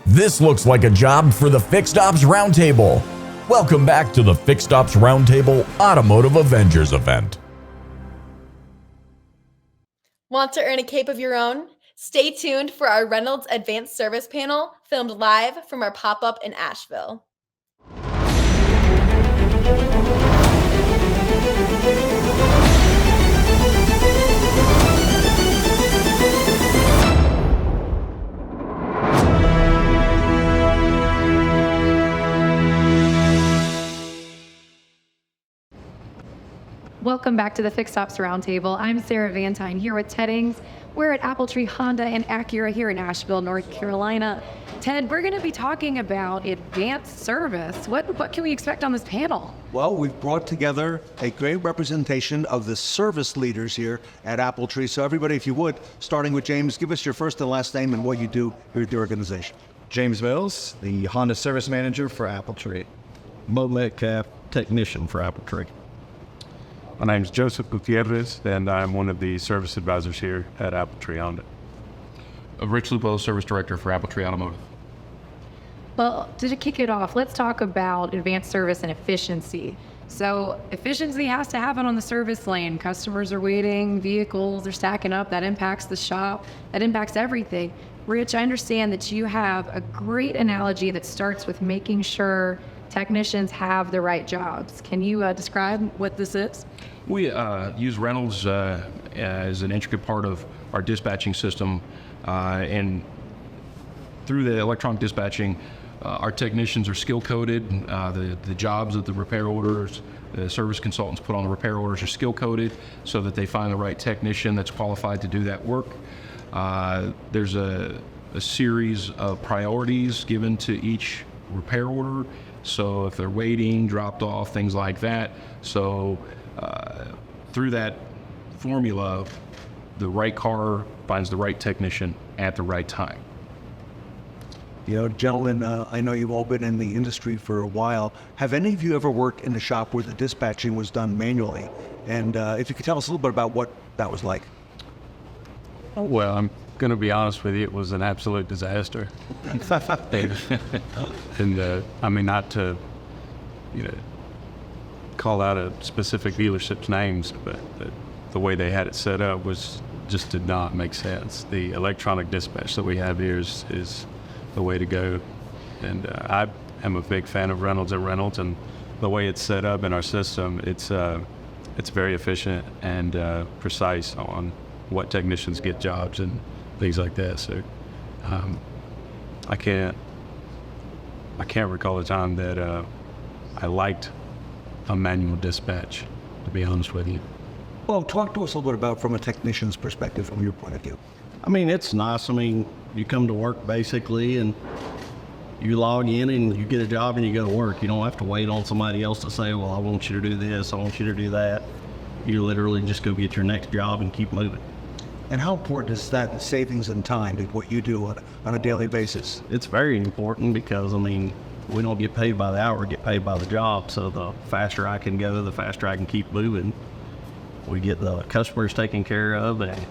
This looks like a job for the Fixed Ops Roundtable. Welcome back to the Fixed Ops Roundtable Automotive Avengers event. Want to earn a cape of your own? Stay tuned for our Reynolds Advanced Service panel filmed live from our pop-up in Asheville. Welcome back to the Fixed Ops Roundtable. I'm Sarah Vantine here with Ted Ings. We're at Appletree Honda and Acura here in Asheville, North Carolina. Ted, we're going to be talking about advanced service. What can we expect on this panel? Well, we've brought together a great representation of the service leaders here at Appletree. So everybody, if you would, starting with James, give us your first and last name and what you do here at the organization. James Mills, the Honda Service Manager for Appletree. Metcalf, Technician for Appletree. My name is Joseph Gutierrez, and I'm one of the service advisors here at Appletree Honda. Rich Lupo, Service Director for Appletree Automotive. Well, to kick it off, let's talk about advanced service and efficiency. So efficiency has to happen on the service lane. Customers are waiting, vehicles are stacking up. That impacts the shop. That impacts everything. Rich, I understand that you have a great analogy that starts with making sure technicians have the right jobs. Can you describe what this is? We use Reynolds as an intricate part of our dispatching system, and through the electronic dispatching, our technicians are skill coded. The jobs that the repair orders, the service consultants put on the repair orders are skill coded so that they find the right technician that's qualified to do that work. There's a series of priorities given to each repair order. So if they're waiting, dropped off, things like that. So through that formula, the right car finds the right technician at the right time. You know, gentlemen, I know you've all been in the industry for a while. Have any of you ever worked in a shop where the dispatching was done manually? And if you could tell us a little bit about what that was like. Well, I'm going to be honest with you, it was an absolute disaster. And I mean, not to, call out a specific dealership's names, but the way they had it set up just did not make sense. The electronic dispatch that we have here is the way to go. And I am a big fan of Reynolds at Reynolds, and the way it's set up in our system, it's very efficient and precise on what technicians get jobs and things like that. So I can't recall a time that I liked a manual dispatch, to be honest with you. Well, talk to us a little bit about from a technician's perspective, from your point of view. I mean, it's nice. I mean, you come to work basically and you log in and you get a job and you go to work. You don't have to wait on somebody else to say, well, I want you to do this, I want you to do that. You literally just go get your next job and keep moving. And how important is that savings in time to what you do on a daily basis? It's very important because, I mean, we don't get paid by the hour, we get paid by the job. So the faster I can go, the faster I can keep moving. We get the customers taken care of, and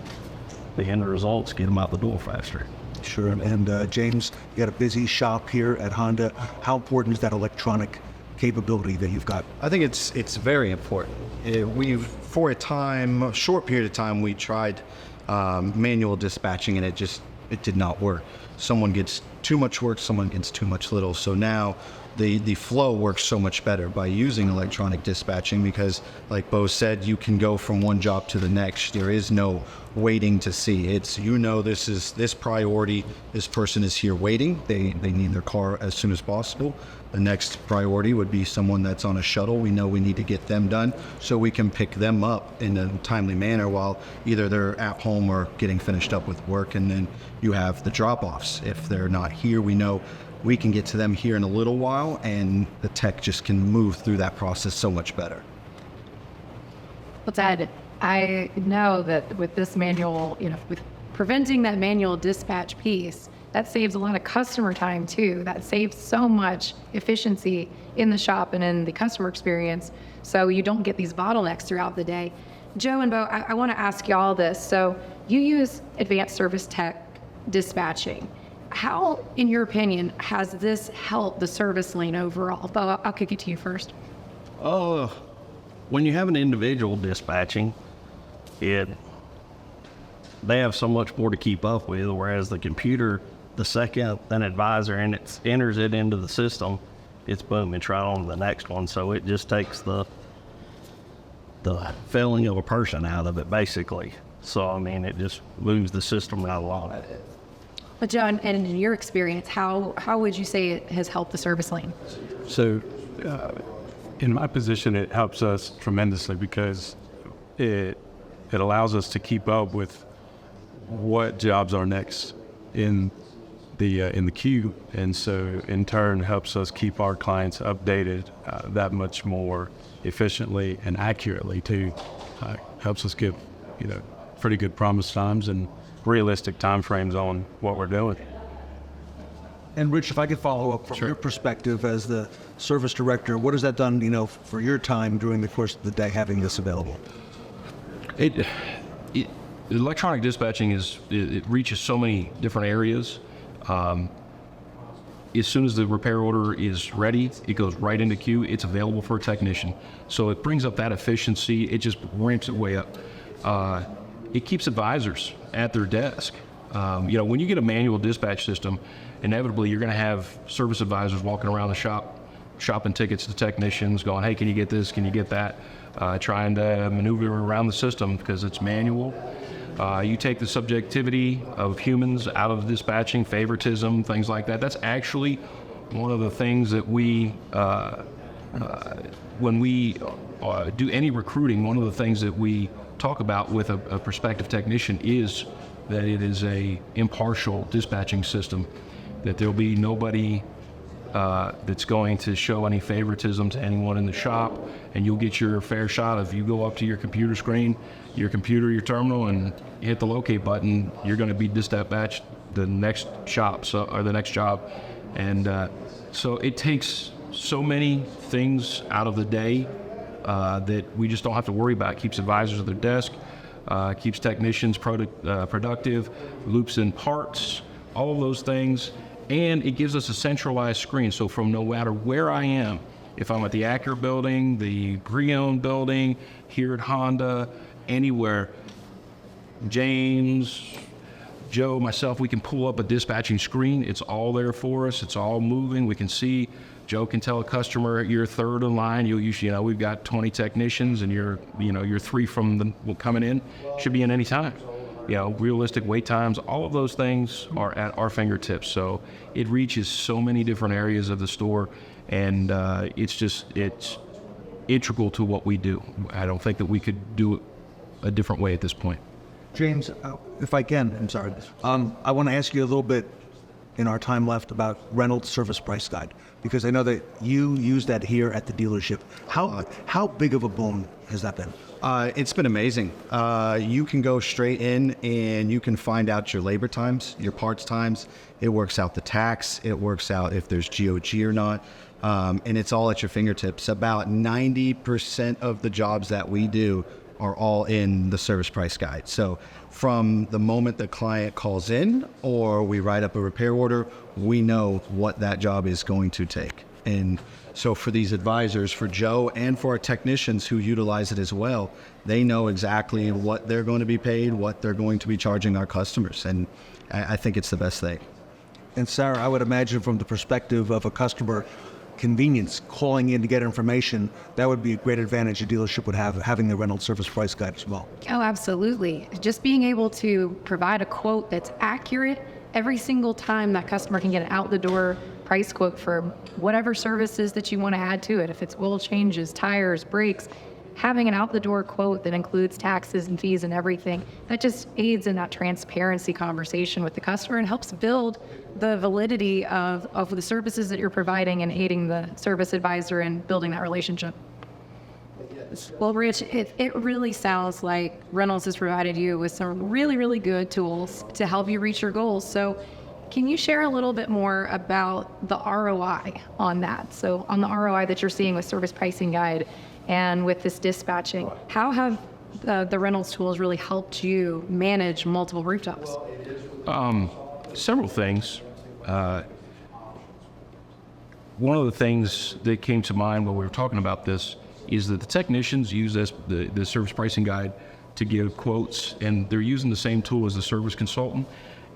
the end results get them out the door faster. Sure. And James, you got a busy shop here at Honda. How important is that electronic capability that you've got? I think it's very important. For a short period of time, we tried manual dispatching, and it did not work. Someone gets too much work, someone gets too much little. So now the flow works so much better by using electronic dispatching, because like Bo said, you can go from one job to the next. There is no waiting to see. It's, this priority, this person is here waiting. They need their car as soon as possible. The next priority would be someone that's on a shuttle. We know we need to get them done so we can pick them up in a timely manner while either they're at home or getting finished up with work. And then you have the drop-offs. If they're not here, we know we can get to them here in a little while, and the tech just can move through that process so much better. Well, Ted, I know that with this manual, with preventing that manual dispatch piece, that saves a lot of customer time too. That saves so much efficiency in the shop and in the customer experience, so you don't get these bottlenecks throughout the day. Joe and Bo, I want to ask y'all this. So you use advanced service tech dispatching. how, in your opinion, has this helped the service lane overall? But I'll kick it to you first. When you have an individual dispatching, they have so much more to keep up with, whereas the computer, the second an advisor enters it into the system, it's boom, it's right on to the next one. So it just takes the feeling of a person out of it, basically. So, I mean, it just moves the system out a lot. But John, and in your experience, how would you say it has helped the service lane? So, in my position, it helps us tremendously because it allows us to keep up with what jobs are next in the queue, and so in turn helps us keep our clients updated that much more efficiently and accurately too. Helps us give pretty good promise times and realistic time frames on what we're doing. And Rich, if I could follow up from your perspective as the service director, what has that done, for your time during the course of the day having this available? Electronic dispatching it reaches so many different areas. As soon as the repair order is ready, it goes right into queue. It's available for a technician. So it brings up that efficiency. It just ramps it way up. It keeps advisors at their desk. When you get a manual dispatch system, inevitably you're going to have service advisors walking around the shop, shopping tickets to technicians, going, hey, can you get this? Can you get that? Trying to maneuver around the system because it's manual. You take the subjectivity of humans out of dispatching, favoritism, things like that. That's actually one of the things that we, when we do any recruiting, one of the things that we talk about with a prospective technician is that it is a impartial dispatching system, that there'll be nobody that's going to show any favoritism to anyone in the shop, and you'll get your fair shot. If you go up to your computer screen, your terminal, and hit the locate button, you're going to be dispatched the next shop, or the next job. And so it takes so many things out of the day that we just don't have to worry about. It keeps advisors at their desk, keeps technicians productive, loops in parts, all of those things. And it gives us a centralized screen. So from no matter where I am, if I'm at the Acura building, the Grion building, here at Honda, anywhere, James, Joe, myself, we can pull up a dispatching screen. It's all there for us. It's all moving. We can see. Joe can tell a customer you're third in line. You'll usually, we've got 20 technicians, and you're 3 from them coming in. Should be in any time. Realistic wait times, all of those things are at our fingertips. So it reaches so many different areas of the store, and it's integral to what we do. I don't think that we could do it a different way at this point. James, if I can, I'm sorry. I want to ask you a little bit in our time left about Reynolds Service Price Guide, because I know that you use that here at the dealership. How big of a boom has that been? It's been amazing. You can go straight in and you can find out your labor times, your parts times. It works out the tax. It works out if there's GOG or not. And it's all at your fingertips. About 90% of the jobs that we do are all in the service price guide. So from the moment the client calls in or we write up a repair order, we know what that job is going to take. And so for these advisors, for Joe and for our technicians who utilize it as well, they know exactly what they're going to be paid, what they're going to be charging our customers. And I think it's the best thing. And Sarah, I would imagine from the perspective of a customer, convenience, calling in to get information, that would be a great advantage a dealership would have, having the Reynolds Service Price Guide as well. Oh, absolutely. Just being able to provide a quote that's accurate every single time that customer can get an out-the-door price quote for whatever services that you want to add to it. If it's oil changes, tires, brakes, having an out-the-door quote that includes taxes and fees and everything, that just aids in that transparency conversation with the customer and helps build the validity of the services that you're providing and aiding the service advisor in building that relationship. Well, Rich, it really sounds like Reynolds has provided you with some really, really good tools to help you reach your goals. So can you share a little bit more about the ROI on that? So on the ROI that you're seeing with Service Pricing Guide and with this dispatching, how have the Reynolds tools really helped you manage multiple rooftops? Several things. One of the things that came to mind when we were talking about this is that the technicians use the service pricing guide to give quotes, and they're using the same tool as the service consultant.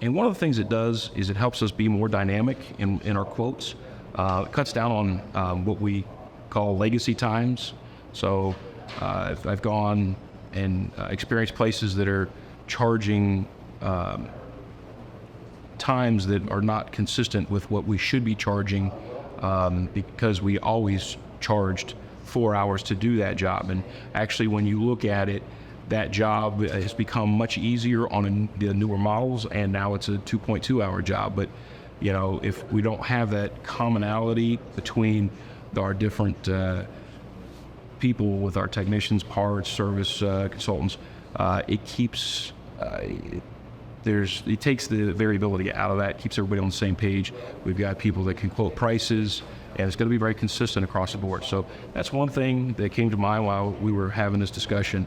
And one of the things it does is it helps us be more dynamic in our quotes. It cuts down on what we call legacy times. So if I've gone and experienced places that are charging times that are not consistent with what we should be charging, because we always charged 4 hours to do that job. And actually, when you look at it, that job has become much easier on the newer models, and now it's a 2.2 hour job. But you know, if we don't have that commonality between our different people with our technicians, parts, service consultants, it keeps it takes the variability out of that, keeps everybody on the same page. We've got people that can quote prices, and it's going to be very consistent across the board. So that's one thing that came to mind while we were having this discussion,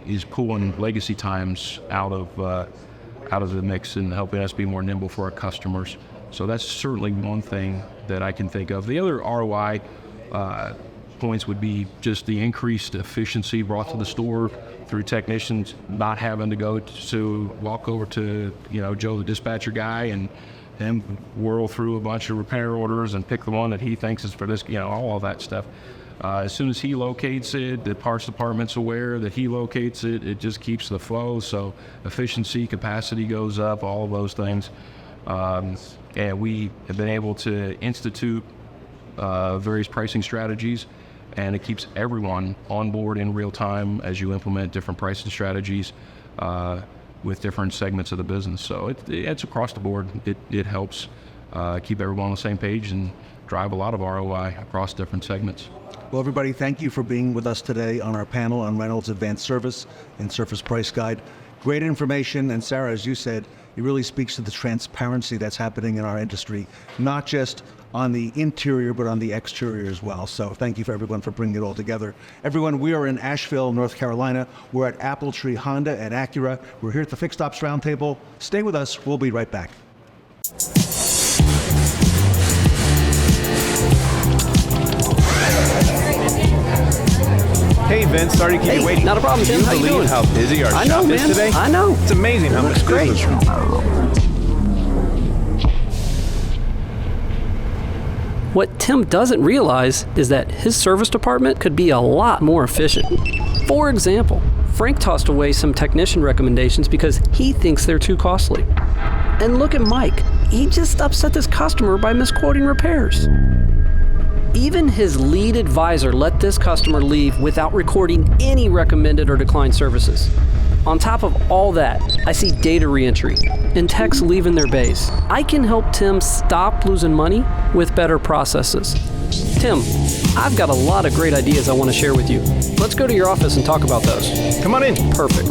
is pulling legacy times out of the mix and helping us be more nimble for our customers. So that's certainly one thing that I can think of. The other ROI points would be just the increased efficiency brought to the store through technicians not having to walk over to, you know, Joe the dispatcher guy and him whirl through a bunch of repair orders and pick the one that he thinks is for this, you know, all of that stuff. As soon as he locates it, the parts department's aware that he locates it, it just keeps the flow. So efficiency, capacity goes up, all of those things. And we have been able to institute various pricing strategies, and it keeps everyone on board in real time as you implement different pricing strategies with different segments of the business. So it's across the board. It helps keep everyone on the same page and drive a lot of ROI across different segments. Well, everybody, thank you for being with us today on our panel on Reynolds Advanced Service and Surface Price Guide. Great information, and Sarah, as you said, it really speaks to the transparency that's happening in our industry, not just on the interior, but on the exterior as well. So thank you for everyone for bringing it all together. Everyone, we are in Asheville, North Carolina. We're at Apple Tree Honda and Acura. We're here at the Fixed Ops Roundtable. Stay with us. We'll be right back. Hey Vince, sorry to keep you waiting. Not a problem, Tim. Can How you you believe doing? how busy our I shop know, is man. today? I know. It's amazing how much great. business. What Tim doesn't realize is that his service department could be a lot more efficient. For example, Frank tossed away some technician recommendations because he thinks they're too costly. And look at Mike. He just upset this customer by misquoting repairs. Even his lead advisor let this customer leave without recording any recommended or declined services. On top of all that, I see data reentry and techs leaving their bays. I can help Tim stop losing money with better processes. Tim, I've got a lot of great ideas I want to share with you. Let's go to your office and talk about those. Come on in. Perfect.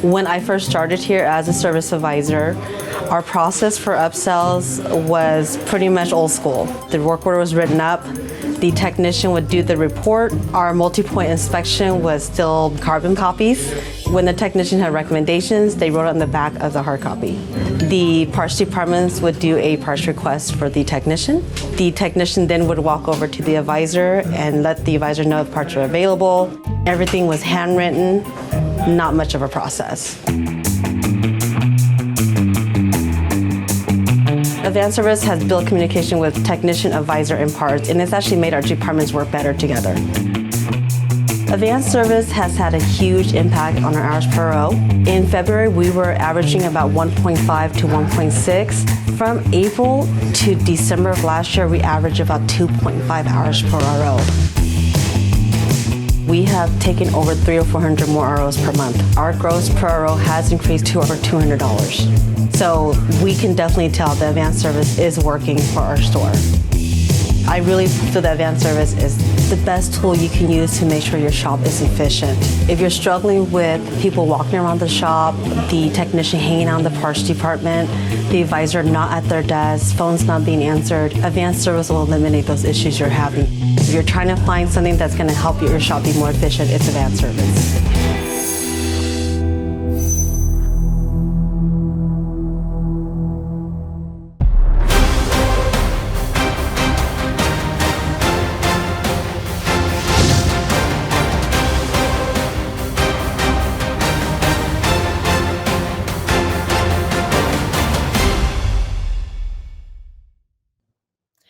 When I first started here as a service advisor, our process for upsells was pretty much old school. The work order was written up, the technician would do the report. Our multi-point inspection was still carbon copies. When the technician had recommendations, they wrote it on the back of the hard copy. The parts departments would do a parts request for the technician. The technician then would walk over to the advisor and let the advisor know if parts are available. Everything was handwritten, not much of a process. Advanced Service has built communication with technician, advisor, and parts, and it's actually made our departments work better together. Advanced Service has had a huge impact on our hours per row. In February, we were averaging about 1.5 to 1.6. From April to December of last year, we averaged about 2.5 hours per RO. We have taken over 300 or 400 more ROs per month. Our gross per RO has increased to over $200. So we can definitely tell that Advanced Service is working for our store. I really feel that van service is the best tool you can use to make sure your shop is efficient. If you're struggling with people walking around the shop, the technician hanging out in the parts department, the advisor not at their desk, phones not being answered, a van service will eliminate those issues you're having. If you're trying to find something that's going to help your shop be more efficient, it's a van service.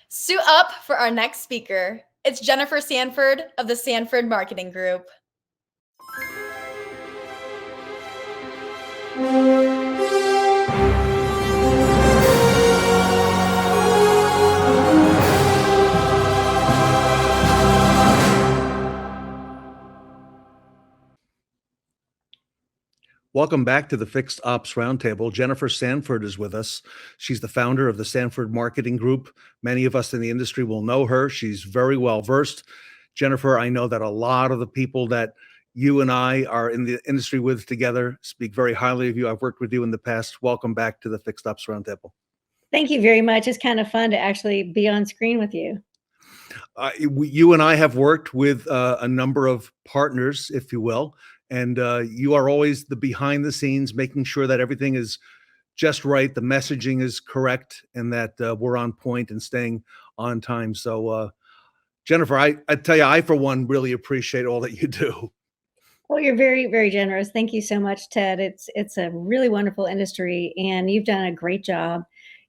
Suit up for our next speaker. It's Jennifer Sanford of the Sanford Marketing Group. Welcome back to the Fixed Ops Roundtable. Jennifer Sanford is with us. She's the founder of the Sanford Marketing Group. Many of us in the industry will know her. She's very well versed. Jennifer, I know that a lot of the people that you and I are in the industry with together speak very highly of you. I've worked with you in the past. Welcome back to the Fixed Ops Roundtable. Thank you very much. It's kind of fun to actually be on screen with you. You and I have worked with a number of partners, if you will, and you are always the behind the scenes, making sure that everything is just right, the messaging is correct, and that we're on point and staying on time. So, Jennifer, I tell you, I, for one, really appreciate all that you do. Well, you're very, very generous. Thank you so much, Ted. It's a really wonderful industry, and you've done a great job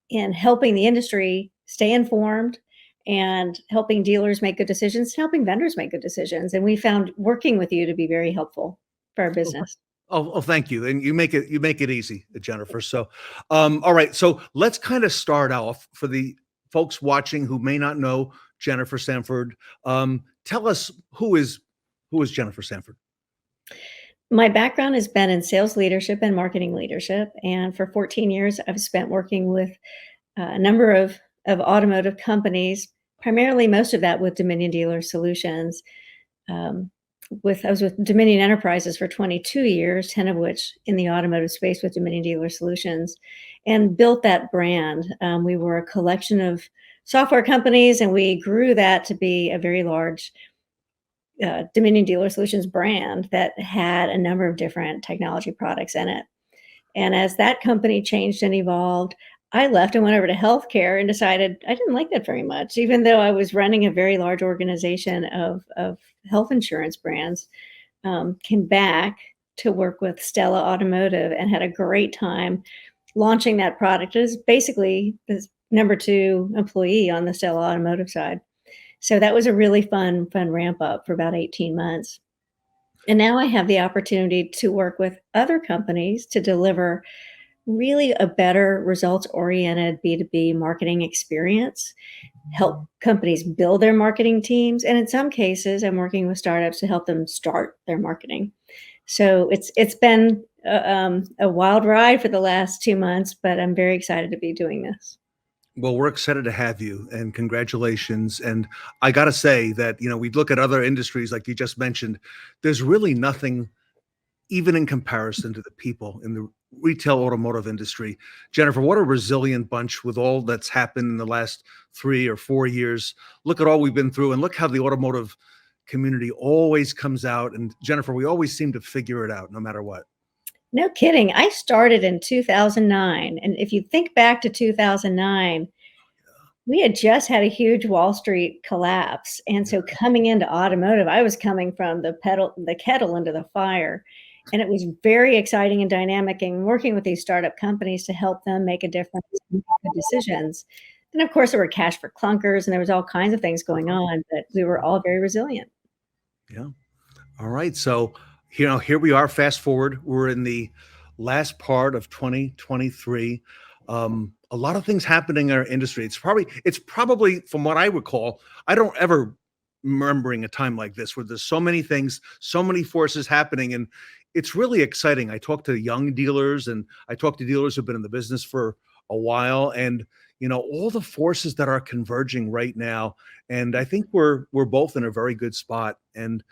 in helping the industry stay informed and helping dealers make good decisions, helping vendors make good decisions. And we found working with you to be very helpful for our business. Oh, thank you. And you make it easy, Jennifer. So, all right. So let's kind of start off for the folks watching who may not know Jennifer Sanford. Tell us who is Jennifer Sanford? My background has been in sales leadership and marketing leadership. And for 14 years, I've spent working with a number of automotive companies, primarily most of that with Dominion Dealer Solutions. I was with Dominion Enterprises for 22 years, 10 of which in the automotive space with Dominion Dealer Solutions, and built that brand. We were a collection of software companies, and we grew that to be a very large Dominion Dealer Solutions brand that had a number of different technology products in it. And as that company changed and evolved, I left and went over to healthcare and decided I didn't like that very much, even though I was running a very large organization of health insurance brands. Came back to work with Stella Automotive and had a great time launching that product. It was basically the number 2 employee on the Stella Automotive side. So that was a really fun ramp up for about 18 months. And now I have the opportunity to work with other companies to deliver really a better results-oriented B2B marketing experience, help companies build their marketing teams. And in some cases, I'm working with startups to help them start their marketing. So it's been a wild ride for the last 2 months, but I'm very excited to be doing this. Well, we're excited to have you, and congratulations. And I got to say that, we look at other industries like you just mentioned, there's really nothing even in comparison to the people in the retail automotive industry. Jennifer, what a resilient bunch with all that's happened in the last 3 or 4 years. Look at all we've been through, and look how the automotive community always comes out. And Jennifer, we always seem to figure it out no matter what. No kidding. I started in 2009. And if you think back to 2009, we had just had a huge Wall Street collapse. And so coming into automotive, I was coming from the kettle into the fire. And it was very exciting and dynamic, and working with these startup companies to help them make a difference and make good decisions. And of course, there were cash for clunkers, and there was all kinds of things going on, but we were all very resilient. Yeah. All right. So, here we are. Fast forward. We're in the last part of 2023. A lot of things happening in our industry. It's probably, from what I recall, I don't ever remembering a time like this where there's so many things, so many forces happening, and it's really exciting. I talk to young dealers, and I talk to dealers who've been in the business for a while, and all the forces that are converging right now. And I think we're both in a very good spot. And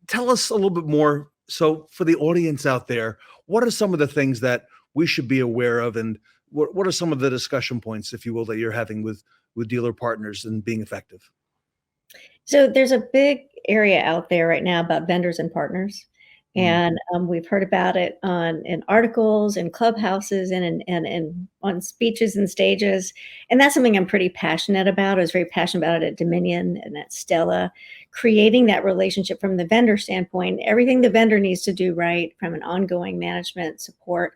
tell us a little bit more. So for the audience out there, what are some of the things that we should be aware of, and what are some of the discussion points, if you will, that you're having with dealer partners and being effective? So there's a big area out there right now about vendors and partners. And we've heard about it in articles and clubhouses and on speeches and stages. And that's something I'm pretty passionate about. I was very passionate about it at Dominion and at Stella, creating that relationship from the vendor standpoint. Everything the vendor needs to do right from an ongoing management support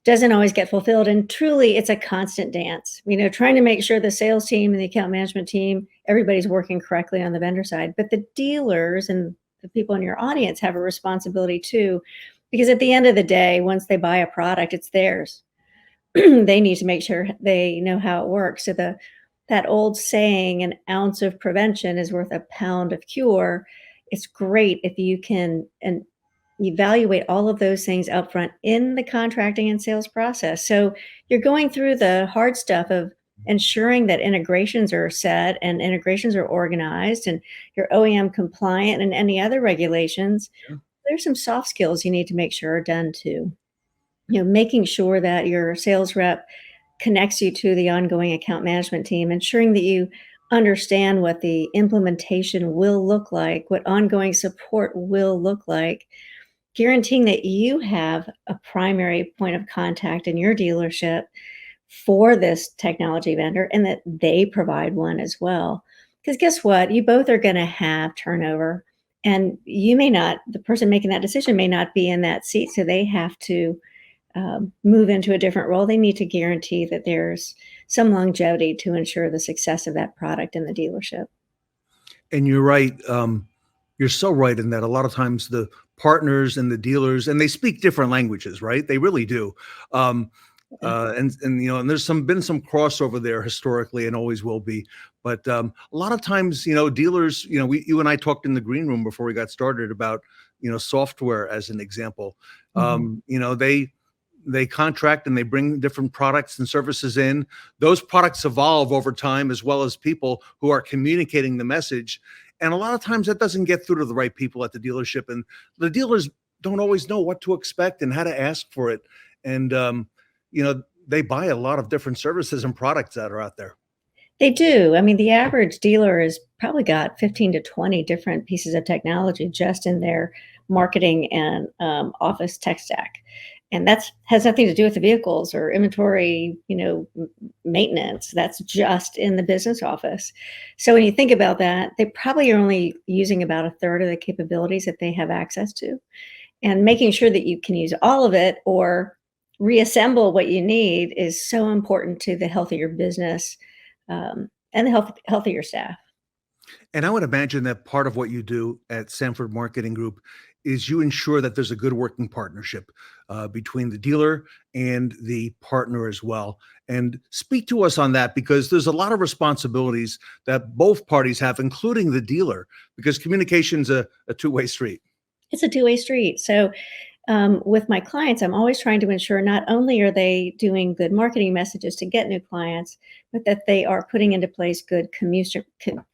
doesn't always get fulfilled. And truly, it's a constant dance, trying to make sure the sales team and the account management team, everybody's working correctly on the vendor side. But the dealers and the people in your audience have a responsibility too, because at the end of the day, once they buy a product, it's theirs. They need to make sure they know how it works. So that old saying, an ounce of prevention is worth a pound of cure. It's great if you can evaluate all of those things up front in the contracting and sales process. So you're going through the hard stuff of ensuring that integrations are set and integrations are organized and you're OEM compliant and any other regulations. Yeah. There's some soft skills you need to make sure are done too. Making sure that your sales rep connects you to the ongoing account management team, ensuring that you understand what the implementation will look like, what ongoing support will look like, guaranteeing that you have a primary point of contact in your dealership for this technology vendor and that they provide one as well. Because guess what? You both are going to have turnover, and the person making that decision may not be in that seat. So they have to move into a different role. They need to guarantee that there's some longevity to ensure the success of that product in the dealership. And you're right. You're so right in that a lot of times the partners and the dealers, and they speak different languages, right? They really do. And there's been some crossover there historically and always will be. But a lot of times, dealers, you and I talked in the green room before we got started about, software as an example. They contract and they bring different products and services in. Those products evolve over time, as well as people who are communicating the message. And a lot of times that doesn't get through to the right people at the dealership. And the dealers don't always know what to expect and how to ask for it. And, they buy a lot of different services and products that are out there. They do. I mean, the average dealer has probably got 15 to 20 different pieces of technology just in their marketing and office tech stack. And that has nothing to do with the vehicles or inventory, maintenance. That's just in the business office. So when you think about that, they probably are only using about a third of the capabilities that they have access to. And making sure that you can use all of it or reassemble what you need is so important to the healthier business and the healthier staff. And I would imagine that part of what you do at Sanford Marketing Group is you ensure that there's a good working partnership between the dealer and the partner as well. And speak to us on that, because there's a lot of responsibilities that both parties have, including the dealer, because communication's a two-way street. It's a two-way street. So with my clients, I'm always trying to ensure not only are they doing good marketing messages to get new clients, but that they are putting into place good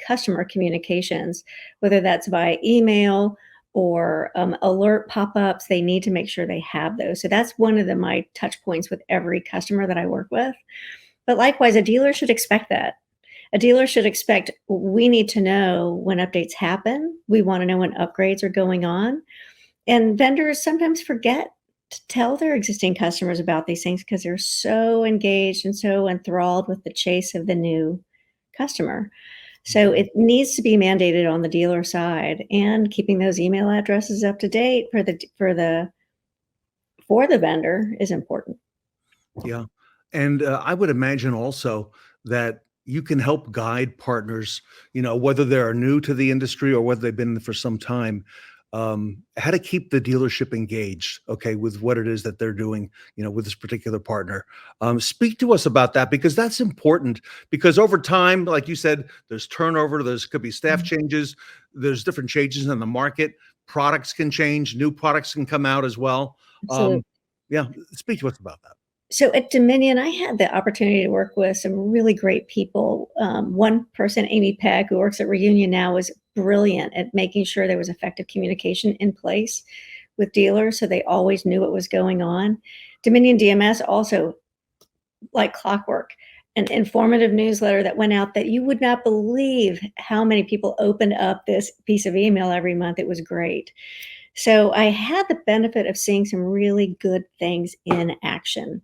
customer communications, whether that's via email or alert pop-ups. They need to make sure they have those. So that's one of my touch points with every customer that I work with. But likewise, a dealer should expect that. A dealer should expect, we need to know when updates happen. We want to know when upgrades are going on. And vendors sometimes forget to tell their existing customers about these things because they're so engaged and so enthralled with the chase of the new customer. So it needs to be mandated on the dealer side, and keeping those email addresses up to date for the vendor is important. Yeah. And I would imagine also that you can help guide partners, whether they're new to the industry or whether they've been for some time, how to keep the dealership engaged, with what it is that they're doing, with this particular partner. Speak to us about that, because that's important, because over time, like you said, there's turnover, could be staff changes, there's different changes in the market, products can change, new products can come out as well. Absolutely. Yeah. Speak to us about that. So at Dominion, I had the opportunity to work with some really great people. One person, Amy Peck, who works at Reunion now, was brilliant at making sure there was effective communication in place with dealers so they always knew what was going on. Dominion DMS also, like clockwork, an informative newsletter that went out that you would not believe how many people opened up this piece of email every month. It was great. So I had the benefit of seeing some really good things in action.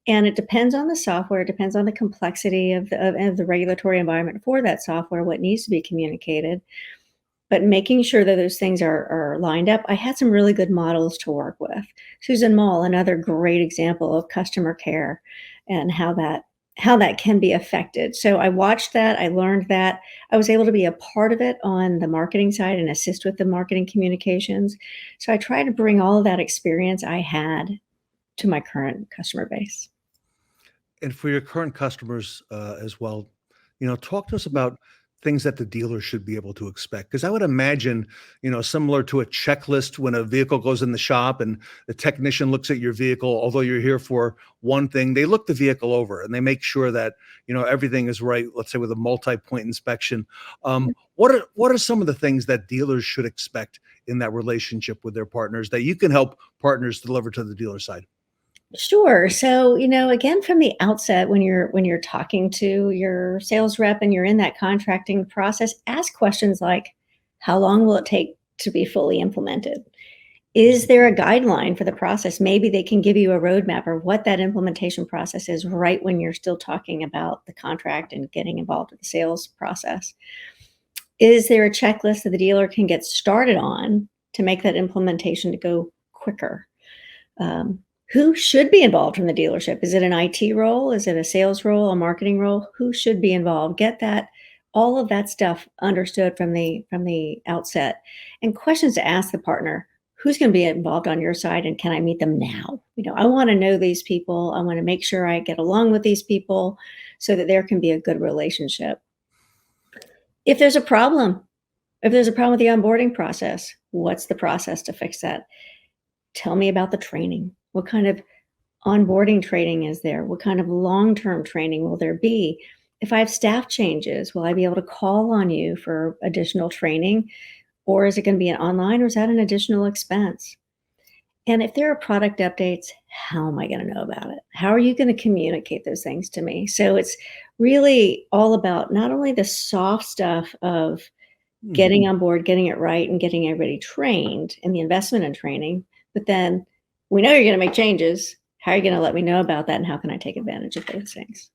And it depends on the software, it depends on the complexity of the regulatory environment for that software, what needs to be communicated. But making sure that those things are lined up. I had some really good models to work with. Susan Moll, another great example of customer care and how that can be affected. So I watched that, I learned that. I was able to be a part of it on the marketing side and assist with the marketing communications. So I try to bring all of that experience I had to my current customer base. And for your current customers as well, talk to us about things that the dealer should be able to expect. Because I would imagine, similar to a checklist when a vehicle goes in the shop and the technician looks at your vehicle, although you're here for one thing, they look the vehicle over and they make sure that, everything is right, let's say with a multi-point inspection. What are some of the things that dealers should expect in that relationship with their partners that you can help partners deliver to the dealer side? Sure. So, again, from the outset, when you're talking to your sales rep and you're in that contracting process, ask questions like, how long will it take to be fully implemented? Is there a guideline for the process? Maybe they can give you a roadmap or what that implementation process is right when you're still talking about the contract and getting involved with the sales process. Is there a checklist that the dealer can get started on to make that implementation to go quicker? Who should be involved from the dealership? Is it an IT role? Is it a sales role, a marketing role? Who should be involved? Get all of that stuff understood from the outset. And questions to ask the partner: who's going to be involved on your side, and can I meet them now? I want to know these people. I want to make sure I get along with these people so that there can be a good relationship. If there's a problem with the onboarding process, what's the process to fix that? Tell me about the training. What kind of onboarding training is there? What kind of long-term training will there be? If I have staff changes, will I be able to call on you for additional training? Or is it going to be an online, or is that an additional expense? And if there are product updates, how am I going to know about it? How are you going to communicate those things to me? So it's really all about not only the soft stuff of getting on board, getting it right, and getting everybody trained, and the investment in training, but then we know you're going to make changes. How are you going to let me know about that, and how can I take advantage of those things?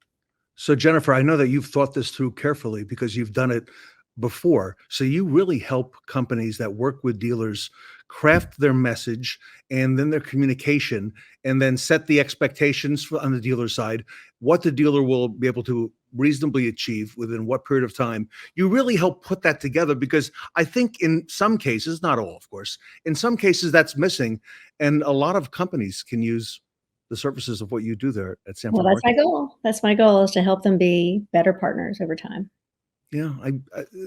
So Jennifer, I know that you've thought this through carefully because you've done it before. So you really help companies that work with dealers craft their message and then their communication, and then set the expectations on the dealer side, what the dealer will be able to reasonably achieve within what period of time. You really help put that together, because I think in some cases, not all, of course, in some cases that's missing. And a lot of companies can use the services of what you do there at Sanford. Well, that's my goal. That's my goal, is to help them be better partners over time. Yeah,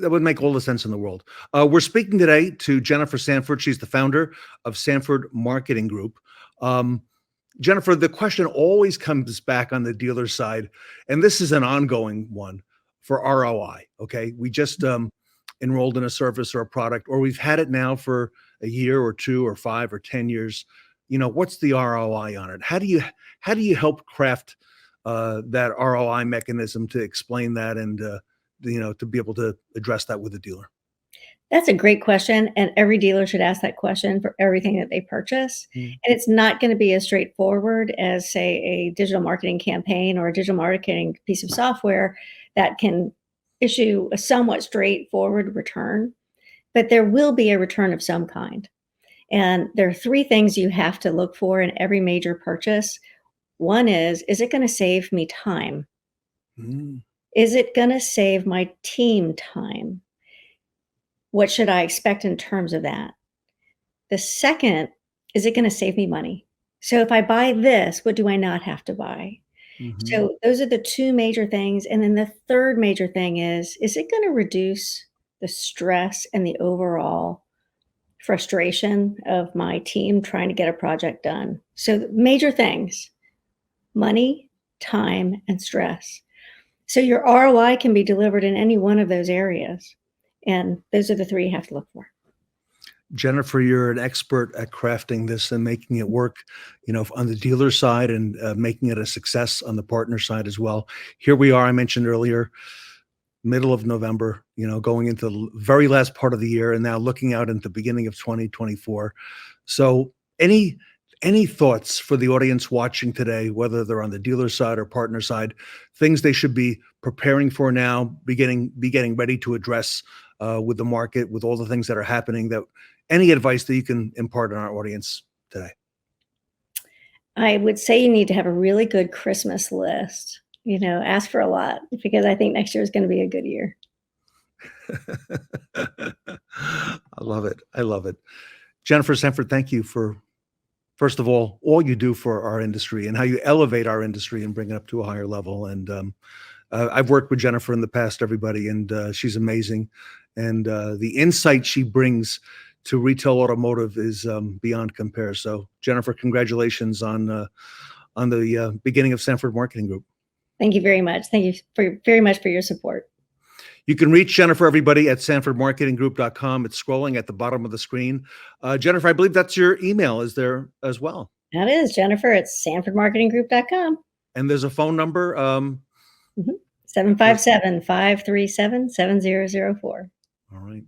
that would make all the sense in the world. We're speaking today to Jennifer Sanford. She's the founder of Sanford Marketing Group. Jennifer, the question always comes back on the dealer side, and this is an ongoing one, for ROI. Okay, we just enrolled in a service or a product, or we've had it now for a year or 2 or 5 or 10 years. What's the ROI on it? How do you help craft that ROI mechanism to explain that and to be able to address that with the dealer? That's a great question, and every dealer should ask that question for everything that they purchase. And it's not going to be as straightforward as, say, a digital marketing campaign or a digital marketing piece of software that can issue a somewhat straightforward return, but there will be a return of some kind. And there are 3 things you have to look for in every major purchase. One is it going to save me time? Is it going to save my team time? What should I expect in terms of that? The second, is it going to save me money? So if I buy this, what do I not have to buy? So those are the 2 major things. And then the third major thing is it going to reduce the stress and the overall frustration of my team trying to get a project done? So major things: money, time, and stress. So your ROI can be delivered in any one of those areas. And those are the three you have to look for. Jennifer, you're an expert at crafting this and making it work, on the dealer side and making it a success on the partner side as well. Here we are, I mentioned earlier, middle of November, going into the very last part of the year and now looking out into the beginning of 2024. So any thoughts for the audience watching today, whether they're on the dealer side or partner side, things they should be preparing for now, be getting ready to address with the market, with all the things that are happening, any advice that you can impart on our audience today? I would say you need to have a really good Christmas list. Ask for a lot, because I think next year is going to be a good year. I love it. I love it. Jennifer Sanford, thank you for, first of all you do for our industry and how you elevate our industry and bring it up to a higher level. And I've worked with Jennifer in the past, everybody, and she's amazing. And the insight she brings to retail automotive is beyond compare. So Jennifer, congratulations on the beginning of Sanford Marketing Group. Thank you very much. Thank you very much for your support. You can reach Jennifer, everybody, at sanfordmarketinggroup.com. It's scrolling at the bottom of the screen. Jennifer, I believe that's your email is there as well. That is Jennifer at sanfordmarketinggroup.com. And there's a phone number. 757-537-7004. All right.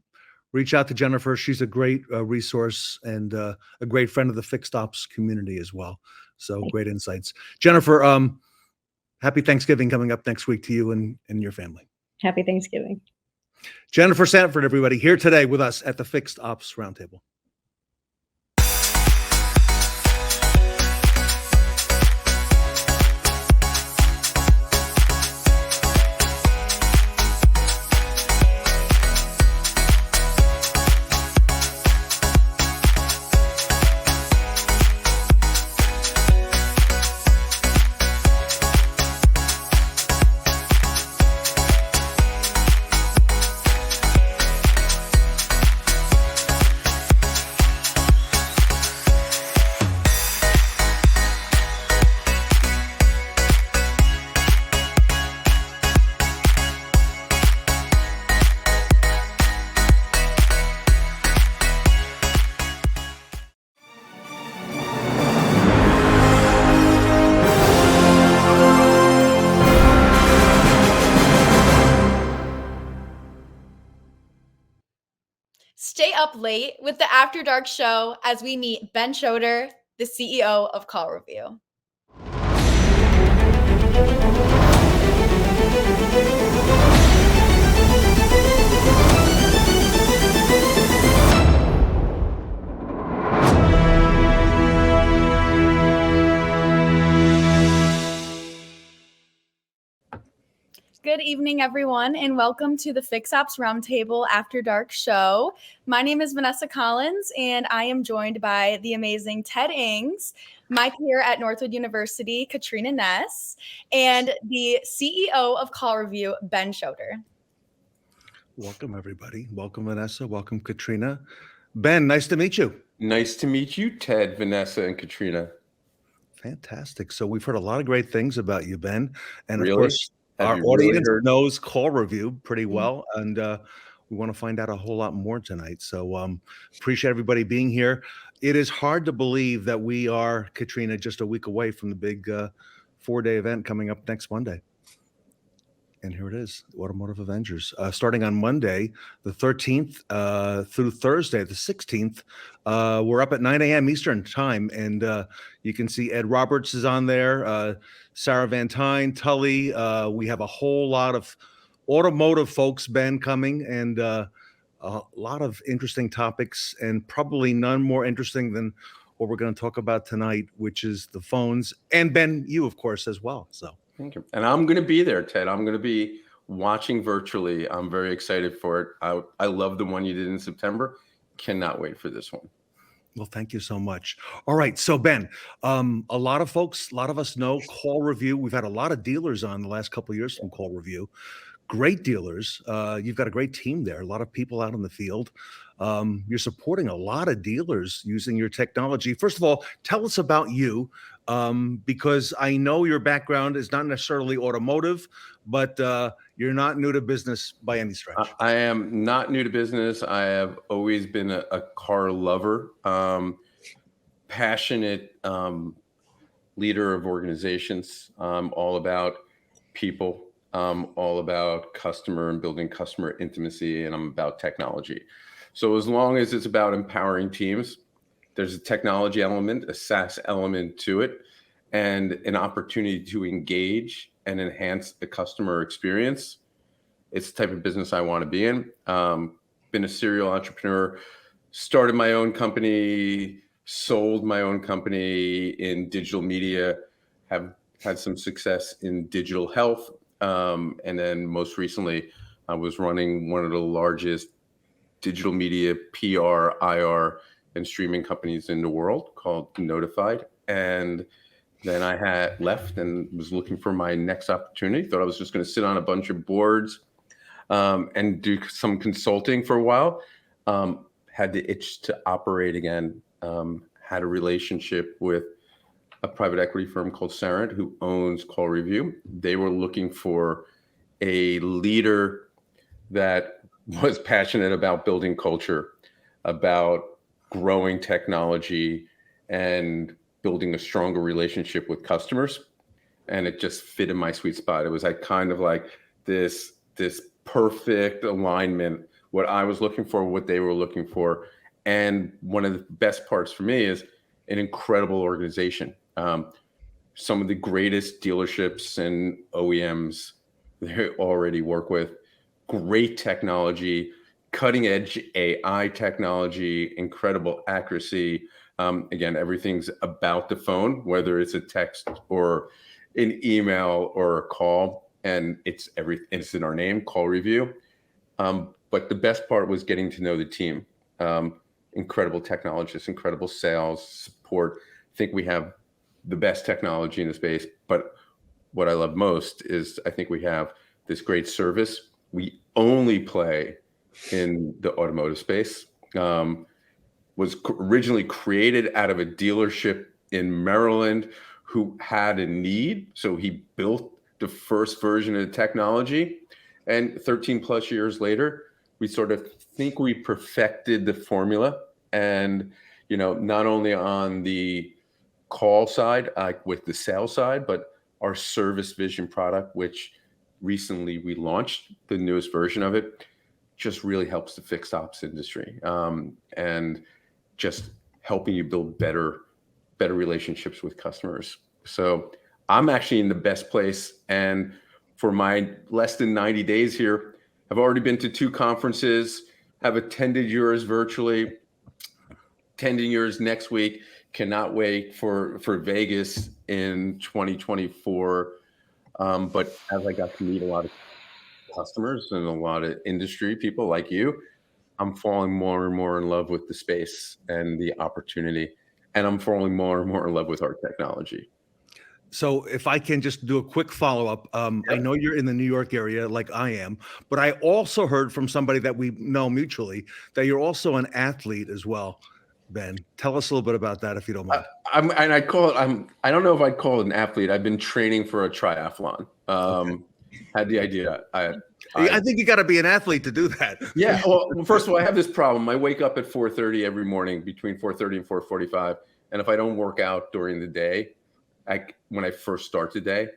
Reach out to Jennifer. She's a great resource and a great friend of the Fixed Ops community as well. So great insights. Jennifer, happy Thanksgiving coming up next week to you and your family. Happy Thanksgiving. Jennifer Sanford, everybody, here today with us at the Fixed Ops Roundtable. Stay up late with the After Dark show as we meet Ben Chodor, the CEO of CallRevu. Good evening, everyone, and welcome to the Fix Ops Roundtable After Dark show. My name is Vanessa Collins, and I am joined by the amazing Ted Ings, my peer at Northwood University, Katrina Ness, and the CEO of CallRevu, Ben Chodor. Welcome, everybody. Welcome, Vanessa. Welcome, Katrina. Ben, nice to meet you. Nice to meet you, Ted, Vanessa, and Katrina. Fantastic. So we've heard a lot of great things about you, Ben. And Really? of course, our audience knows CallRevu pretty Mm-hmm. well, and we want to find out a whole lot more tonight. So appreciate everybody being here. It is hard to believe that we are, Katrina, just a week away from the big 4-day event coming up next Monday. And here it is, the Automotive Avengers. Starting on Monday, the 13th through Thursday, the 16th. We're up at 9 a.m. Eastern time, and you can see Ed Roberts is on there, Sarah Vantine, Tully. We have a whole lot of automotive folks, Ben, coming, and a lot of interesting topics, and probably none more interesting than what we're going to talk about tonight, which is the phones. And Ben, you, of course, as well. So. Thank you. And I'm going to be there, Ted. I'm going to be watching virtually. I'm very excited for it. I love the one you did in September. Cannot wait for this one. Well, thank you so much. All right. So, Ben, a lot of folks, a lot of us know CallRevu. We've had a lot of dealers on the last couple of years from CallRevu. Great dealers. You've got a great team there, a lot of people out in the field. You're supporting a lot of dealers using your technology. First of all, tell us about you. because I know your background is not necessarily automotive, but you're not new to business by any stretch. I am not new to business. I have always been a car lover, passionate leader of organizations, all about people, all about customer and building customer intimacy, and I'm about technology. So as long as it's about empowering teams, there's a technology element, a SaaS element to it, and an opportunity to engage and enhance the customer experience. It's the type of business I want to be in. Been a serial entrepreneur, started my own company, sold my own company in digital media, have had some success in digital health. And then most recently, I was running one of the largest digital media PR, IR, and streaming companies in the world called Notified. And then I had left and was looking for my next opportunity. Thought I was just going to sit on a bunch of boards and do some consulting for a while. Had the itch to operate again. Had a relationship with a private equity firm called Sanford, who owns CallRevu. They were looking for a leader that was passionate about building culture, about growing technology, and building a stronger relationship with customers. And it just fit in my sweet spot. It was like kind of like this perfect alignment, what I was looking for, what they were looking for. And one of the best parts for me is an incredible organization. Some of the greatest dealerships and OEMs they already work with, great technology, cutting edge AI technology, incredible accuracy. Again, everything's about the phone, whether it's a text or an email or a call, and it's in our name, CallRevu. But the best part was getting to know the team. Incredible technologists, incredible sales support. I think we have the best technology in the space, but what I love most is I think we have this great service. We only play in the automotive space. Was originally created out of a dealership in Maryland who had a need. So he built the first version of the technology. And 13 plus years later, we sort of think we perfected the formula. And, you know, not only on the call side, with the sales side, but our service vision product, which recently we launched, the newest version of it, just really helps the fixed ops industry. And just helping you build better relationships with customers. So I'm actually in the best place. And for my less than 90 days here, I've already been to 2 conferences, have attended yours virtually, attending yours next week. Cannot wait for Vegas in 2024. But as I got to meet a lot of customers and a lot of industry people like you, I'm falling more and more in love with the space and the opportunity, and I'm falling more and more in love with our technology. So if I can just do a quick follow-up, I know you're in the New York area like I am, but I also heard from somebody that we know mutually that you're also an athlete as well, Ben. Tell us a little bit about that if you don't mind. I don't know if I'd call it an athlete. I've been training for a triathlon. Had the idea. I think you got to be an athlete to do that. Yeah. Well, first of all, I have this problem. I wake up at 4:30 every morning, between 4:30 and 4:45. And if I don't work out during the day, when I first start the day,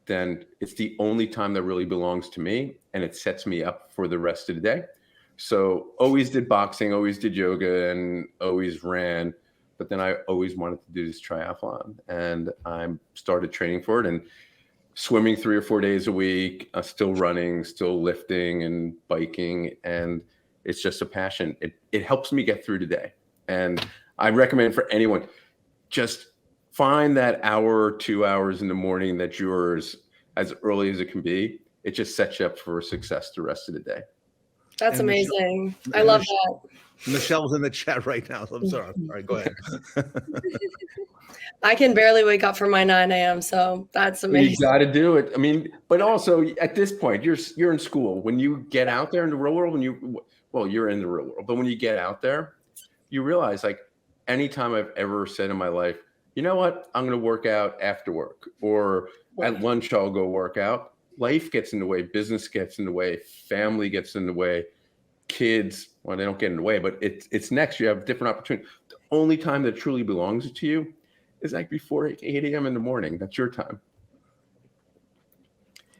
then it's the only time that really belongs to me. And it sets me up for the rest of the day. So always did boxing, always did yoga, and always ran. But then I always wanted to do this triathlon. And I started training for it. And swimming 3 or 4 days a week, still running, still lifting and biking. And it's just a passion. It helps me get through the day. And I recommend for anyone, just find that hour or 2 hours in the morning that's yours as early as it can be. It just sets you up for success the rest of the day. That's amazing. I love that. Michelle's in the chat right now. So I'm sorry. All right, go ahead. I can barely wake up for my 9 a.m. So that's amazing. You got to do it. I mean, but also at this point, you're in school. When you get out there in the real world, you're in the real world. But when you get out there, you realize, like, anytime I've ever said in my life, you know what, I'm going to work out after work, or at lunch I'll go work out. Life gets in the way, business gets in the way, family gets in the way, kids, well, they don't get in the way, but it's next. You have different opportunities. The only time that truly belongs to you is like before 8 a.m. in the morning. That's your time.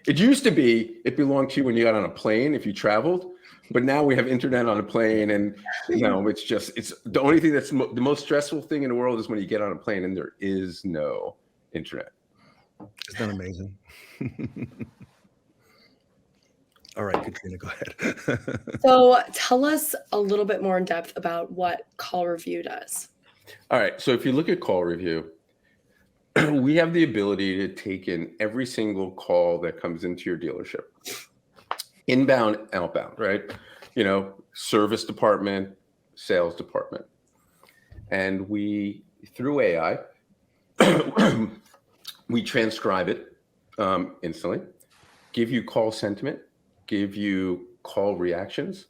It used to be it belonged to you when you got on a plane, if you traveled, but now we have internet on a plane, and it's the only thing that's the most stressful thing in the world is when you get on a plane and there is no internet. Isn't that amazing? All right, Katrina, go ahead. So tell us a little bit more in depth about what CallRevu does. All right, so if you look at CallRevu, we have the ability to take in every single call that comes into your dealership, inbound, outbound, right? Service department, sales department. And we, through AI, we transcribe it instantly, give you call sentiment, give you call reactions,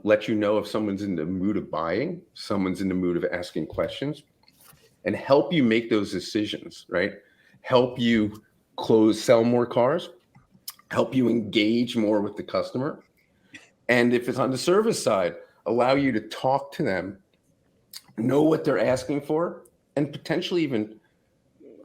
let you know if someone's in the mood of buying, someone's in the mood of asking questions, and help you make those decisions, right? Help you sell more cars, help you engage more with the customer. And if it's on the service side, allow you to talk to them, know what they're asking for, and potentially even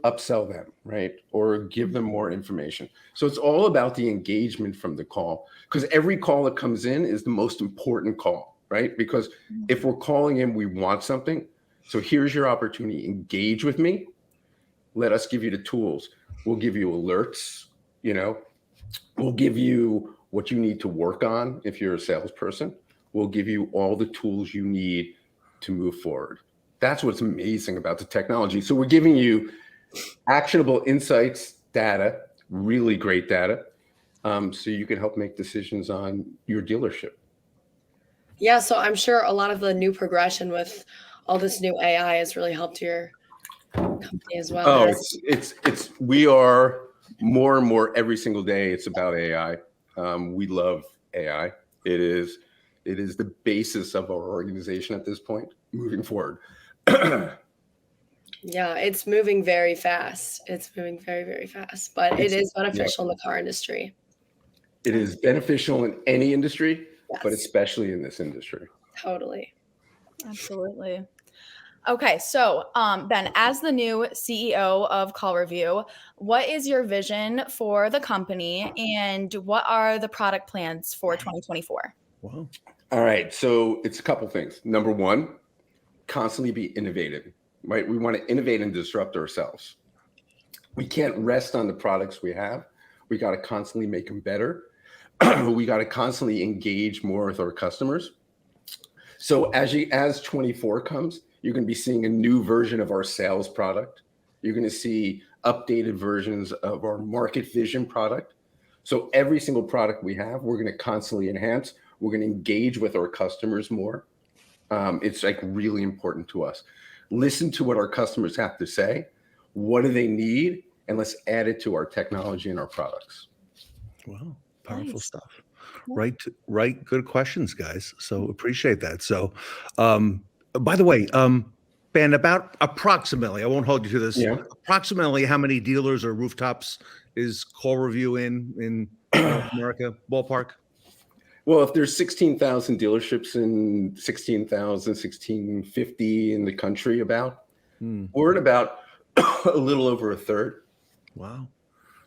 upsell them, right? Or give them more information. So it's all about the engagement from the call, because every call that comes in is the most important call, right? Because if we're calling in, we want something. So here's your opportunity. Engage with me. Let us give you the tools. We'll give you alerts, we'll give you what you need to work on if you're a salesperson. We'll give you all the tools you need to move forward. That's what's amazing about the technology. So we're giving you actionable insights, data, really great data, so you can help make decisions on your dealership. Yeah, so I'm sure a lot of the new progression with all this new AI has really helped your company as well. Oh, we are more and more every single day. It's about AI. We love AI. It is the basis of our organization at this point, moving forward. Yeah, it's moving very fast. It's moving very, very fast, but it is beneficial in the car industry. It is beneficial in any industry, but especially in this industry. Totally. Absolutely. Okay, so Ben, as the new CEO of CallRevu, what is your vision for the company and what are the product plans for 2024? Wow. All right, so it's a couple things. Number one, constantly be innovative, right? We want to innovate and disrupt ourselves. We can't rest on the products we have. We got to constantly make them better. We got to constantly engage more with our customers. So as 24 comes, you're going to be seeing a new version of our sales product. You're going to see updated versions of our market vision product. So every single product we have, we're going to constantly enhance. We're going to engage with our customers more. It's like really important to us. Listen to what our customers have to say. What do they need? And let's add it to our technology and our products. Wow, powerful stuff. Right. Good questions, guys. So appreciate that. So, by the way, Ben, about approximately, I won't hold you to this. Yeah. Approximately how many dealers or rooftops is CallRevu in North America ballpark? Well, if there's 16,000 dealerships and 16,50 in the country we're at about a little over a third. Wow.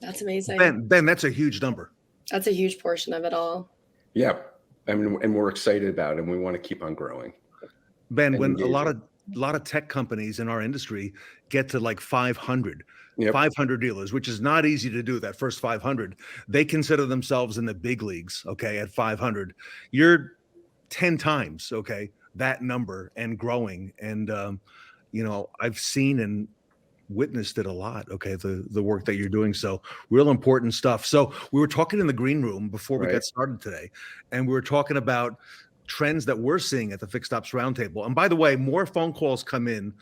That's amazing. Ben, that's a huge number. That's a huge portion of it all. Yeah. And we're excited about it and we want to keep on growing. Ben, when a lot of tech companies in our industry get to like 500 dealers, which is not easy to do, that first 500, they consider themselves in the big leagues, okay, at 500. You're 10 times, okay, that number and growing. And, I've seen and witnessed it a lot, okay, the work that you're doing. So real important stuff. So we were talking in the green room before we got started today, and we were talking about trends that we're seeing at the Fixed Ops Roundtable. And by the way, more phone calls come in,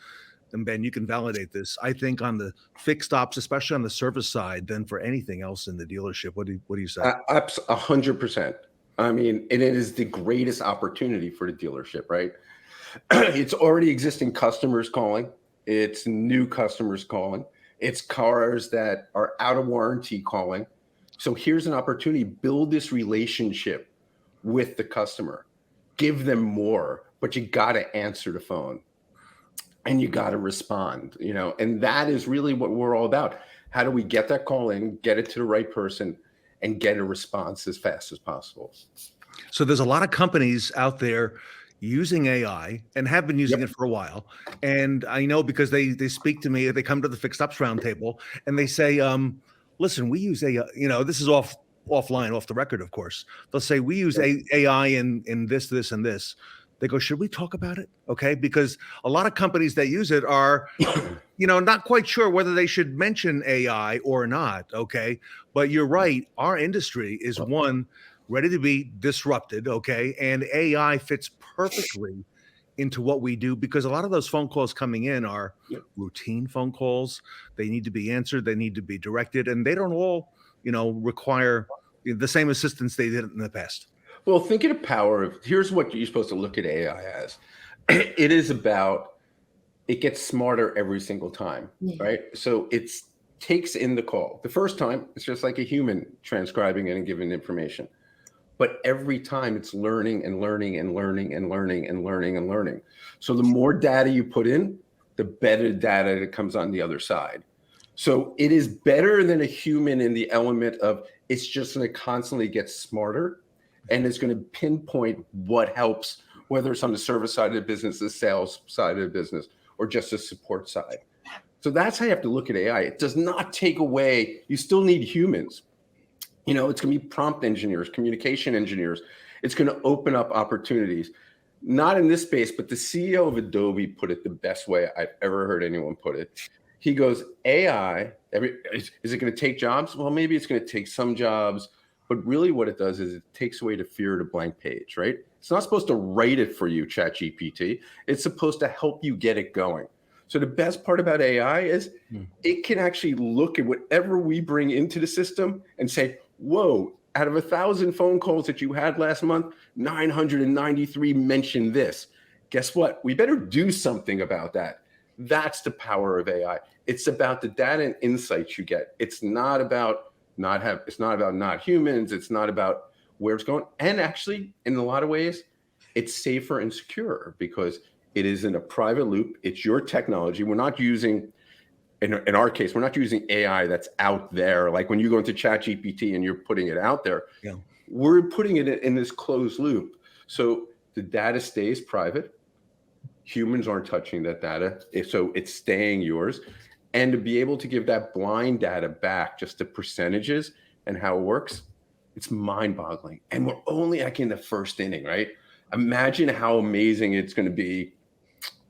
and Ben, you can validate this, I think, on the fixed ops, especially on the service side, than for anything else in the dealership. What do you say? 100%. I mean, and it is the greatest opportunity for the dealership, right? It's already existing customers calling. it's new customers calling, it's cars that are out of warranty calling. So here's an opportunity, build this relationship with the customer, give them more, but you got to answer the phone and you got to respond, and that is really what we're all about. How do we get that call in, get it to the right person, and get a response as fast as possible? So there's a lot of companies out there using AI and have been using it for a while. And I know because they speak to me, they come to the Fixed Ops Roundtable and they say, listen, we use AI, this is offline, off the record, of course. They'll say, we use AI in this, this, and this. They go, should we talk about it? Okay. Because a lot of companies that use it are, not quite sure whether they should mention AI or not. Okay. But you're right. Our industry is one ready to be disrupted. Okay. And AI fits perfectly into what we do because a lot of those phone calls coming in are routine phone calls. They need to be answered. They need to be directed, and they don't all, require the same assistance they did in the past. Well, think of the power of, here's what you're supposed to look at AI as. It is about, it gets smarter every single time, right? So it takes in the call. The first time, it's just like a human transcribing it and giving information. But every time it's learning and learning and learning and learning and learning and learning. So the more data you put in, the better data that comes on the other side. So it is better than a human in the element of it's just going to constantly get smarter and it's going to pinpoint what helps, whether it's on the service side of the business, the sales side of the business, or just the support side. So that's how you have to look at AI. It does not take away, you still need humans. It's going to be prompt engineers, communication engineers. It's going to open up opportunities, not in this space, but the CEO of Adobe put it the best way I've ever heard anyone put it. He goes, AI, is it going to take jobs? Well, maybe it's going to take some jobs, but really what it does is it takes away the fear of the blank page, right? It's not supposed to write it for you, ChatGPT. It's supposed to help you get it going. So the best part about AI is it can actually look at whatever we bring into the system and say, whoa, out of 1,000 phone calls that you had last month, 993 mentioned this. Guess what? We better do something about that. That's the power of AI. It's about the data and insights you get. It's not about not humans. It's not about where it's going. And actually, in a lot of ways, it's safer and secure because it is in a private loop. It's your technology. We're not using, in our case, we're not using AI that's out there. Like when you go into ChatGPT and you're putting it out there, we're putting it in this closed loop. So the data stays private. Humans aren't touching that data. So it's staying yours. And to be able to give that blind data back, just the percentages and how it works, it's mind-boggling. And we're only like in the first inning, right? Imagine how amazing it's going to be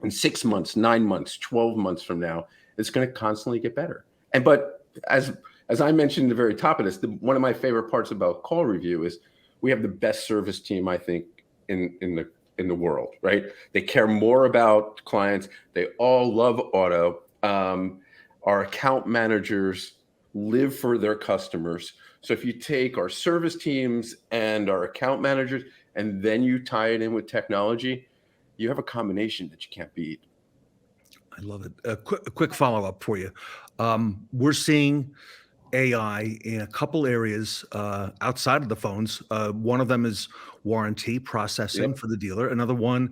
in 6 months, 9 months, 12 months from now. It's going to constantly get better. But as I mentioned at the very top of this, one of my favorite parts about CallRevu is we have the best service team, I think, in the world, right? They care more about clients. They all love auto. Our account managers live for their customers. So if you take our service teams and our account managers, and then you tie it in with technology, you have a combination that you can't beat. I love it. A quick follow-up for you. We're seeing AI in a couple areas outside of the phones. One of them is warranty processing for the dealer. Another one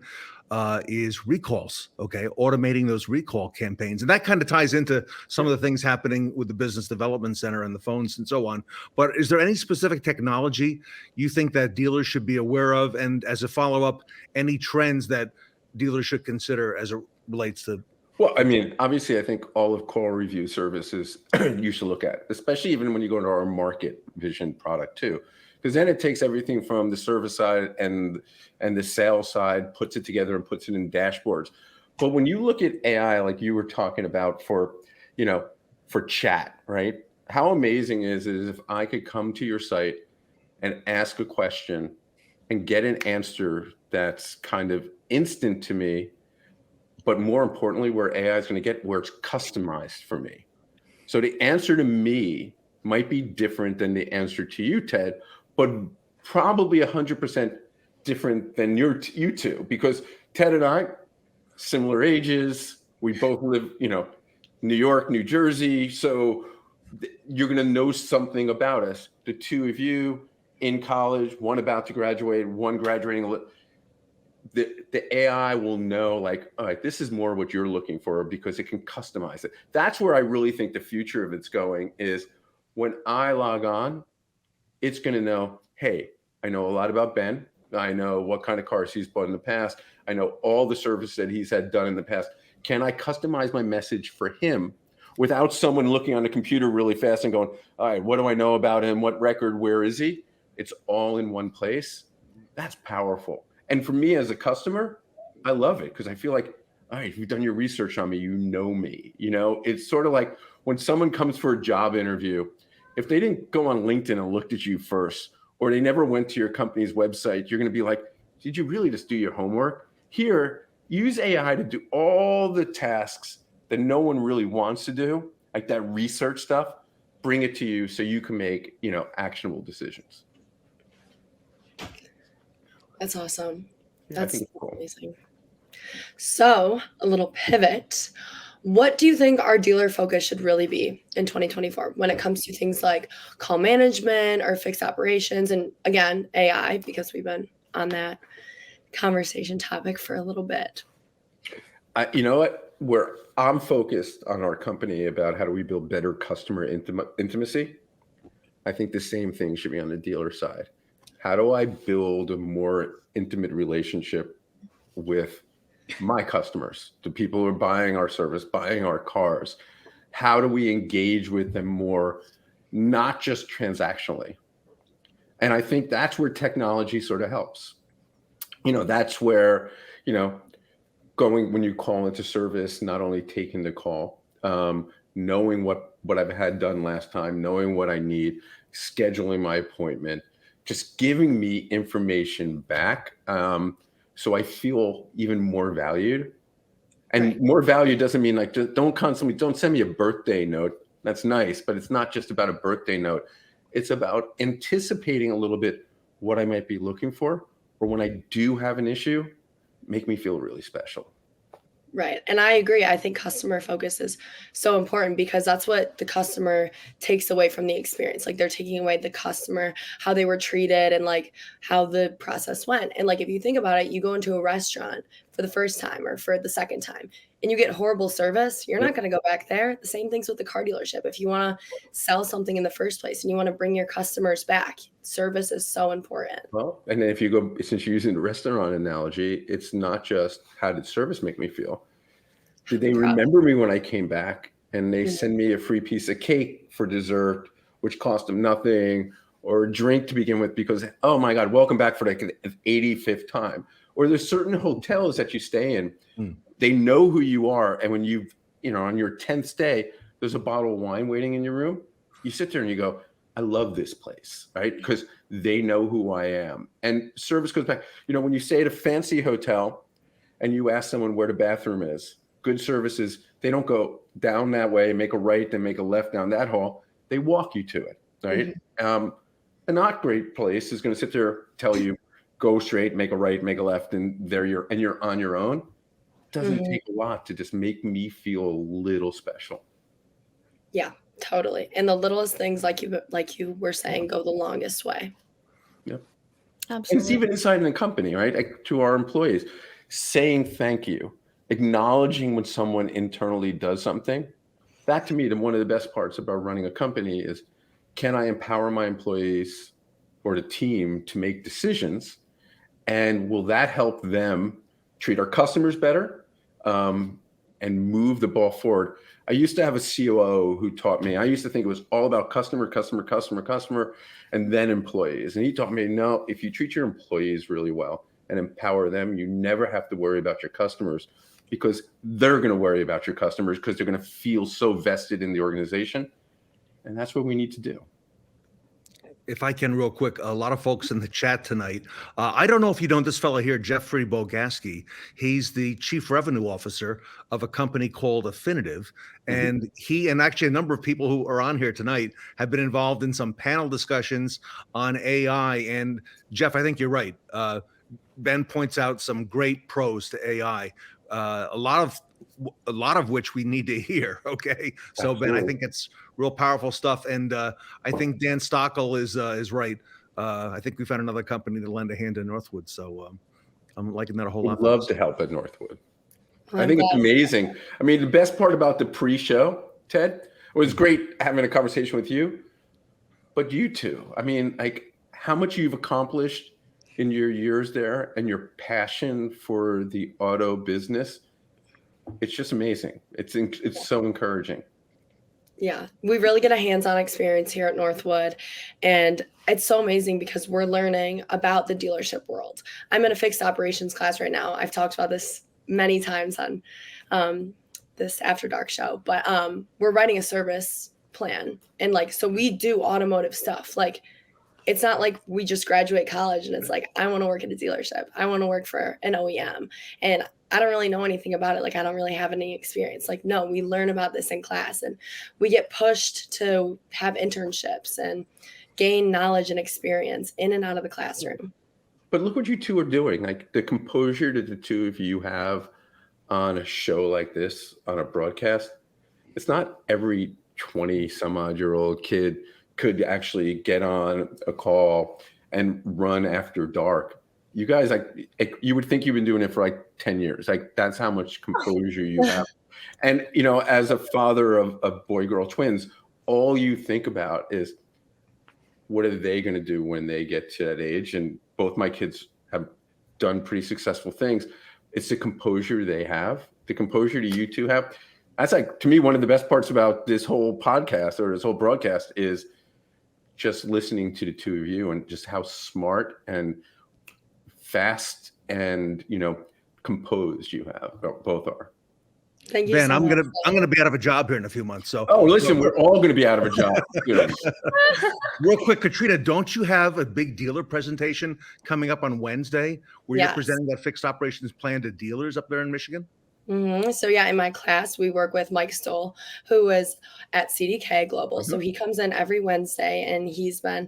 is recalls, automating those recall campaigns. And that kind of ties into some of the things happening with the Business Development Center and the phones and so on. But is there any specific technology you think that dealers should be aware of? And as a follow-up, any trends that dealers should consider as it relates to? Well, I mean, obviously, I think all of CallRevu services you should look at, especially even when you go to our market vision product too. Because then it takes everything from the service side and the sales side, puts it together and puts it in dashboards. But when you look at AI, like you were talking about for chat, right? How amazing is it if I could come to your site and ask a question and get an answer that's kind of instant to me, but more importantly, where AI is going to get where it's customized for me. So the answer to me might be different than the answer to you, Ted, but probably 100% different than you two, because Ted and I, similar ages, We both live, New York, New Jersey. So you're going to know something about us. The two of you in college, one about to graduate, one graduating. The AI will know, like, all right, this is more what you're looking for because it can customize it. That's where I really think the future of it's going is when I log on, it's going to know, hey, I know a lot about Ben. I know what kind of cars he's bought in the past. I know all the service that he's had done in the past. Can I customize my message for him without someone looking on the computer really fast and going, all right, what do I know about him? What record? Where is he? It's all in one place. That's powerful. And for me as a customer, I love it because I feel like, all right, you've done your research on me, you know me. It's sort of like when someone comes for a job interview, if they didn't go on LinkedIn and looked at you first, or they never went to your company's website, you're going to be like, did you really just do your homework? Here, use AI to do all the tasks that no one really wants to do, like that research stuff, bring it to you so you can make, actionable decisions. That's awesome. Yeah, That's amazing. So, a little pivot. What do you think our dealer focus should really be in 2024 when it comes to things like call management or fixed operations? And again, AI, because we've been on that conversation topic for a little bit. You know what? Where I'm focused on our company about how do we build better customer intimacy, I think the same thing should be on the dealer side. How do I build a more intimate relationship with my customers, the people who are buying our service, buying our cars? How do we engage with them more, not just transactionally? And I think that's where technology sort of helps. That's where, going when you call into service, not only taking the call, knowing what I've had done last time, knowing what I need, scheduling my appointment, just giving me information back. So I feel even more valued. And more value doesn't mean like, don't send me a birthday note. That's nice, but it's not just about a birthday note. It's about anticipating a little bit what I might be looking for, or when I do have an issue, make me feel really special. Right. And I agree. I think customer focus is so important because that's what the customer takes away from the experience. Like they're taking away the customer, how they were treated and like how the process went. And like, if you think about it, you go into a restaurant for the first time or for the second time and you get horrible service, you're not going to go back there. The same thing's with the car dealership. If you want to sell something in the first place and you want to bring your customers back, service is so important. Well, and then if you go, since you're using the restaurant analogy, it's not just how did service make me feel? Did they remember me when I came back and they send me a free piece of cake for dessert, which cost them nothing, or a drink to begin with because, oh my God, welcome back for like the 85th time. Or there's certain hotels that you stay in, they know who you are. And when on your 10th stay, there's a bottle of wine waiting in your room. You sit there and you go, I love this place, right? Because they know who I am. And service goes back. When you stay at a fancy hotel and you ask someone where the bathroom is, good services, they don't go down that way, make a right, then make a left down that hall. They walk you to it, right? A not great place is going to sit there, tell you, go straight, make a right, make a left, and you're on your own. It doesn't take a lot to just make me feel a little special. Yeah, totally. And the littlest things, like you were saying, go the longest way. Yep. Absolutely. And it's even inside in the company, right? Like, to our employees, saying thank you, acknowledging when someone internally does something. That to me, one of the best parts about running a company is, can I empower my employees or the team to make decisions? And will that help them treat our customers better and move the ball forward? I used to have a COO who taught me, I used to think it was all about customer, and then employees. And he taught me, no, if you treat your employees really well and empower them, you never have to worry about your customers, because they're going to worry about your customers because they're going to feel so vested in the organization. And that's what we need to do. If I can real quick, a lot of folks in the chat tonight. I don't know if you know this fellow here, Jeffrey Bogaski. He's the chief revenue officer of a company called Affinitive. And he, and actually a number of people who are on here tonight, have been involved in some panel discussions on AI. And Jeff, I think you're right. Ben points out some great pros to AI. A lot of a lot of which we need to hear. Okay. So Ben, I think it's real powerful stuff. And I think Dan Stockel is right. I think we found another company to lend a hand to Northwood. So I'm liking that a whole lot. I'd love to help at Northwood. I think it's amazing. I mean, the best part about the pre-show, Ted, it was great having a conversation with you, but you two, I mean, like how much you've accomplished in your years there and your passion for the auto business. It's just amazing. It's so encouraging. Yeah, we really get a hands-on experience here at Northwood, and it's so amazing because we're learning about the dealership world. I'm in a fixed operations class right now. I've talked about this many times on this After Dark show, but we're writing a service plan, and like, so we do automotive stuff. Like, it's not like we just graduate college and it's like, I want to work at a dealership. I want to work for an OEM. And I don't really know anything about it. Like, I don't really have any experience. Like, no, we learn about this in class and we get pushed to have internships and gain knowledge and experience in and out of the classroom. But look what you two are doing. Like the composure that the two of you have on a show like this, on a broadcast. It's not every 20 some odd year old kid could actually get on a call and run After Dark. You guys, like you would think you've been doing it for like 10 years. Like that's how much composure you have. And, you know, as a father of boy-girl twins, all you think about is what are they going to do when they get to that age? And both my kids have done pretty successful things. It's the composure they have, the composure that you two have. That's like, to me, one of the best parts about this whole podcast or this whole broadcast is just listening to the two of you and just how smart and fast and, you know, composed you have, both are. Thank you. Ben, so I'm much. gonna be out of a job here in a few months. So listen, we're all gonna be out of a job. Real quick, Katrina, don't you have a big dealer presentation coming up on Wednesday where you're Yes. presenting that fixed operations plan to dealers up there in Michigan? So yeah, in my class, we work with Mike Stoll, who is at CDK Global. So he comes in every Wednesday and he's been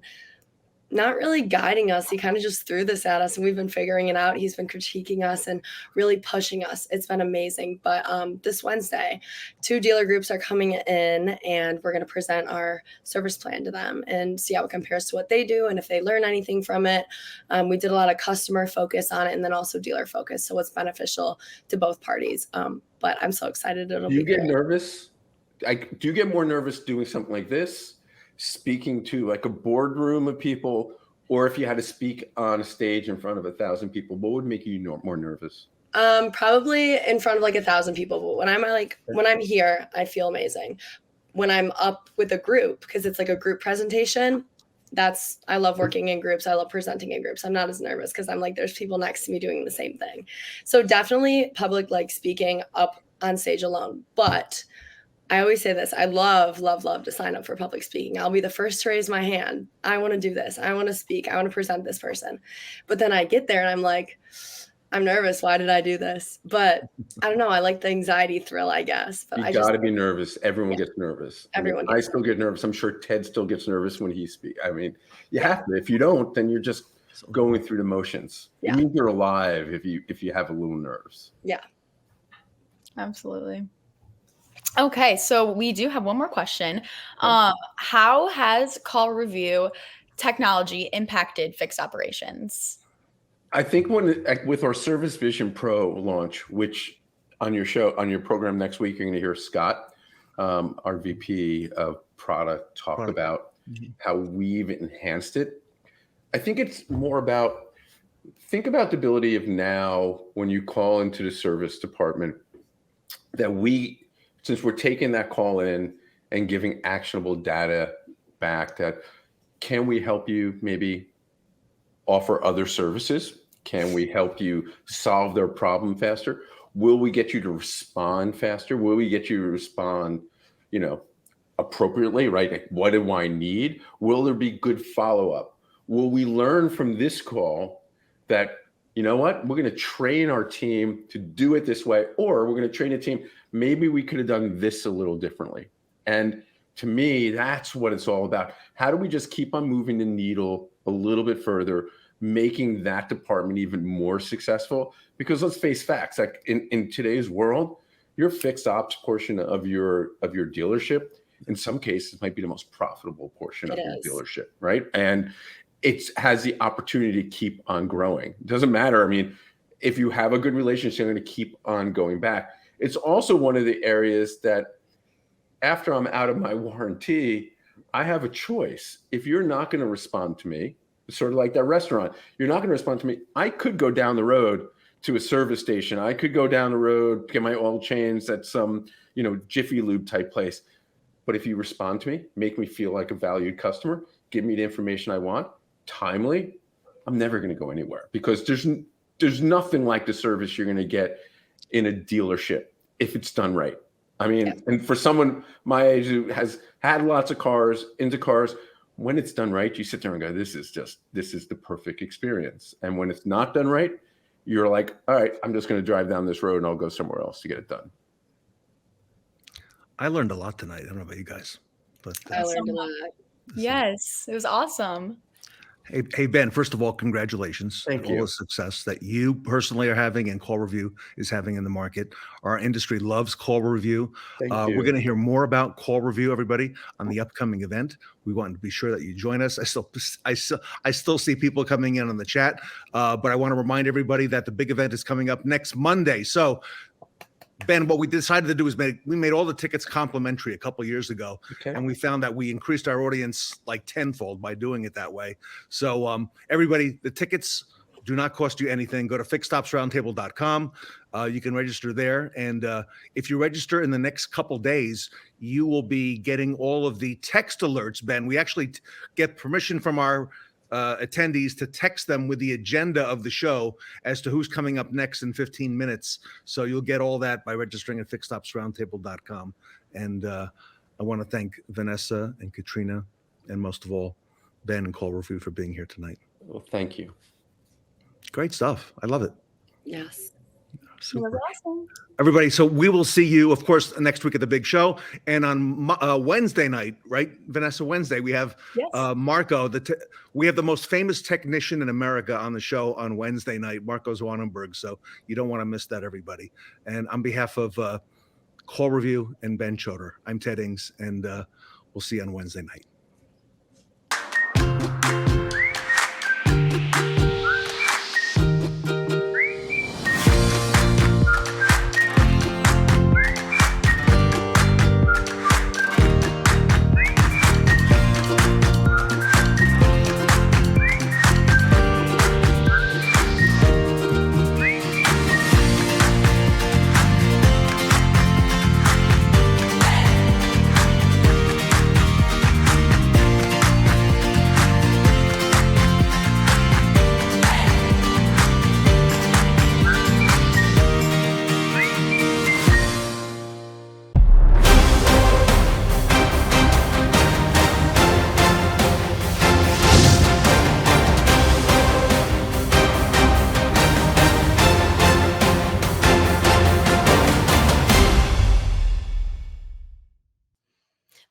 not really guiding us. He kind of just threw this at us and we've been figuring it out. He's been critiquing us and really pushing us. It's been amazing. But this Wednesday, 2 dealer groups are coming in and we're going to present our service plan to them and see how it compares to what they do and if they learn anything from it. We did a lot of customer focus on it and then also dealer focus. So it's beneficial to both parties. But I'm so excited. Do you get nervous? Do you get more nervous doing something like this? Speaking to like a boardroom of people, or if you had to speak on a stage in front of 1,000 people, what would make you more nervous? Probably in front of like 1,000 people. But when I'm here, I feel amazing. When I'm up with a group, because it's like a group presentation, I love working in groups. I love presenting in groups. I'm not as nervous because I'm like, there's people next to me doing the same thing. So definitely public, like speaking up on stage alone. But I always say this. I love to sign up for public speaking. I'll be the first to raise my hand. I want to do this. I want to speak. I want to present this person. But then I get there and I'm like, I'm nervous. Why did I do this? But I don't know. I like the anxiety thrill, I guess. But You got to be nervous. Everyone gets nervous. Everyone I still get nervous. I'm sure Ted still gets nervous when he speaks. I mean, you have to. If you don't, then you're just going through the motions. Yeah. It means you're alive if you have a little nerves. Yeah. Absolutely. Okay, so we do have one more question. How has CallRevu technology impacted fixed operations? I think with our Service Vision Pro launch, which on your program next week, you're going to hear Scott, our VP of product, talk about how we've enhanced it. I think it's more about, think about the ability of now when you call into the service department that since we're taking that call in and giving actionable data back, that can we help you maybe offer other services? Can we help you solve their problem faster? Will we get you to respond faster? Will we get you to respond, appropriately, right? Like, what do I need? Will there be good follow-up? Will we learn from this call that, you know what, we're going to train our team to do it this way, or we're going to train a team, maybe we could have done this a little differently. And to me, that's what it's all about. How do we just keep on moving the needle a little bit further, making that department even more successful? Because let's face facts, like in today's world, your fixed ops portion of your dealership, in some cases, might be the most profitable portion of your dealership, right? And it has the opportunity to keep on growing. It doesn't matter. I mean, if you have a good relationship, you're going to keep on going back. It's also one of the areas that after I'm out of my warranty, I have a choice. If you're not going to respond to me, sort of like that restaurant, you're not going to respond to me. I could go down the road to a service station. I could go down the road, get my oil changed at some, Jiffy Lube type place. But if you respond to me, make me feel like a valued customer, give me the information I want, timely, I'm never going to go anywhere, because there's nothing like the service you're going to get in a dealership if it's done right. I mean, and for someone my age who has had lots of cars, into cars, when it's done right, you sit there and go, this is the perfect experience. And when it's not done right, you're like, all right, I'm just going to drive down this road and I'll go somewhere else to get it done. I learned a lot tonight. I don't know about you guys, but I learned a lot. Yes, it was awesome. Hey, Ben, first of all, congratulations. Thank on you. all the success that you personally are having and CallRevu is having in the market. Our industry loves CallRevu. Thank you. We're going to hear more about CallRevu, everybody, on the upcoming event. We want to be sure that you join us. I still see people coming in on the chat, but I want to remind everybody that the big event is coming up next Monday. So, Ben, what we decided to do is we made all the tickets complimentary a couple years ago, and we found that we increased our audience like tenfold by doing it that way. So everybody, the tickets do not cost you anything. Go to fixedopsroundtable.com. You can register there, and if you register in the next couple days, you will be getting all of the text alerts, Ben. We actually get permission from our attendees to text them with the agenda of the show as to who's coming up next in 15 minutes. So you'll get all that by registering at fixedopsroundtable.com. And I want to thank Vanessa and Katrina, and most of all, Ben and CallRevu for being here tonight. Well, thank you. Great stuff. I love it. Yes. Super. It was awesome. Everybody, so we will see you, of course, next week at the big show. And on Wednesday night, right, Vanessa, Wednesday, we have Marco. We have the most famous technician in America on the show on Wednesday night, Marco Zwanenberg. So you don't want to miss that, everybody. And on behalf of CallRevu and Ben Chodor, I'm Ted Ings, and we'll see you on Wednesday night.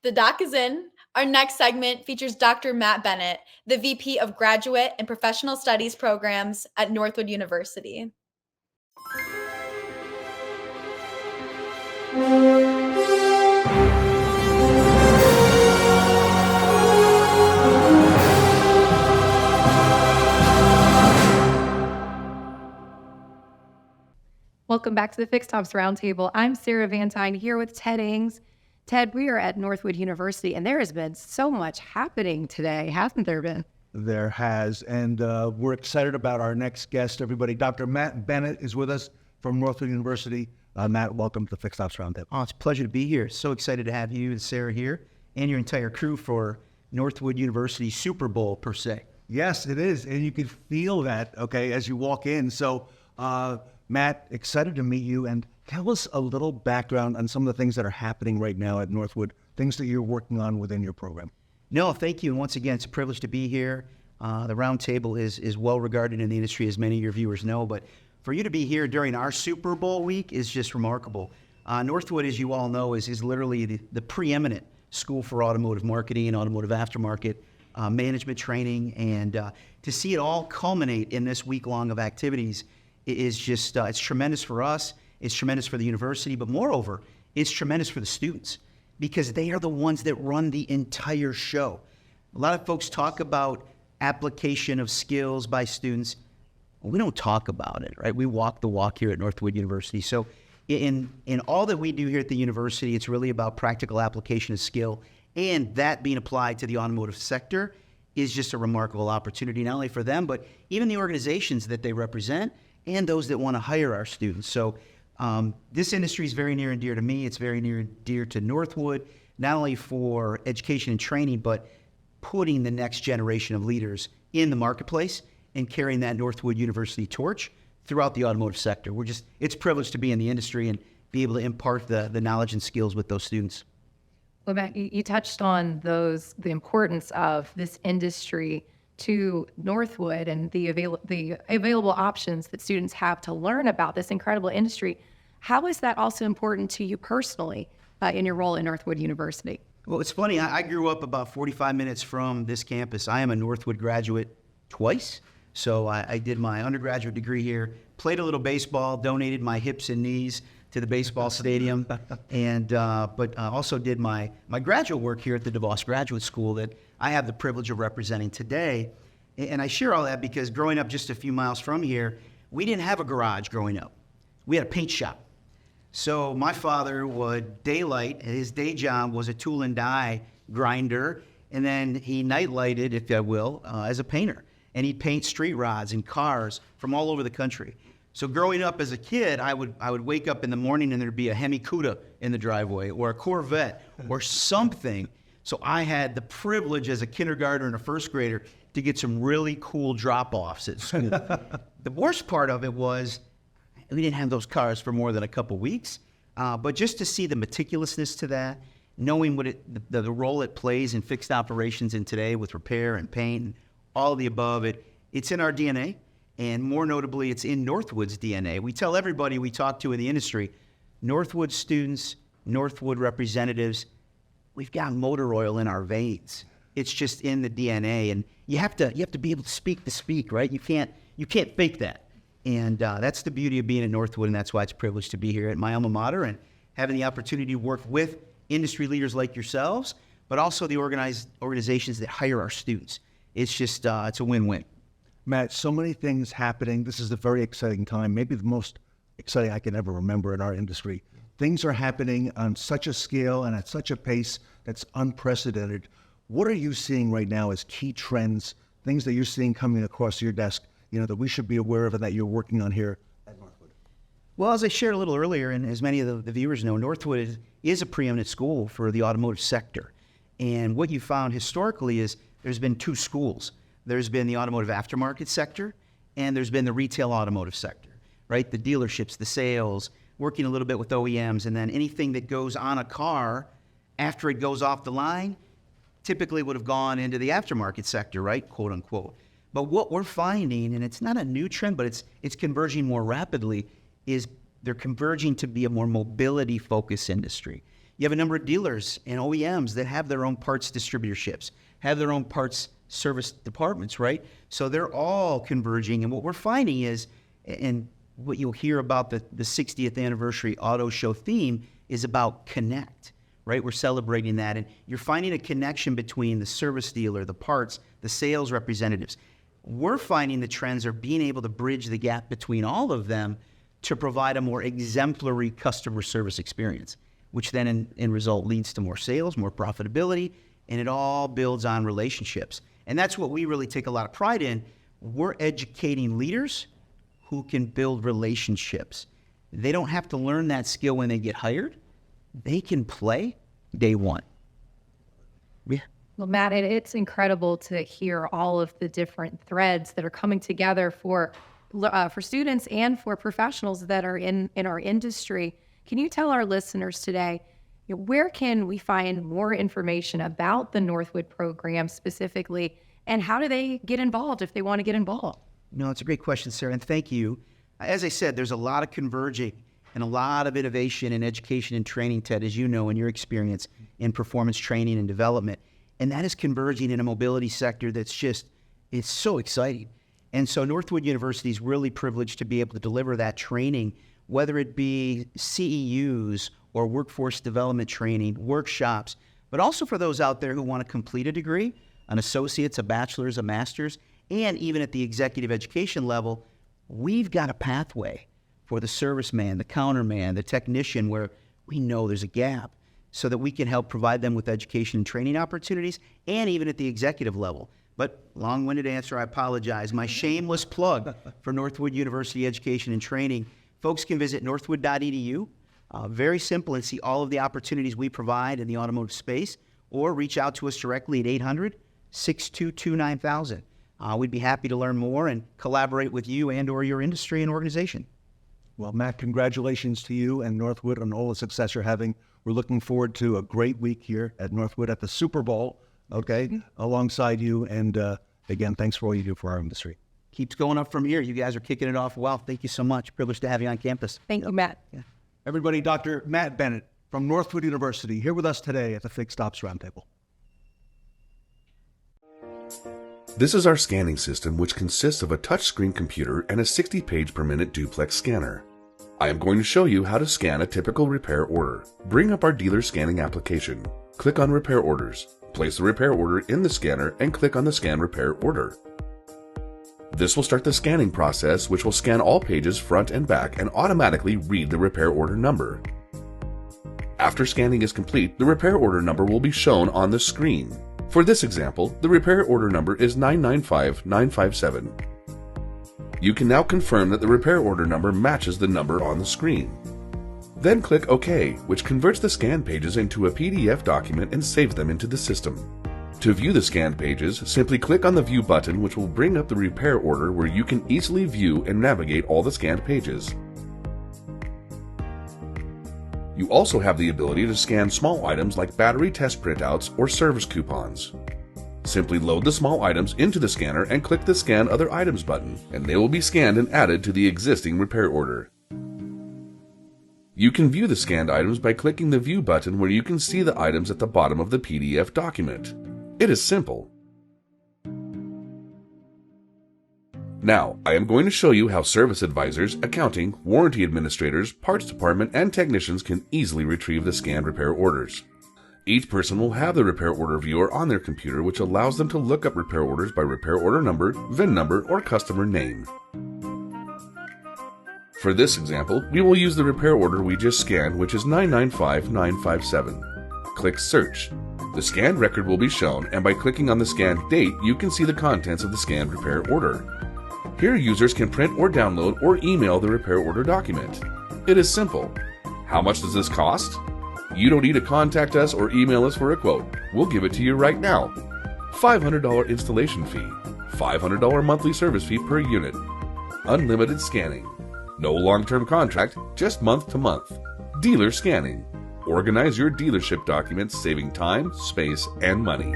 The doc is in. Our next segment features Dr. Matt Bennett, the VP of Graduate and Professional Studies Programs at Northwood University. Welcome back to the Fixed Ops Roundtable. I'm Sarah Vantine here with Ted Ings. Ted, we are at Northwood University, and there has been so much happening today, hasn't there been? There has, and we're excited about our next guest, everybody. Dr. Matt Bennett is with us from Northwood University. Matt, welcome to the Fixed Ops Roundtable. Oh, it's a pleasure to be here. So excited to have you and Sarah here and your entire crew for Northwood University Super Bowl, per se. Yes, it is, and you can feel that, okay, as you walk in. So, Matt, excited to meet you, and tell us a little background on some of the things that are happening right now at Northwood, things that you're working on within your program. No, thank you. And once again, it's a privilege to be here. The Roundtable is well regarded in the industry, as many of your viewers know, but for you to be here during our Super Bowl week is just remarkable. Northwood, as you all know, is literally the preeminent school for automotive marketing and automotive aftermarket management training, and to see it all culminate in this week long of activities is just, it's tremendous for us. It's tremendous for the university, but moreover, it's tremendous for the students because they are the ones that run the entire show. A lot of folks talk about application of skills by students. We don't talk about it, right? We walk the walk here at Northwood University. So in all that we do here at the university, it's really about practical application of skill, and that being applied to the automotive sector is just a remarkable opportunity, not only for them, but even the organizations that they represent and those that want to hire our students. So this industry is very near and dear to me. It's very near and dear to Northwood, not only for education and training, but putting the next generation of leaders in the marketplace and carrying that Northwood University torch throughout the automotive sector. It's a privilege to be in the industry and be able to impart the knowledge and skills with those students. Well, Matt, you touched on the importance of this industry to Northwood and the available options that students have to learn about this incredible industry. How is that also important to you personally in your role at Northwood University? Well, it's funny. I grew up about 45 minutes from this campus. I am a Northwood graduate twice. So I did my undergraduate degree here, played a little baseball, donated my hips and knees to the baseball stadium, and but also did my graduate work here at the DeVos Graduate School that I have the privilege of representing today. And I share all that because growing up just a few miles from here, we didn't have a garage growing up. We had a paint shop. So my father would daylight, his day job was a tool and die grinder, and then he night lighted, if I will, as a painter. And he'd paint street rods and cars from all over the country. So growing up as a kid, I would wake up in the morning and there'd be a Hemi Cuda in the driveway or a Corvette or something. So I had the privilege as a kindergartner and a first grader to get some really cool drop-offs at school. The worst part of it was we didn't have those cars for more than a couple weeks, but just to see the meticulousness to that, knowing what the role it plays in fixed operations in today with repair and paint and all of the above, it's in our DNA, and more notably, it's in Northwood's DNA. We tell everybody we talk to in the industry, Northwood students, Northwood representatives, we've got motor oil in our veins. It's just in the DNA, and you have to be able to speak, right? You can't fake that, and that's the beauty of being at Northwood, and that's why it's a privilege to be here at my alma mater and having the opportunity to work with industry leaders like yourselves, but also the organizations that hire our students. It's just, it's a win-win. Matt, so many things happening. This is a very exciting time, maybe the most exciting I can ever remember in our industry. Things are happening on such a scale and at such a pace that's unprecedented. What are you seeing right now as key trends, things that you're seeing coming across your desk, that we should be aware of and that you're working on here at Northwood? Well, as I shared a little earlier, and as many of the viewers know, Northwood is a preeminent school for the automotive sector. And what you found historically is there's been two schools. There's been the automotive aftermarket sector, and there's been the retail automotive sector, right? The dealerships, the sales, working a little bit with OEMs, and then anything that goes on a car after it goes off the line typically would have gone into the aftermarket sector, right? Quote unquote. But what we're finding, and it's not a new trend, but it's converging more rapidly, is they're converging to be a more mobility-focused industry. You have a number of dealers and OEMs that have their own parts distributorships, have their own parts service departments, right? So they're all converging. And what we're finding is, and what you'll hear about the 60th anniversary auto show theme is about connect, right? We're celebrating that. And you're finding a connection between the service dealer, the parts, the sales representatives. We're finding the trends are being able to bridge the gap between all of them to provide a more exemplary customer service experience, which then in result leads to more sales, more profitability, and it all builds on relationships. And that's what we really take a lot of pride in. We're educating leaders who can build relationships. They don't have to learn that skill when they get hired. They can play day one. Yeah. Well, Matt, it's incredible to hear all of the different threads that are coming together for students and for professionals that are in our industry. Can you tell our listeners today, where can we find more information about the Northwood program specifically, and how do they get involved if they want to get involved? No, it's a great question, Sarah, and thank you. As I said, there's a lot of converging and a lot of innovation in education and training, Ted, as you know, in your experience in performance training and development. And that is converging in a mobility sector that's it's so exciting. And so Northwood University is really privileged to be able to deliver that training whether it be CEUs or workforce development training, workshops, but also for those out there who want to complete a degree, an associate's, a bachelor's, a master's, and even at the executive education level, we've got a pathway for the serviceman, the counterman, the technician, where we know there's a gap, so that we can help provide them with education and training opportunities, and even at the executive level. But long-winded answer, I apologize. My shameless plug for Northwood University Education and Training. Folks can visit northwood.edu. Very simple, and see all of the opportunities we provide in the automotive space, or reach out to us directly at 800-622-9000. We'd be happy to learn more and collaborate with you and or your industry and organization. Well, Matt, congratulations to you and Northwood on all the success you're having. We're looking forward to a great week here at Northwood at the Super Bowl, okay, alongside you. And again, thanks for all you do for our industry. Keeps going up from here. You guys are kicking it off well. Thank you so much. Privileged to have you on campus. Thank you, Matt. Yeah. Everybody, Dr. Matt Bennett from Northwood University here with us today at the Fixed Ops Roundtable. This is our scanning system, which consists of a touchscreen computer and a 60-page per minute duplex scanner. I am going to show you how to scan a typical repair order. Bring up our dealer scanning application. Click on Repair Orders. Place the repair order in the scanner and click on the Scan Repair Order. This will start the scanning process, which will scan all pages front and back and automatically read the repair order number. After scanning is complete, the repair order number will be shown on the screen. For this example, the repair order number is 995957. You can now confirm that the repair order number matches the number on the screen. Then click OK, which converts the scanned pages into a PDF document and saves them into the system. To view the scanned pages, simply click on the View button, which will bring up the repair order where you can easily view and navigate all the scanned pages. You also have the ability to scan small items like battery test printouts or service coupons. Simply load the small items into the scanner and click the Scan Other Items button, and they will be scanned and added to the existing repair order. You can view the scanned items by clicking the View button where you can see the items at the bottom of the PDF document. It is simple. Now, I am going to show you how service advisors, accounting, warranty administrators, parts department, and technicians can easily retrieve the scanned repair orders. Each person will have the repair order viewer on their computer, which allows them to look up repair orders by repair order number, VIN number, or customer name. For this example, we will use the repair order we just scanned, which is 995957. Click Search. The scanned record will be shown, and by clicking on the scanned date, you can see the contents of the scanned repair order. Here, users can print or download or email the repair order document. It is simple. How much does this cost? You don't need to contact us or email us for a quote. We'll give it to you right now. $500 installation fee. $500 monthly service fee per unit. Unlimited scanning. No long-term contract, just month to month. Dealer scanning. Organize your dealership documents, saving time, space, and money.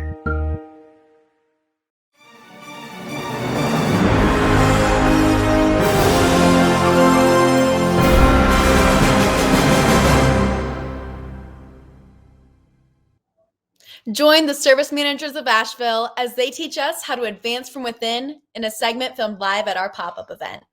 Join the service managers of Asheville as they teach us how to advance from within in a segment filmed live at our pop-up event.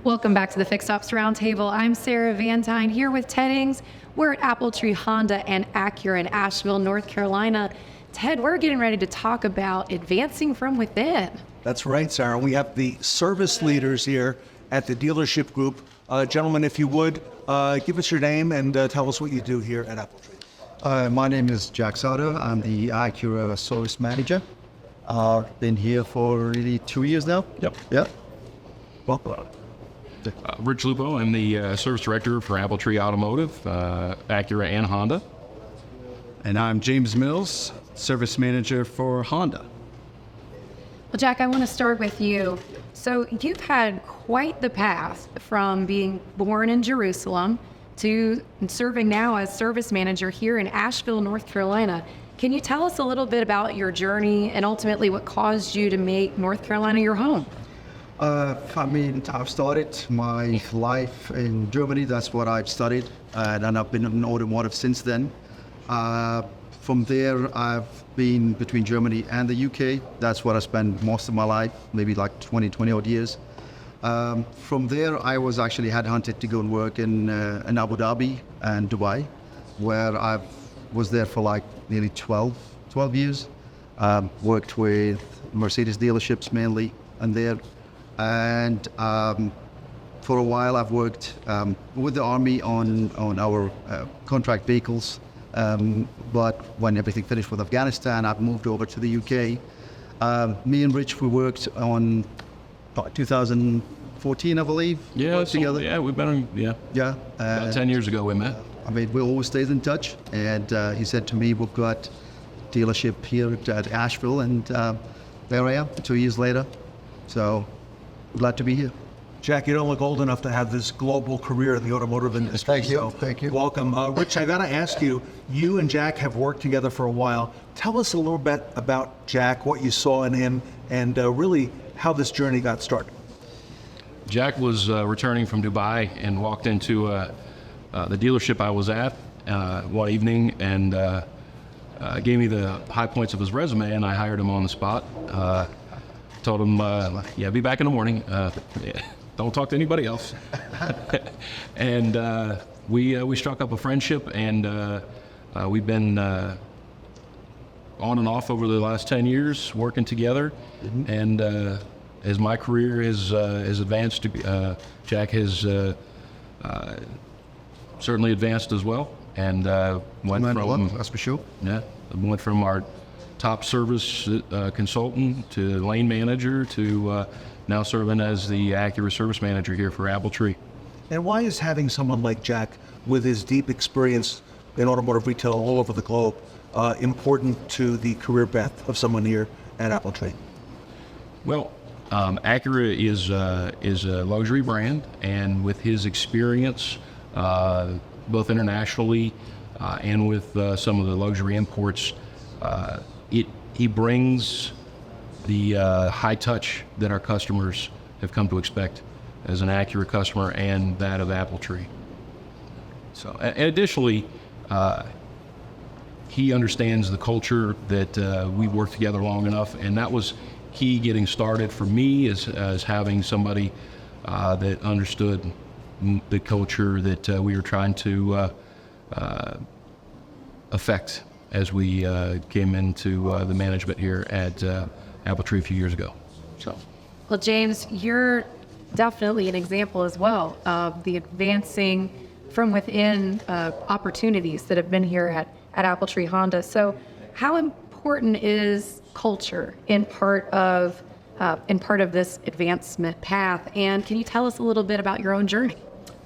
Welcome back to the Fixed Ops Roundtable. I'm Sarah Vantine here with Ted Ings. We're at Appletree Honda and Acura in Asheville, North Carolina. Ted, we're getting ready to talk about advancing from within. That's right, Sarah. We have the service leaders here at the dealership group. Gentlemen, if you would, give us your name and tell us what you do here at Appletree. My name is Sada. I'm the Acura service manager. Been here for really 2 years now. Yep. Yeah. Welcome. Rich Lupo. I'm the service director for Appletree Automotive, Acura and Honda. And I'm James Mills, service manager for Honda. Well, Jack, I want to start with you. So you've had quite the path from being born in Jerusalem to serving now as service manager here in Asheville, North Carolina. Can you tell us a little bit about your journey and ultimately what caused you to make North Carolina your home? I mean, I've started my life in Germany. That's what I've studied, and I've been in automotive since then. From there, I've been between Germany and the UK. That's where I spent most of my life, maybe like 20 odd years. From there, I was actually headhunted to go and work in Abu Dhabi and Dubai, where I was there for like nearly 12 years. Worked with Mercedes dealerships mainly, and there. And for a while, I've worked with the Army on our contract vehicles. But when everything finished with Afghanistan, I've moved over to the UK. Me and Rich, we worked on 2014, I believe. Yeah, together. Yeah, we've been on, Yeah. about 10 years ago we met. I mean, we always stayed in touch. And he said to me, we've got dealership here at Asheville, and there I am 2 years later. So glad to be here. Jack, you don't look old enough to have this global career in the automotive industry. Thank you. Thank you. Welcome. Rich, I got to ask you, you and Jack have worked together for a while. Tell us a little bit about Jack, what you saw in him, and really how this journey got started. Jack was returning from Dubai and walked into the dealership I was at one evening and gave me the high points of his resume, and I hired him on the spot. Told him, yeah, be back in the morning. Don't talk to anybody else. And we struck up a friendship, and we've been on and off over the last 10 years working together. Mm-hmm. And as my career has advanced, Jack has certainly advanced as well. And that's for sure. Yeah, went from our top service consultant to lane manager to now serving as the Acura service manager here for Appletree. And why is having someone like Jack with his deep experience in automotive retail all over the globe important to the career path of someone here at Appletree? Well, Acura is a luxury brand, and with his experience both internationally and with some of the luxury imports, he brings the high touch that our customers have come to expect as an Acura customer and that of Appletree. So, and additionally, he understands the culture that we worked together long enough, and that was key getting started for me as having somebody that understood the culture that we were trying to affect as we came into the management here at Appletree a few years ago. So, well, James, you're definitely an example as well of the advancing from within opportunities that have been here at Appletree Honda. So, how important is culture in part of this advancement path? And can you tell us a little bit about your own journey?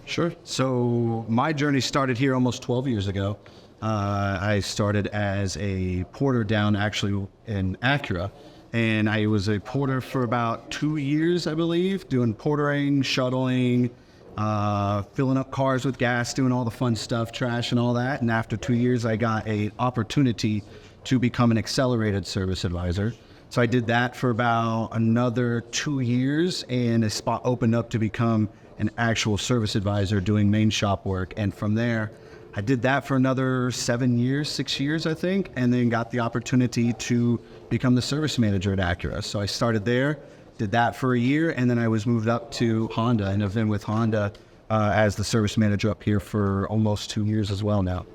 Sure. So my journey started here almost 12 years ago. I started as a porter down actually in Acura, and I was a porter for about 2 years, I believe, doing portering, shuttling, filling up cars with gas, doing all the fun stuff, trash and all that. And after 2 years, I got an opportunity to become an accelerated service advisor. So I did that for about another 2 years, and a spot opened up to become an actual service advisor doing main shop work. And from there, I did that for another 6 years, I think, and then got the opportunity to become the service manager at Acura. So I started there, did that for a year, and then I was moved up to Honda, and I've been with Honda as the service manager up here for almost 2 years as well now.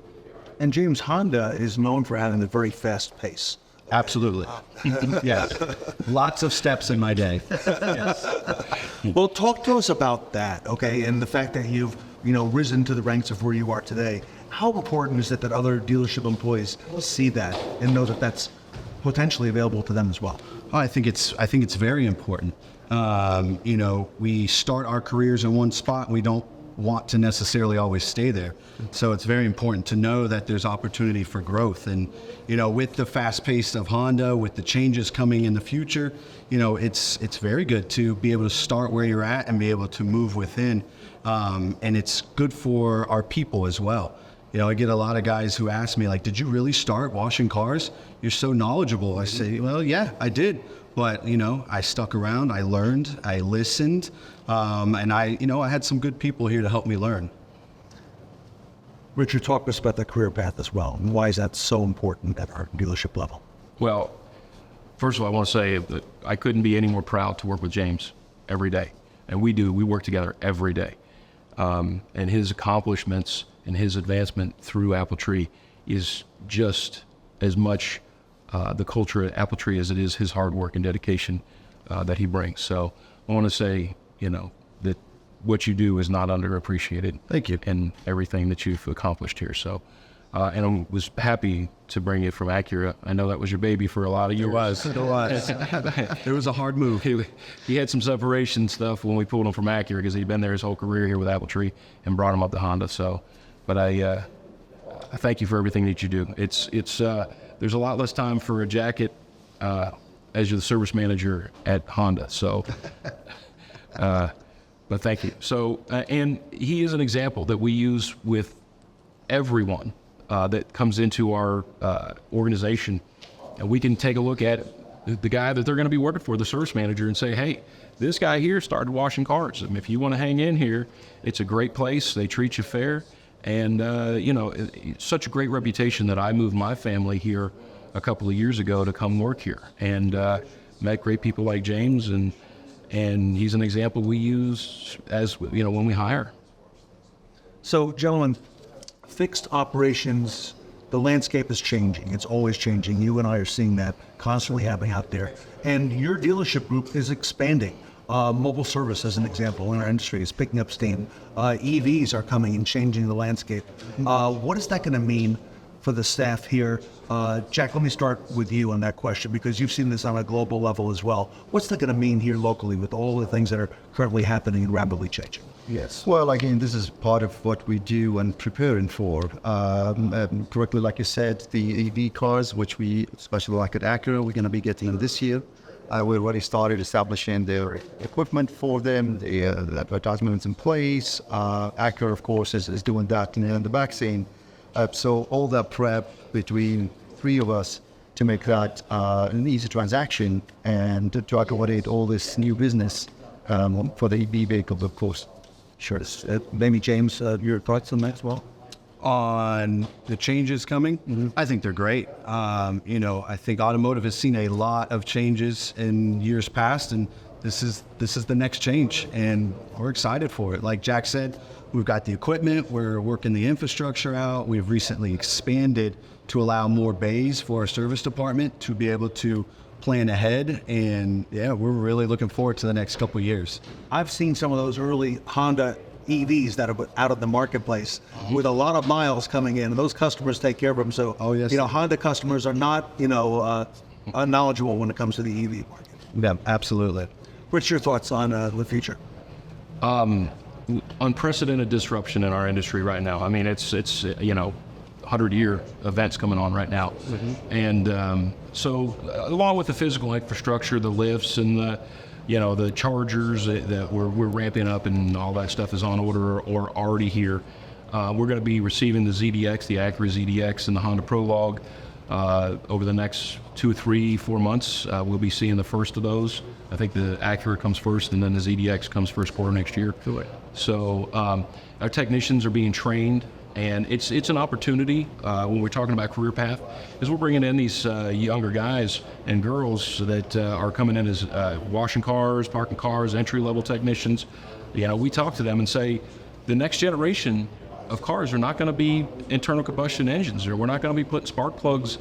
And James, Honda is known for having a very fast pace. Absolutely. Yeah. Lots of steps in my day. Yes. Well, talk to us about that, okay? And the fact that you've, risen to the ranks of where you are today. How important is it that other dealership employees see that and know that that's potentially available to them as well? Oh, I think it's very important. We start our careers in one spot. We don't want to necessarily always stay there. So it's very important to know that there's opportunity for growth. And, with the fast pace of Honda, with the changes coming in the future, it's very good to be able to start where you're at and be able to move within. And it's good for our people as well. I get a lot of guys who ask me, like, did you really start washing cars? You're so knowledgeable. I say, well, yeah, I did. But, you know, I stuck around, I learned, I listened, and I had some good people here to help me learn. Richard, talk to us about that career path as well, and why is that so important at our dealership level? Well, first of all, I want to say that I couldn't be any more proud to work with James every day. And we work together every day. And his accomplishments and his advancement through AppleTree is just as much the culture at AppleTree as it is his hard work and dedication that he brings. So I want to say, that what you do is not underappreciated. Thank you. And everything that you've accomplished here. So, and I was happy to bring it from Acura. I know that was your baby for a lot of years. It was. It was a hard move. He had some separation stuff when we pulled him from Acura because he'd been there his whole career here with AppleTree and brought him up to Honda. So, but I thank you for everything that you do. It's there's a lot less time for a jacket as you're the service manager at Honda. So, but thank you. So, and he is an example that we use with everyone that comes into our organization. And we can take a look at the guy that they're going to be working for, the service manager, and say, hey, this guy here started washing cars. And if you want to hang in here, it's a great place. They treat you fair. And, it's such a great reputation that I moved my family here a couple of years ago to come work here. And met great people like James, and he's an example we use as, when we hire. So, gentlemen, fixed operations, the landscape is changing. It's always changing. You and I are seeing that constantly happening out there. And your dealership group is expanding. Mobile service, as an example, in our industry is picking up steam. EVs are coming and changing the landscape. What is that going to mean for the staff here? Jack, let me start with you on that question, because you've seen this on a global level as well. What's that going to mean here locally with all the things that are currently happening and rapidly changing? Yes. Well, again, this is part of what we do and preparing for. Correctly, like you said, the EV cars, which we, especially like at Acura, we're going to be getting this year. We already started establishing the equipment for them, the advertisements in place. Acura, of course, is doing that in the back scene. So all that prep between three of us to make that an easy transaction and to accommodate all this new business for the EV vehicles, of course. Sure. Maybe James, your thoughts on that as well? On the changes coming, I think they're great. I think automotive has seen a lot of changes in years past, and this is the next change, and we're excited for it. Like Jack said, we've got the equipment, we're working the infrastructure out. We've recently expanded to allow more bays for our service department to be able to plan ahead, and yeah, we're really looking forward to the next couple of years. I've seen some of those early Honda EVs that are out of the marketplace with a lot of miles coming in, and those customers take care of them. So, Honda customers are not, unknowledgeable when it comes to the EV market. Yeah, absolutely. What's your thoughts on the future? Unprecedented disruption in our industry right now. I mean, it's 100-year events coming on right now. And so along with the physical infrastructure, the lifts and the chargers that we're ramping up and all that stuff is on order or already here. We're going to be receiving the ZDX, the Acura ZDX and the Honda Prologue over the next 2, 3, 4 months. We'll be seeing the first of those. I think the Acura comes first and then the ZDX comes first quarter next year. So our technicians are being trained, and it's an opportunity when we're talking about career path, is we're bringing in these younger guys and girls that are coming in as washing cars, parking cars, entry-level technicians. We talk to them and say, the next generation of cars are not going to be internal combustion engines, or we're not going to be putting spark plugs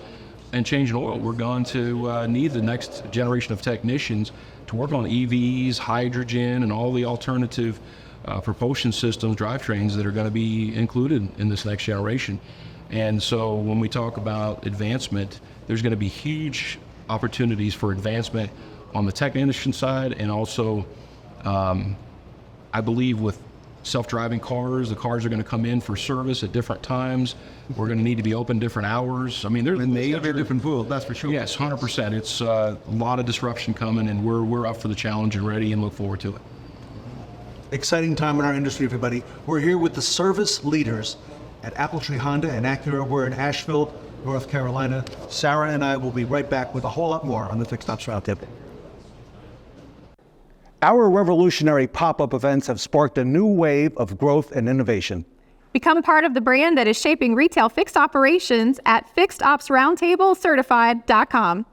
and changing oil. We're going to need the next generation of technicians to work on EVs, hydrogen, and all the alternative propulsion systems, drivetrains that are going to be included in this next generation. And so when we talk about advancement, there's going to be huge opportunities for advancement on the technician side, and also I believe with self-driving cars, the cars are going to come in for service at different times. We're going to need to be open different hours. I mean, there's a different pool, that's for sure. Yes, 100%. It's a lot of disruption coming, and we're up for the challenge and ready and look forward to it. Exciting time in our industry, everybody. We're here with the service leaders at AppleTree Honda and Acura. We're in Asheville, North Carolina. Sarah and I will be right back with a whole lot more on the Fixed Ops Roundtable. Our revolutionary pop-up events have sparked a new wave of growth and innovation. Become part of the brand that is shaping retail fixed operations at fixedopsroundtablecertified.com.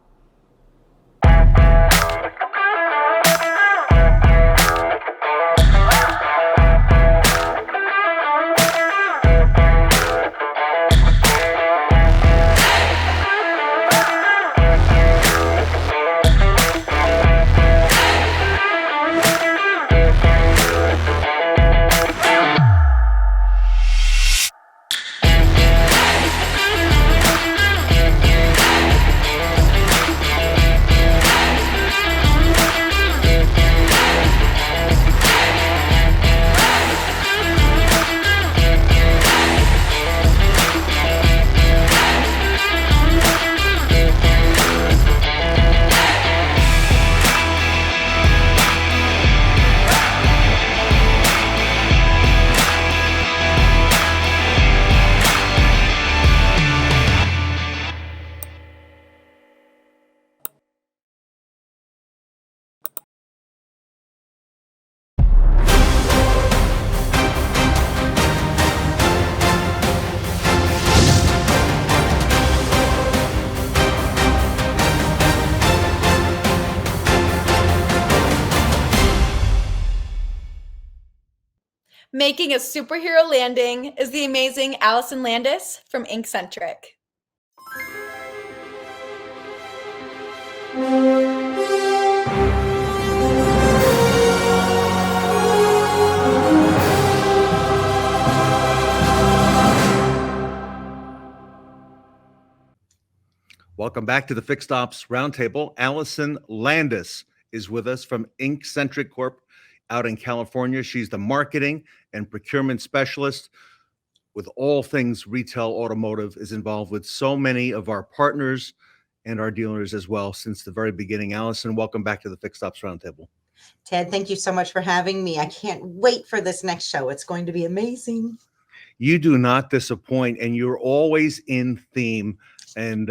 Making a superhero landing is the amazing Alyson Landis from Inkcentric. Welcome back to the Fixed Ops Roundtable. Alyson Landis is with us from Inkcentric Corp out in California. She's the marketing and procurement specialist with all things retail automotive, is involved with so many of our partners and our dealers as well since the very beginning. Alyson, welcome back to the Fixed Ops Roundtable. Ted, thank you so much for having me. I can't wait for this next show. It's going to be amazing. You do not disappoint, and you're always in theme. And,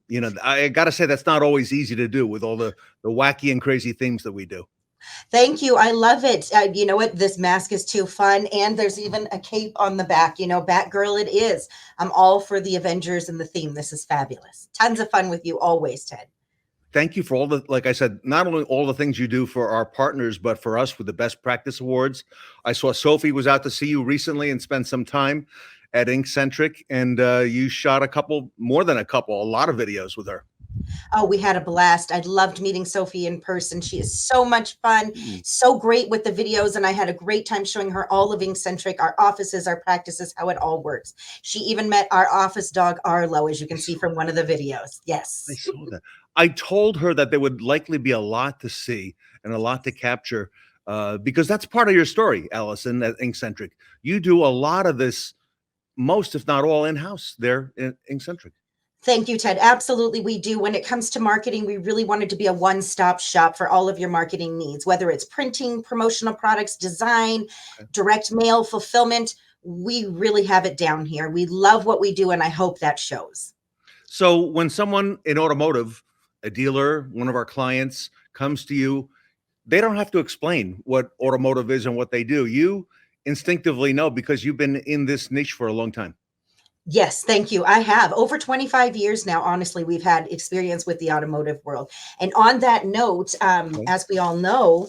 you know, I got to say, that's not always easy to do with all the wacky and crazy themes that we do. Thank you. I love it. You know what? This mask is too fun. And there's even a cape on the back. You know, Batgirl it is. I'm all for the Avengers and the theme. This is fabulous. Tons of fun with you always, Ted. Thank you for all the, like I said, not only all the things you do for our partners, but for us with the Best Practice Awards. I saw Sophie was out to see you recently and spent some time at Inkcentric, and you shot a lot of videos with her. Oh, we had a blast. I loved meeting Sophie in person. She is so much fun, so great with the videos, and I had a great time showing her all of Inkcentric, our offices, our practices, how it all works. She even met our office dog, Arlo, as you can see from one of the videos. Yes. I saw that. I told her that there would likely be a lot to see and a lot to capture because that's part of your story, Alyson, at Inkcentric. You do a lot of this, most, if not all, in-house there in Inkcentric. Thank you, Ted. Absolutely, we do. When it comes to marketing, we really wanted to be a one-stop shop for all of your marketing needs, whether it's printing, promotional products, design, direct mail, fulfillment. We really have it down here. We love what we do, and I hope that shows. So when someone in automotive, a dealer, one of our clients comes to you, they don't have to explain what automotive is and what they do. You instinctively know because you've been in this niche for a long time. Yes, thank you. I have over 25 years now. Honestly, we've had experience with the automotive world. And on that note, as we all know,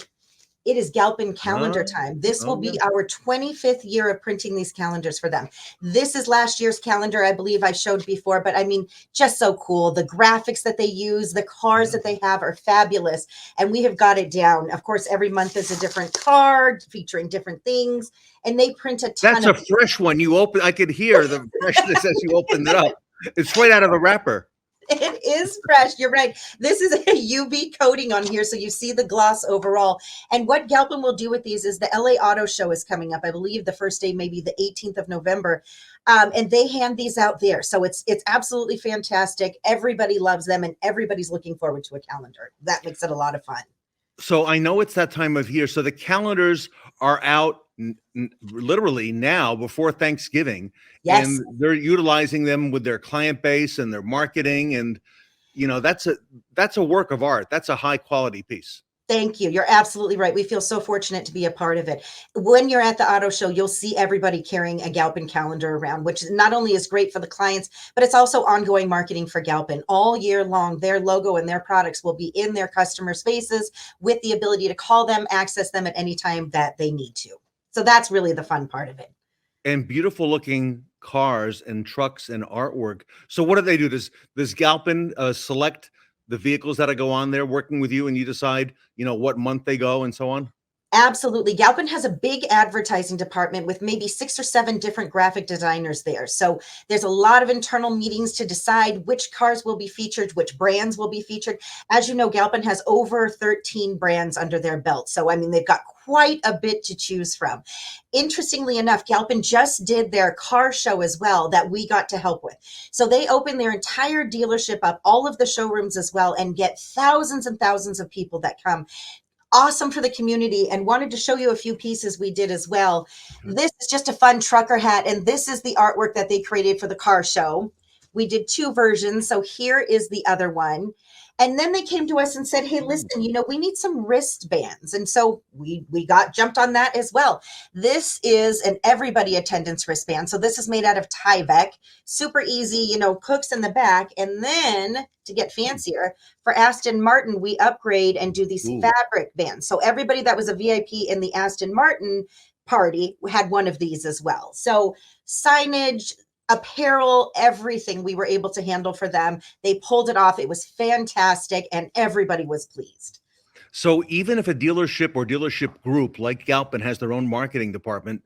it is Galpin calendar time. This will be our 25th year of printing these calendars for them. This is last year's calendar, I believe I showed before, but I mean, just so cool. The graphics that they use, the cars that they have are fabulous. And we have got it down. Of course, every month is a different card featuring different things. And they print a ton. That's a fresh one. You open, I could hear the freshness as you opened it up. It's right out of the wrapper. It is fresh. You're right. This is a UV coating on here, so you see the gloss overall. And what Galpin will do with these is the LA Auto Show is coming up. I believe the first day, maybe the 18th of November. And they hand these out there. So it's absolutely fantastic. Everybody loves them, and everybody's looking forward to a calendar. That makes it a lot of fun. So I know it's that time of year. So the calendars are out literally now before Thanksgiving. Yes. And they're utilizing them with their client base and their marketing. And, you know, that's a work of art. That's a high quality piece. Thank you. You're absolutely right. We feel so fortunate to be a part of it. When you're at the auto show, you'll see everybody carrying a Galpin calendar around, which not only is great for the clients, but it's also ongoing marketing for Galpin. All year long, their logo and their products will be in their customers' faces with the ability to call them, access them at any time that they need to. So that's really the fun part of it. And beautiful looking cars and trucks and artwork. So what do they do? Does Galpin select the vehicles that go on there working with you, and you decide, what month they go and so on? Absolutely. Galpin has a big advertising department with maybe 6 or 7 different graphic designers there. So there's a lot of internal meetings to decide which cars will be featured, which brands will be featured. As you know, Galpin has over 13 brands under their belt. So, I mean, they've got quite a bit to choose from. Interestingly enough, Galpin just did their car show as well that we got to help with. So they opened their entire dealership up, all of the showrooms as well, and get thousands and thousands of people that come. Awesome for the community, and wanted to show you a few pieces we did as well. This is just a fun trucker hat, and this is the artwork that they created for the car show. We did 2 versions, so here is the other one. And then they came to us and said, hey, listen, we need some wristbands. And so we jumped on that as well. This is an everybody attendance wristband. So this is made out of Tyvek, super easy, cooks in the back. And then to get fancier, for Aston Martin, we upgrade and do these fabric bands. So everybody that was a VIP in the Aston Martin party had one of these as well. So signage, apparel, everything we were able to handle for them. They pulled it off. It was fantastic, and everybody was pleased. So even if a dealership or dealership group like Galpin has their own marketing department,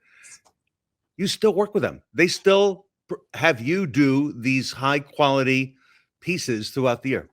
you still work with them. They still have you do these high quality pieces throughout the year.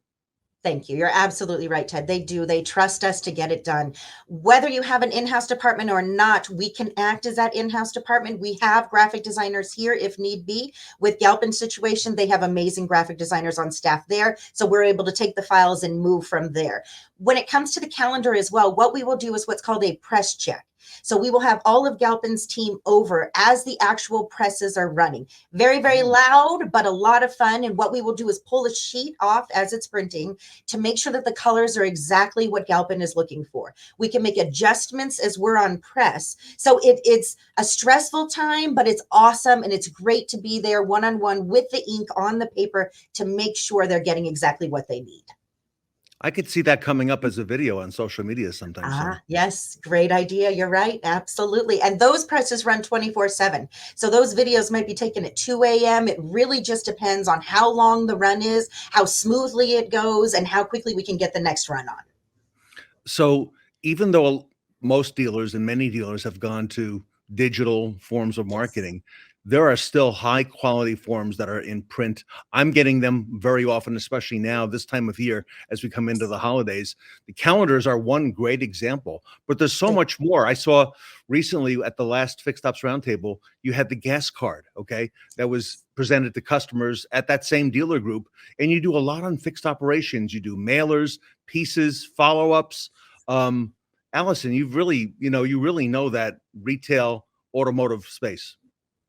Thank you. You're absolutely right, Ted. They do. They trust us to get it done. Whether you have an in-house department or not, we can act as that in-house department. We have graphic designers here if need be. With Galpin's situation, they have amazing graphic designers on staff there. So we're able to take the files and move from there. When it comes to the calendar as well, what we will do is what's called a press check. So we will have all of Galpin's team over as the actual presses are running. Very, very loud, but a lot of fun. And what we will do is pull a sheet off as it's printing to make sure that the colors are exactly what Galpin is looking for. We can make adjustments as we're on press. So it's a stressful time, but it's awesome. And it's great to be there one-on-one with the ink on the paper to make sure they're getting exactly what they need. I could see that coming up as a video on social media sometime. Yes, great idea. You're right. Absolutely. And those presses run 24/7. So those videos might be taken at 2 a.m. It really just depends on how long the run is, how smoothly it goes, and how quickly we can get the next run on. So even though most dealers and many dealers have gone to digital forms of marketing, there are still high quality forms that are in print. I'm getting them very often, especially now this time of year as we come into the holidays. The calendars are one great example, but there's so much more. I saw recently at the last Fixed Ops Roundtable, you had the gas card, okay, that was presented to customers at that same dealer group. And you do a lot on fixed operations. You do mailers, pieces, follow-ups. Alyson, you really know that retail automotive space.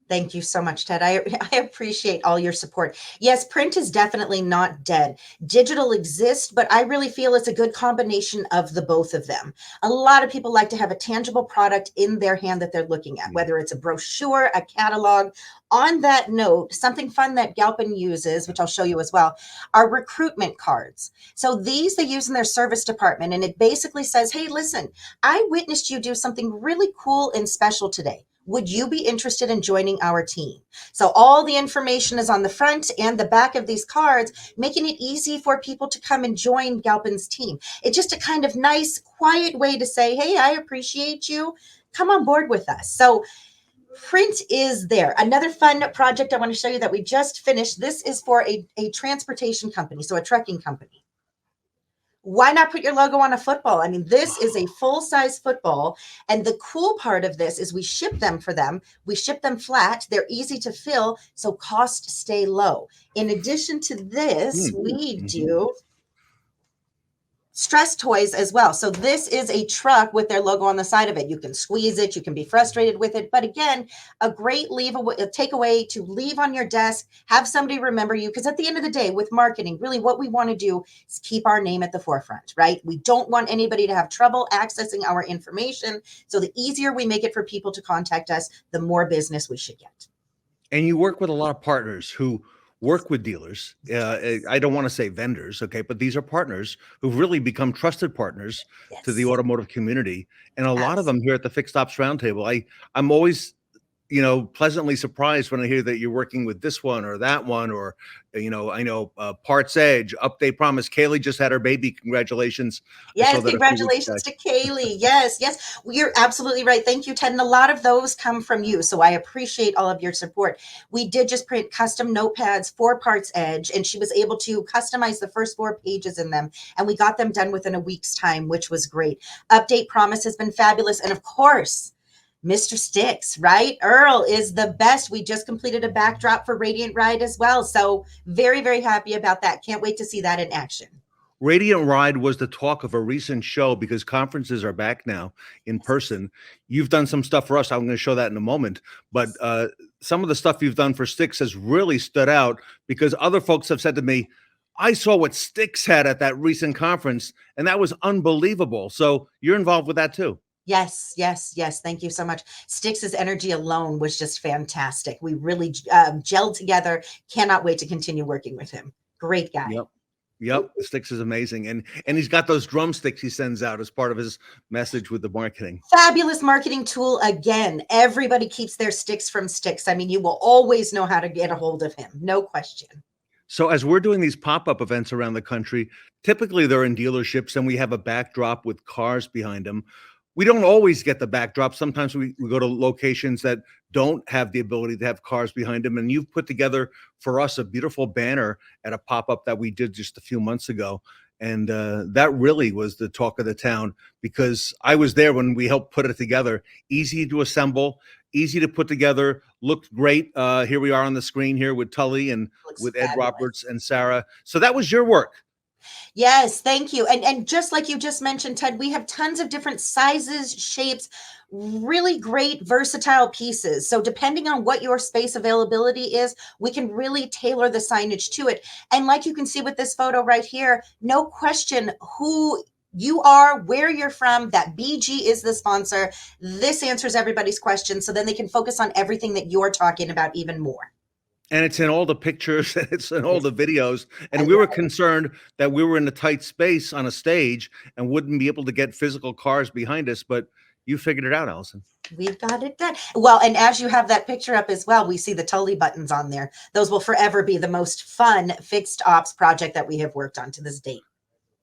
Thank you so much, Ted. I appreciate all your support. Yes, print is definitely not dead. Digital exists, but I really feel it's a good combination of the both of them. A lot of people like to have a tangible product in their hand that they're looking at, whether it's a brochure, a catalog. On that note, something fun that Galpin uses, which I'll show you as well, are recruitment cards. So these they use in their service department, and it basically says, hey, listen, I witnessed you do something really cool and special today. Would you be interested in joining our team? So all the information is on the front and the back of these cards, making it easy for people to come and join Galpin's team. It's just a kind of nice, quiet way to say, hey, I appreciate you. Come on board with us. So print is there. Another fun project I want to show you that we just finished. This is for a transportation company, so a trucking company. Why not put your logo on a football? I mean, this is a full-size football. And the cool part of this is we ship them for them. We ship them flat. They're easy to fill, so costs stay low. In addition to this, we do stress toys as well. So this is a truck with their logo on the side of it. You can squeeze it, you can be frustrated with it, but again, a great takeaway to leave on your desk, have somebody remember you, because at the end of the day with marketing, really what we want to do is keep our name at the forefront, right? We don't want anybody to have trouble accessing our information. So the easier we make it for people to contact us, the more business we should get. And you work with a lot of partners who work with dealers. I don't want to say vendors, okay, but these are partners who've really become trusted partners to the automotive community. And a lot of them here at the Fixed Ops Roundtable, I'm always, pleasantly surprised when I hear that you're working with this one or that one, or, I know Parts Edge, Update Promise. Kaylee just had her baby. Congratulations. Yes, congratulations to Kaylee. Yes, well, you're absolutely right. Thank you, Ted. And a lot of those come from you. So I appreciate all of your support. We did just print custom notepads for Parts Edge, and she was able to customize the first 4 pages in them. And we got them done within a week's time, which was great. Update Promise has been fabulous. And of course, Mr. Sticks, right? Earl is the best. We just completed a backdrop for Radiant Ride as well. So very, very happy about that. Can't wait to see that in action. Radiant Ride was the talk of a recent show because conferences are back now in person. You've done some stuff for us. I'm going to show that in a moment. But some of the stuff you've done for Sticks has really stood out because other folks have said to me, I saw what Sticks had at that recent conference, and that was unbelievable. So you're involved with that too. Yes. Thank you so much. Stix's energy alone was just fantastic. We really gelled together. Cannot wait to continue working with him. Great guy. Yep. Sticks is amazing. And he's got those drumsticks he sends out as part of his message with the marketing. Fabulous marketing tool. Again, everybody keeps their sticks from Sticks. I mean, you will always know how to get a hold of him. No question. So as we're doing these pop-up events around the country, typically they're in dealerships and we have a backdrop with cars behind them. We don't always get the backdrop. Sometimes we go to locations that don't have the ability to have cars behind them. And you've put together for us a beautiful banner at a pop-up that we did just a few months ago. And that really was the talk of the town because I was there when we helped put it together. Easy to assemble, easy to put together, looked great. Here we are on the screen here with Tully and with Ed Roberts and Sarah. So that was your work. Yes, thank you. And just like you just mentioned, Ted, we have tons of different sizes, shapes, really great versatile pieces. So depending on what your space availability is, we can really tailor the signage to it. And like you can see with this photo right here, no question who you are, where you're from, that BG is the sponsor. This answers everybody's questions. So then they can focus on everything that you're talking about even more. And it's in all the pictures, and it's in all the videos. And we were concerned that we were in a tight space on a stage and wouldn't be able to get physical cars behind us, but you figured it out, Alyson. We've got it done. Well, and as you have that picture up as well, we see the Tully buttons on there. Those will forever be the most fun fixed ops project that we have worked on to this date.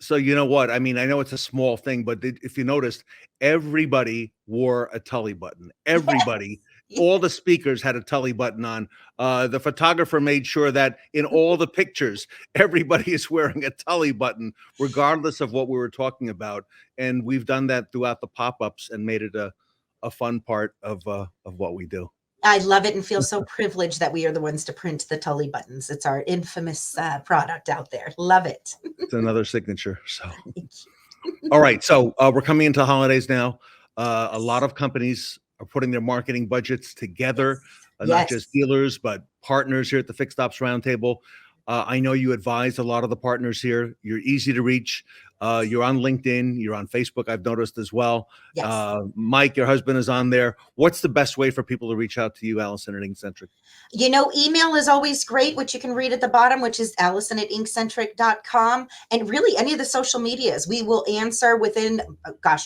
So you know what? I mean, I know it's a small thing, but if you noticed, everybody wore a Tully button. Everybody. All the speakers had a Tully button on. The photographer made sure that in all the pictures, everybody is wearing a Tully button, regardless of what we were talking about. And we've done that throughout the pop-ups and made it a fun part of what we do. I love it and feel so privileged that we are the ones to print the Tully buttons. It's our infamous product out there. Love it. It's another signature. So, all right. So we're coming into holidays now. A lot of companies are putting their marketing budgets together, not just dealers, but partners here at the Fixed Ops Roundtable. I know you advise a lot of the partners here. You're easy to reach. You're on LinkedIn. You're on Facebook, I've noticed as well. Yes. Mike, your husband, is on there. What's the best way for people to reach out to you, Alyson, at Inkcentric? You know, email is always great, which you can read at the bottom, which is Alyson@inkcentric.com. And really any of the social medias, we will answer within,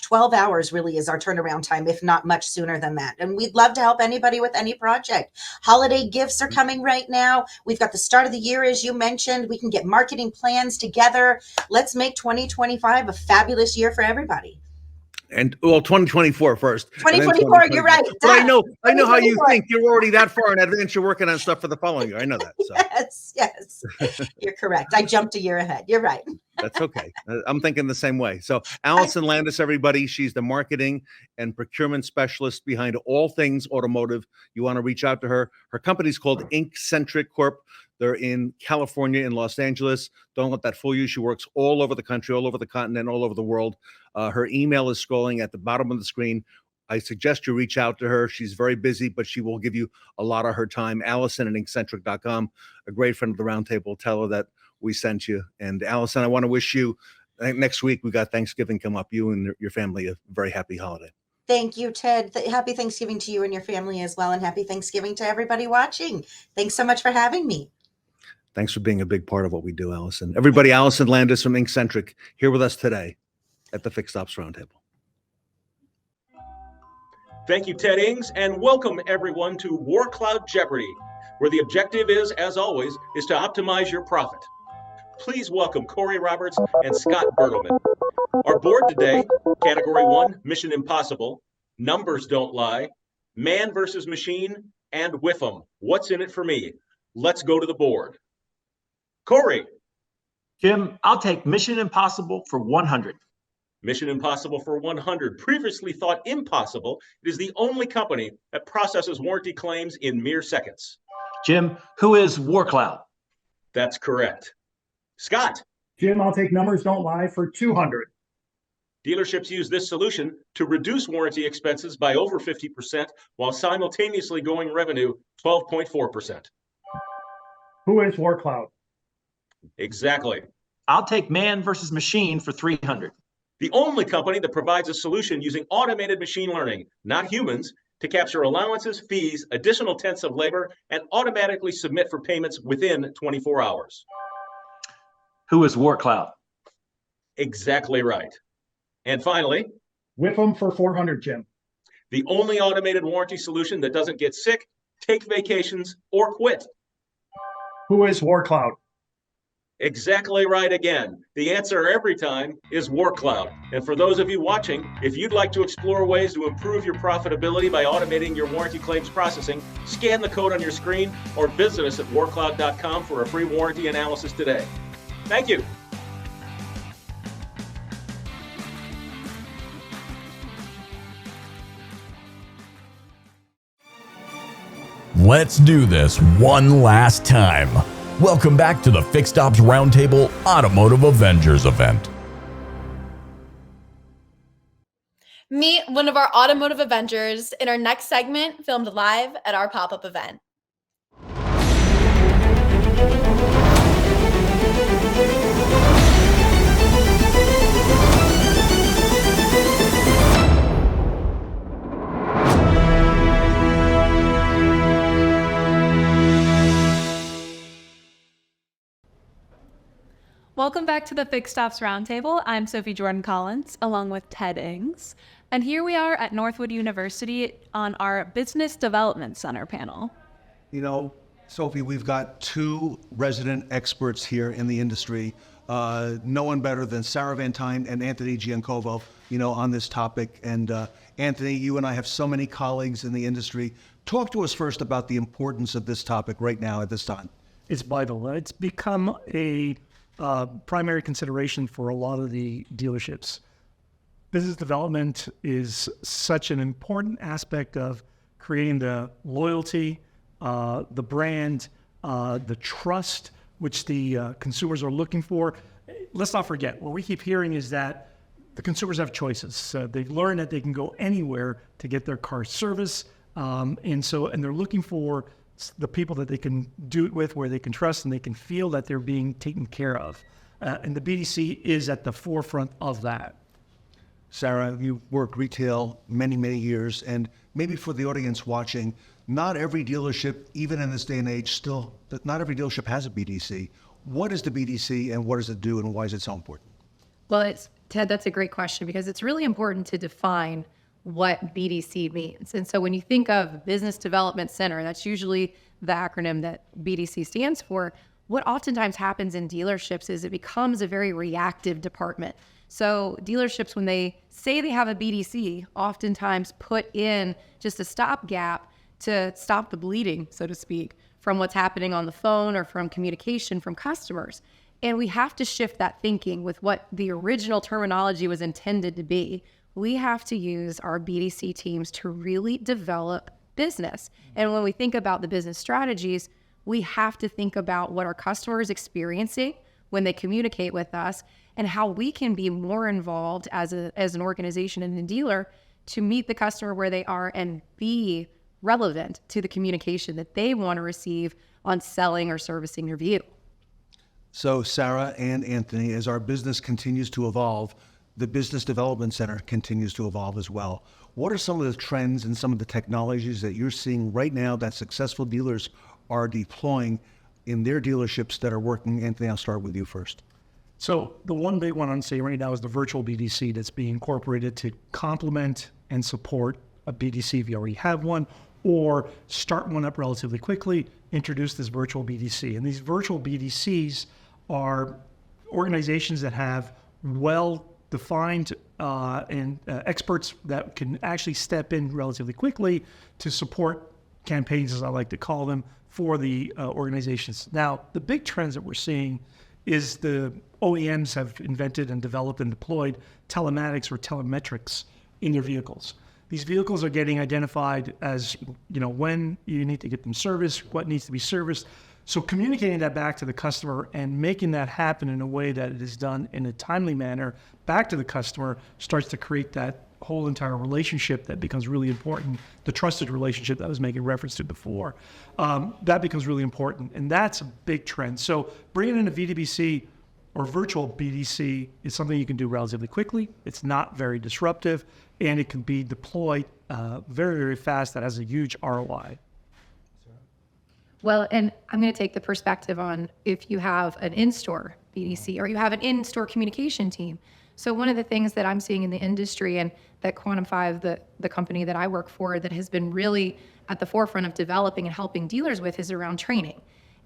12 hours really is our turnaround time, if not much sooner than that. And we'd love to help anybody with any project. Holiday gifts are coming right now. We've got the start of the year, as you mentioned. We can get marketing plans together. Let's make 2025 a fabulous year for everybody. And well, 2024 first. 2024, you're right. But I know how you think. You're already that far in advance. You're working on stuff for the following year. I know that. So. Yes. You're correct. I jumped a year ahead. You're right. That's okay. I'm thinking the same way. So Alyson Landis, everybody, she's the marketing and procurement specialist behind all things automotive. You want to reach out to her. Her company's called Inkcentric Corp. They're in California, in Los Angeles. Don't let that fool you. She works all over the country, all over the continent, all over the world. Her email is scrolling at the bottom of the screen. I suggest you reach out to her. She's very busy, but she will give you a lot of her time. Alyson at Inkcentric.com, a great friend of the Roundtable. Tell her that we sent you. And Alyson, I want to wish you, I think next week we got Thanksgiving come up, you and your family a very happy holiday. Thank you, Ted. Happy Thanksgiving to you and your family as well. And happy Thanksgiving to everybody watching. Thanks so much for having me. Thanks for being a big part of what we do, Alyson. Everybody, Alyson Landis from Inkcentric here with us today at the Fixed Ops Roundtable. Thank you, Ted Ings, and welcome everyone to War Cloud Jeopardy, where the objective is, as always, is to optimize your profit. Please welcome Corey Roberts and Scott Bertelman. Our board today, Category 1, Mission Impossible, Numbers Don't Lie, Man versus Machine, and With 'em. What's in it for me? Let's go to the board. Corey. Jim, I'll take Mission Impossible for 100. Mission Impossible for 100, previously thought impossible. It is the only company that processes warranty claims in mere seconds. Jim, who is War Cloud? That's correct. Scott. Jim, I'll take Numbers Don't Lie for 200. Dealerships use this solution to reduce warranty expenses by over 50% while simultaneously growing revenue 12.4%. Who is War Cloud? Exactly. I'll take Man versus Machine for 300. The only company that provides a solution using automated machine learning, not humans, to capture allowances, fees, additional tenths of labor, and automatically submit for payments within 24 hours. Who is War Cloud? Exactly right. And finally, With 'em for 400, Jim. The only automated warranty solution that doesn't get sick, take vacations, or quit. Who is War Cloud? Exactly right again. The answer every time is War Cloud. And for those of you watching, if you'd like to explore ways to improve your profitability by automating your warranty claims processing, scan the code on your screen or visit us at warcloud.com for a free warranty analysis today. Thank you. Let's do this one last time. Welcome back to the Fixed Ops Roundtable Automotive Avengers event. Meet one of our Automotive Avengers in our next segment, filmed live at our pop-up event. Welcome back to the Fixed Ops Roundtable. I'm Sophie Jordan-Collins, along with Ted Ings. And here we are at Northwood University on our Business Development Center panel. You know, Sophie, we've got two resident experts here in the industry. No one better than Sarah Vantine and Anthony Giagnacovo, you know, on this topic. And Anthony, you and I have so many colleagues in the industry. Talk to us first about the importance of this topic right now at this time. It's vital. It's become a primary consideration for a lot of the dealerships. Business development is such an important aspect of creating the loyalty, the brand, the trust which the consumers are looking for. Let's not forget, what we keep hearing is that the consumers have choices. They've learned that they can go anywhere to get their car service, and they're looking for the people that they can do it with, where they can trust and they can feel that they're being taken care of. And the BDC is at the forefront of that. Sarah, you worked retail many, many years, and maybe for the audience watching, not every dealership, even in this day and age, not every dealership has a BDC. What is the BDC and what does it do and why is it so important? Well, Ted, that's a great question because it's really important to define what BDC means. And so when you think of Business Development Center, that's usually the acronym that BDC stands for. What oftentimes happens in dealerships is it becomes a very reactive department. So dealerships, when they say they have a BDC, oftentimes put in just a stopgap to stop the bleeding, so to speak, from what's happening on the phone or from communication from customers. And we have to shift that thinking with what the original terminology was intended to be. We have to use our BDC teams to really develop business. And when we think about the business strategies, we have to think about what our customer is experiencing when they communicate with us and how we can be more involved as an organization and a dealer to meet the customer where they are and be relevant to the communication that they want to receive on selling or servicing their vehicle. So Sarah and Anthony, as our business continues to evolve, the Business Development Center continues to evolve as well. What are some of the trends and some of the technologies that you're seeing right now that successful dealers are deploying in their dealerships that are working? Anthony, I'll start with you first. So the one big one I'm seeing right now is the virtual BDC that's being incorporated to complement and support a BDC if you already have one, or start one up relatively quickly, introduce this virtual BDC. And these virtual BDCs are organizations that have well-defined and experts that can actually step in relatively quickly to support campaigns, as I like to call them, for the organizations. Now, the big trends that we're seeing is the OEMs have invented and developed and deployed telematics or telemetrics in their vehicles. These vehicles are getting identified as, when you need to get them serviced, what needs to be serviced. So communicating that back to the customer and making that happen in a way that it is done in a timely manner back to the customer starts to create that whole entire relationship that becomes really important, the trusted relationship that I was making reference to before. That becomes really important, and that's a big trend. So bringing in a VDBC or virtual BDC is something you can do relatively quickly. It's not very disruptive, and it can be deployed very, very fast. That has a huge ROI. Well, and I'm going to take the perspective on if you have an in-store BDC or you have an in-store communication team. So one of the things that I'm seeing in the industry and that Quantum 5, the company that I work for, that has been really at the forefront of developing and helping dealers with is around training.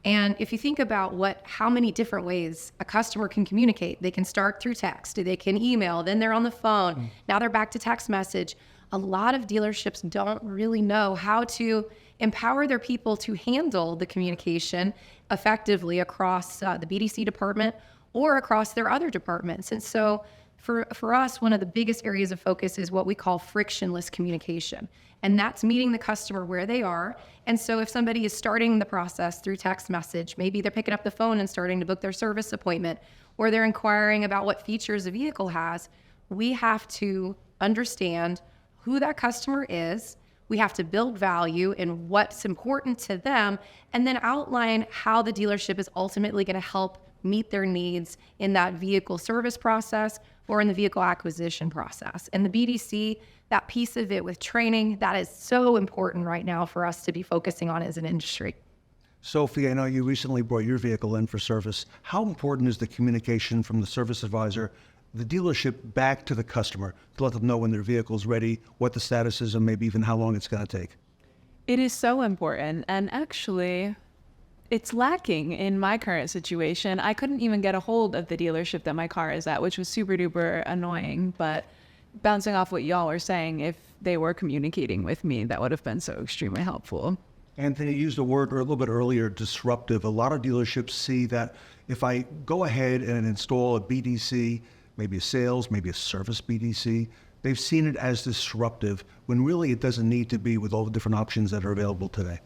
And if you think about how many different ways a customer can communicate, they can start through text, they can email, then they're on the phone, now they're back to text message. A lot of dealerships don't really know how to empower their people to handle the communication effectively across the BDC department or across their other departments. And so for us, one of the biggest areas of focus is what we call frictionless communication. And that's meeting the customer where they are. And so if somebody is starting the process through text message, maybe they're picking up the phone and starting to book their service appointment, or they're inquiring about what features a vehicle has, we have to understand who that customer is. We have to build value in what's important to them, and then outline how the dealership is ultimately going to help meet their needs in that vehicle service process or in the vehicle acquisition process. And the BDC, that piece of it with training, that is so important right now for us to be focusing on as an industry. Sophie, I know you recently brought your vehicle in for service. How important is the communication from the service advisor, the dealership, back to the customer to let them know when their vehicle's ready, what the status is, and maybe even how long it's going to take? It is so important, and actually it's lacking in my current situation. I couldn't even get a hold of the dealership that my car is at, which was super duper annoying. But bouncing off what y'all are saying, if they were communicating with me, that would have been so extremely helpful. Anthony used a word a little bit earlier, disruptive. A lot of dealerships see that if I go ahead and install a BDC, maybe a sales, maybe a service BDC, they've seen it as disruptive when really it doesn't need to be with all the different options that are available today.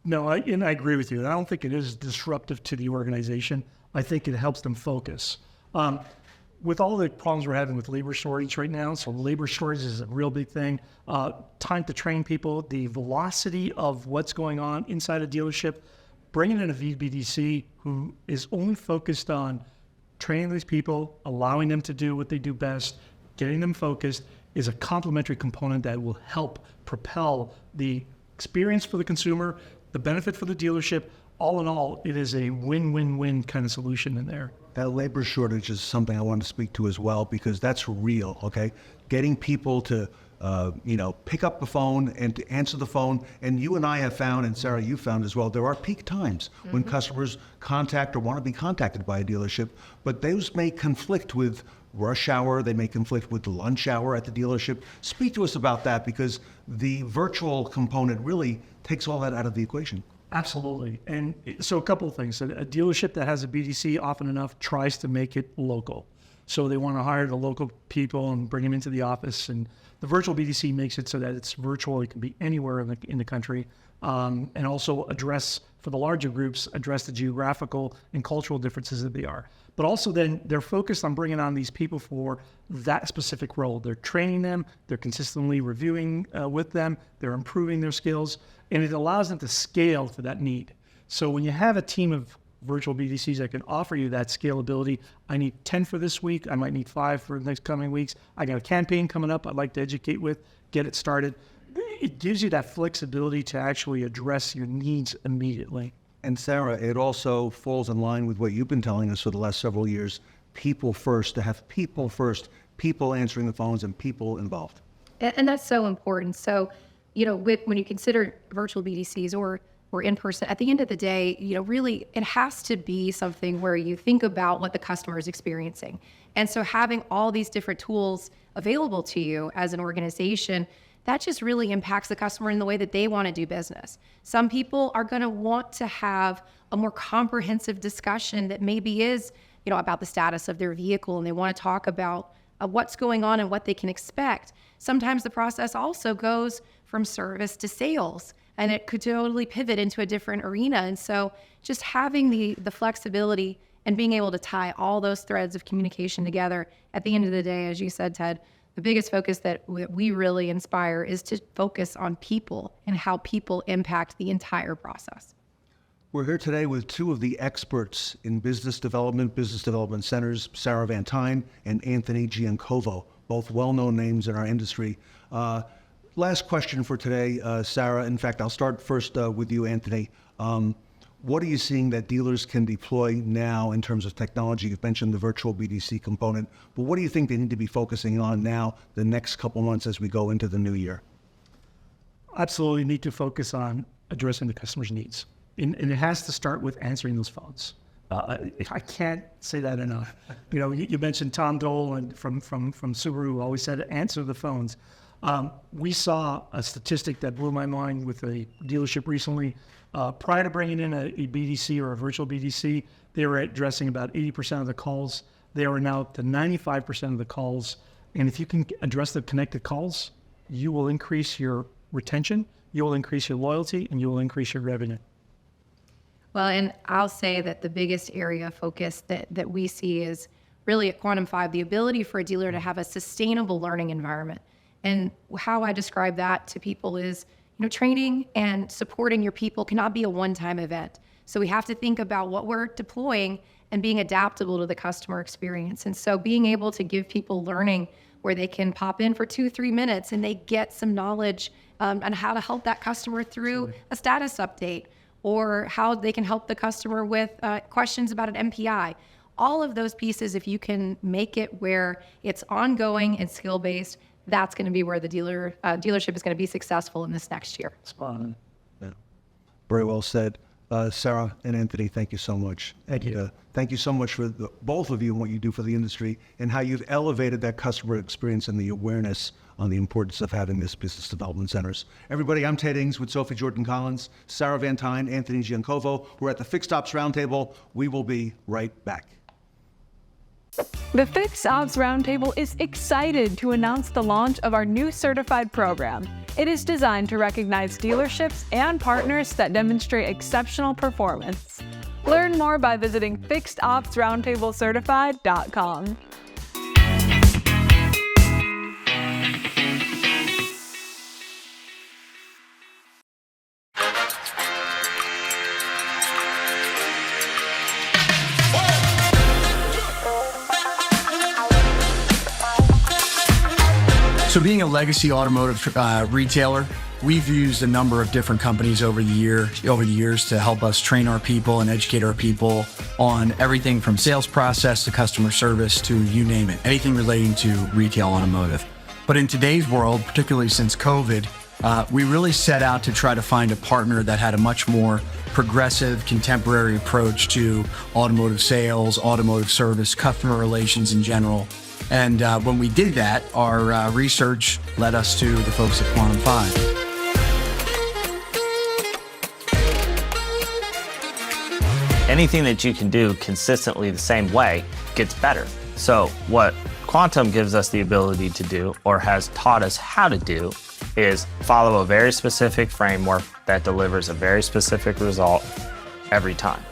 No, I agree with you. I don't think it is disruptive to the organization. I think it helps them focus. With all the problems we're having with labor shortage right now, so labor shortage is a real big thing. Time to train people, the velocity of what's going on inside a dealership, bringing in a VBDC who is only focused on training these people, allowing them to do what they do best, getting them focused, is a complementary component that will help propel the experience for the consumer, the benefit for the dealership. All in all, it is a win-win-win kind of solution in there. That labor shortage is something I want to speak to as well, because that's real, okay? Getting people to, pick up the phone and to answer the phone. And you and I have found, and Sarah, you found as well, there are peak times when customers contact or want to be contacted by a dealership, but those may conflict with rush hour, they may conflict with the lunch hour at the dealership. Speak to us about that, because the virtual component really takes all that out of the equation. Absolutely. And so a couple of things. A dealership that has a BDC often enough tries to make it local. So they want to hire the local people and bring them into the office. And the virtual BDC makes it so that it's virtual. It can be anywhere in the country. And also address, for the larger groups, address the geographical and cultural differences that they are. But also then they're focused on bringing on these people for that specific role. They're training them, they're consistently reviewing with them, they're improving their skills, and it allows them to scale to that need. So when you have a team of virtual BDCs that can offer you that scalability, I need 10 for this week, I might need 5 for the next coming weeks, I got a campaign coming up I'd like to educate with, get it started. It gives you that flexibility to actually address your needs immediately. And Sarah, it also falls in line with what you've been telling us for the last several years, people first, to have people first, people answering the phones and people involved. And that's so important. So, when you consider virtual BDCs or in person, at the end of the day, really it has to be something where you think about what the customer is experiencing. And so having all these different tools available to you as an organization, that just really impacts the customer in the way that they want to do business. Some people are going to want to have a more comprehensive discussion that maybe is, about the status of their vehicle, and they want to talk about what's going on and what they can expect. Sometimes the process also goes from service to sales, and it could totally pivot into a different arena. And so just having the flexibility and being able to tie all those threads of communication together, at the end of the day, as you said, Ted, the biggest focus that we really inspire is to focus on people and how people impact the entire process. We're here today with two of the experts in business development centers, Sarah Vantine and Anthony Giagnacovo, both well-known names in our industry. Last question for today, Sarah. In fact, I'll start first with you, Anthony. What are you seeing that dealers can deploy now in terms of technology? You've mentioned the virtual BDC component, but what do you think they need to be focusing on now the next couple months as we go into the new year? Absolutely need to focus on addressing the customer's needs. And it has to start with answering those phones. I can't say that enough. You mentioned Tom Dole and from Subaru who always said answer the phones. We saw a statistic that blew my mind with a dealership recently. Prior to bringing in a BDC or a virtual BDC, they were addressing about 80% of the calls. They are now up to 95% of the calls. And if you can address the connected calls, you will increase your retention, you will increase your loyalty, and you will increase your revenue. Well, and I'll say that the biggest area of focus that we see is really at Quantum 5, the ability for a dealer to have a sustainable learning environment. And how I describe that to people is, training and supporting your people cannot be a one-time event. So we have to think about what we're deploying and being adaptable to the customer experience. And so being able to give people learning where they can pop in for 2-3 minutes and they get some knowledge on how to help that customer through a status update, or how they can help the customer with questions about an MPI. All of those pieces, if you can make it where it's ongoing and skill-based, that's going to be where the dealership is going to be successful in this next year. Spot on. Yeah. Very well said. Sarah and Anthony, thank you so much. Thank you. Thank you so much for both of you and what you do for the industry and how you've elevated that customer experience and the awareness on the importance of having this business development centers. Everybody, I'm Ted Ings with Sophie Jordan-Collins, Sarah Vantine, Anthony Giagnacovo. We're at the Fixed Ops Roundtable. We will be right back. The Fixed Ops Roundtable is excited to announce the launch of our new certified program. It is designed to recognize dealerships and partners that demonstrate exceptional performance. Learn more by visiting fixedopsroundtablecertified.com. So being a legacy automotive retailer, we've used a number of different companies over the years to help us train our people and educate our people on everything from sales process to customer service to you name it, anything relating to retail automotive. But in today's world, particularly since COVID, we really set out to try to find a partner that had a much more progressive, contemporary approach to automotive sales, automotive service, customer relations in general. And when we did that, our research led us to the folks at Quantum 5. Anything that you can do consistently the same way gets better. So what Quantum gives us the ability to do, or has taught us how to do, is follow a very specific framework that delivers a very specific result every time.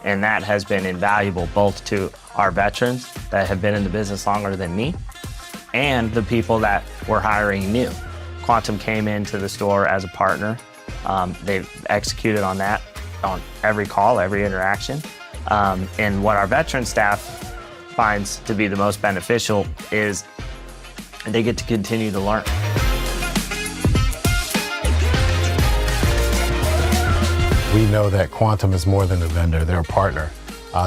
And that has been invaluable both to our veterans that have been in the business longer than me and the people that we're hiring new. Quantum came into the store as a partner. They've executed on that on every call, every interaction. And what our veteran staff finds to be the most beneficial is they get to continue to learn. We know that Quantum is more than a vendor, they're a partner.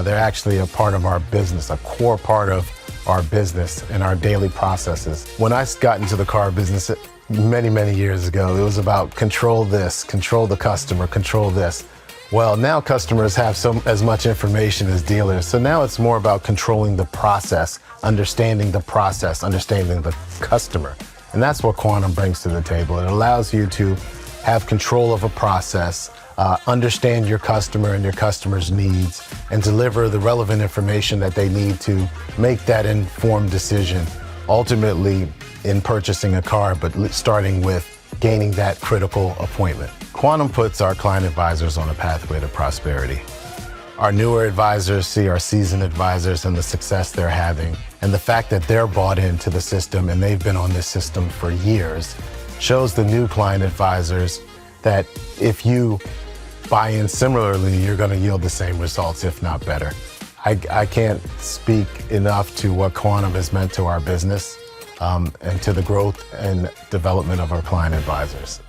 They're actually a part of our business, a core part of our business and our daily processes. When I got into the car business many, many years ago, it was about control this, control the customer, control this. Well, now customers have as much information as dealers, so now it's more about controlling the process, understanding the customer. And that's what Quantum brings to the table. It allows you to have control of a process, understand your customer and your customer's needs, and deliver the relevant information that they need to make that informed decision, ultimately in purchasing a car, but starting with gaining that critical appointment. Quantum puts our client advisors on a pathway to prosperity. Our newer advisors see our seasoned advisors and the success they're having, and the fact that they're bought into the system and they've been on this system for years shows the new client advisors that if you buy in similarly, you're going to yield the same results, if not better. I can't speak enough to what Quantum has meant to our business and to the growth and development of our client advisors.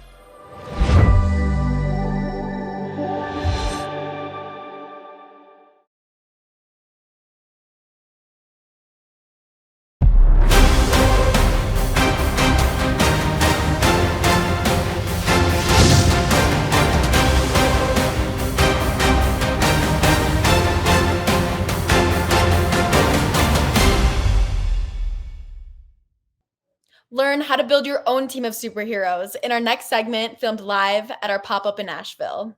Learn how to build your own team of superheroes in our next segment, filmed live at our pop-up in Nashville.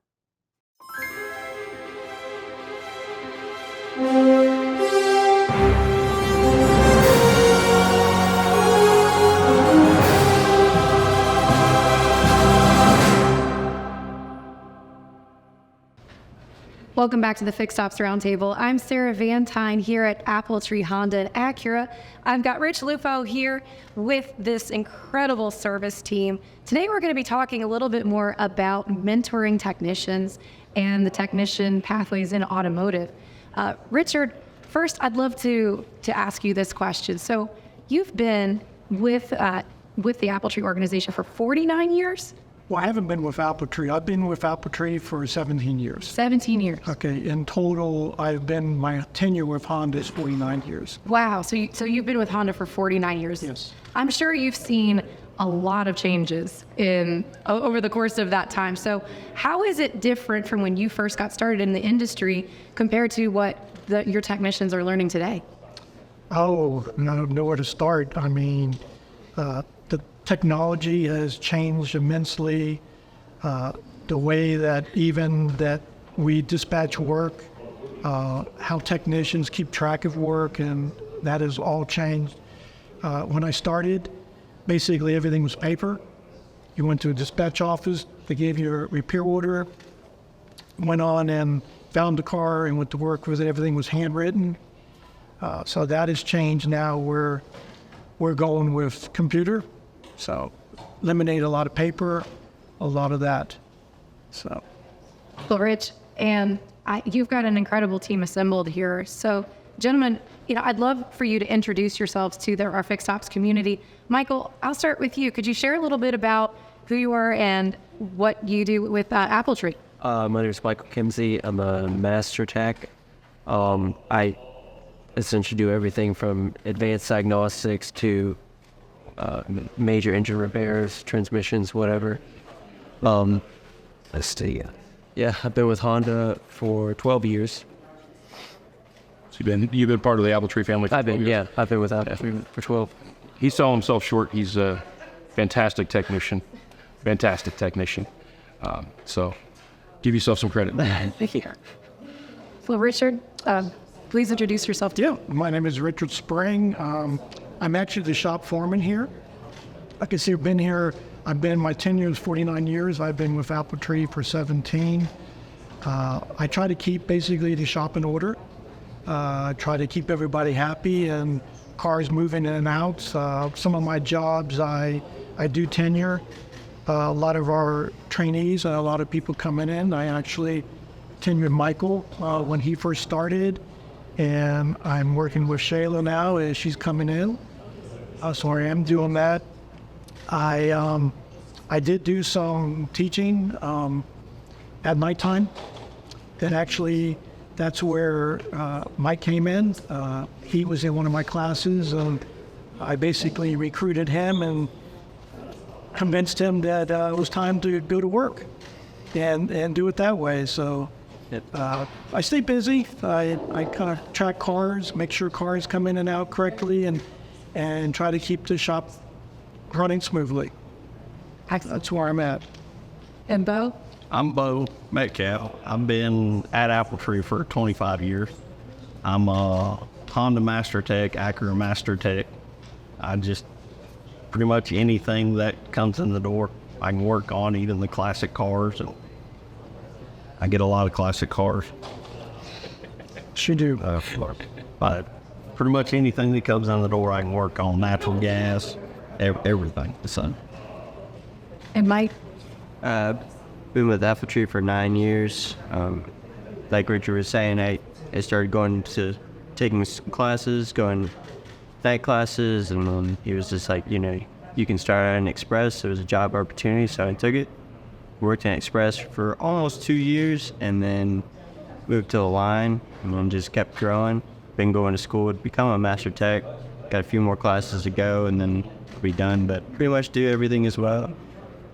Welcome back to the Fixed Ops Roundtable. I'm Sarah Vantine here at Apple Tree Honda and Acura. I've got Rich Lupo here with this incredible service team. Today we're going to be talking a little bit more about mentoring technicians and the technician pathways in automotive. Richard, first I'd love to ask you this question. So you've been with the Apple Tree organization for 49 years? Well, I haven't been with Apple Tree. I've been with Apple Tree for 17 years. 17 years. Okay, in total, my tenure with Honda is 49 years. Wow, so you've been with Honda for 49 years. Yes. I'm sure you've seen a lot of changes over the course of that time. So how is it different from when you first got started in the industry compared to what your technicians are learning today? Oh, nowhere to start. I mean, the technology has changed immensely. The way that we dispatch work, how technicians keep track of work, and that has all changed. When I started, basically everything was paper. You went to a dispatch office, they gave you a repair order, went on and found the car and went to work with it. Everything was handwritten. So that has changed now. We're going with computer. So eliminate a lot of paper, a lot of that. So. Well, Rich, and you've got an incredible team assembled here. So, gentlemen, I'd love for you to introduce yourselves to our Fixed Ops community. Michael, I'll start with you. Could you share a little bit about who you are and what you do with Apple Tree? My name is Michael Kimsey. I'm a master tech. I essentially do everything from advanced diagnostics to major engine repairs, transmissions, whatever. Let's see. Yeah, I've been with Honda for 12 years. So you've been part of the Apple Tree family for 12 years? I've been with Apple Tree for 12. He's selling himself short. He's a fantastic technician. So give yourself some credit. Thank you. Well, Richard, please introduce yourself to Yeah, my name is Richard Spring. I'm actually the shop foreman here. Like I say, my tenure is 49 years. I've been with AppleTree for 17. I try to keep basically the shop in order. Try to keep everybody happy and cars moving in and out. Some of my jobs, I do tenure. A lot of our trainees, a lot of people coming in. I actually tenured Michael when he first started, and I'm working with Shayla now as she's coming in. So I am doing that. I did do some teaching at nighttime, and actually that's where Mike came in. He was in one of my classes, and I basically recruited him and convinced him that it was time to go to work and do it that way. So I stay busy. I kind of track cars, make sure cars come in and out correctly, and try to keep the shop running smoothly. That's where I'm at. And Bo? I'm Bo Metcalf. I've been at AppleTree for 25 years. I'm a Honda Master Tech, Acura Master Tech. I just pretty much anything that comes in the door I can work on, even the classic cars, and I get a lot of classic cars. Sure do. But pretty much anything that comes in the door I can work on, natural gas, everything. So. And Mike? Been with AppleTree for 9 years. Like Richard was saying, I started taking some classes, going night classes, and then he was just like, you can start at an Express. It was a job opportunity, so I took it. Worked in Express for almost 2 years, and then moved to the line, and then just kept growing. Been going to school to become a Master Tech. Got a few more classes to go, and then we'll be done, but pretty much do everything as well.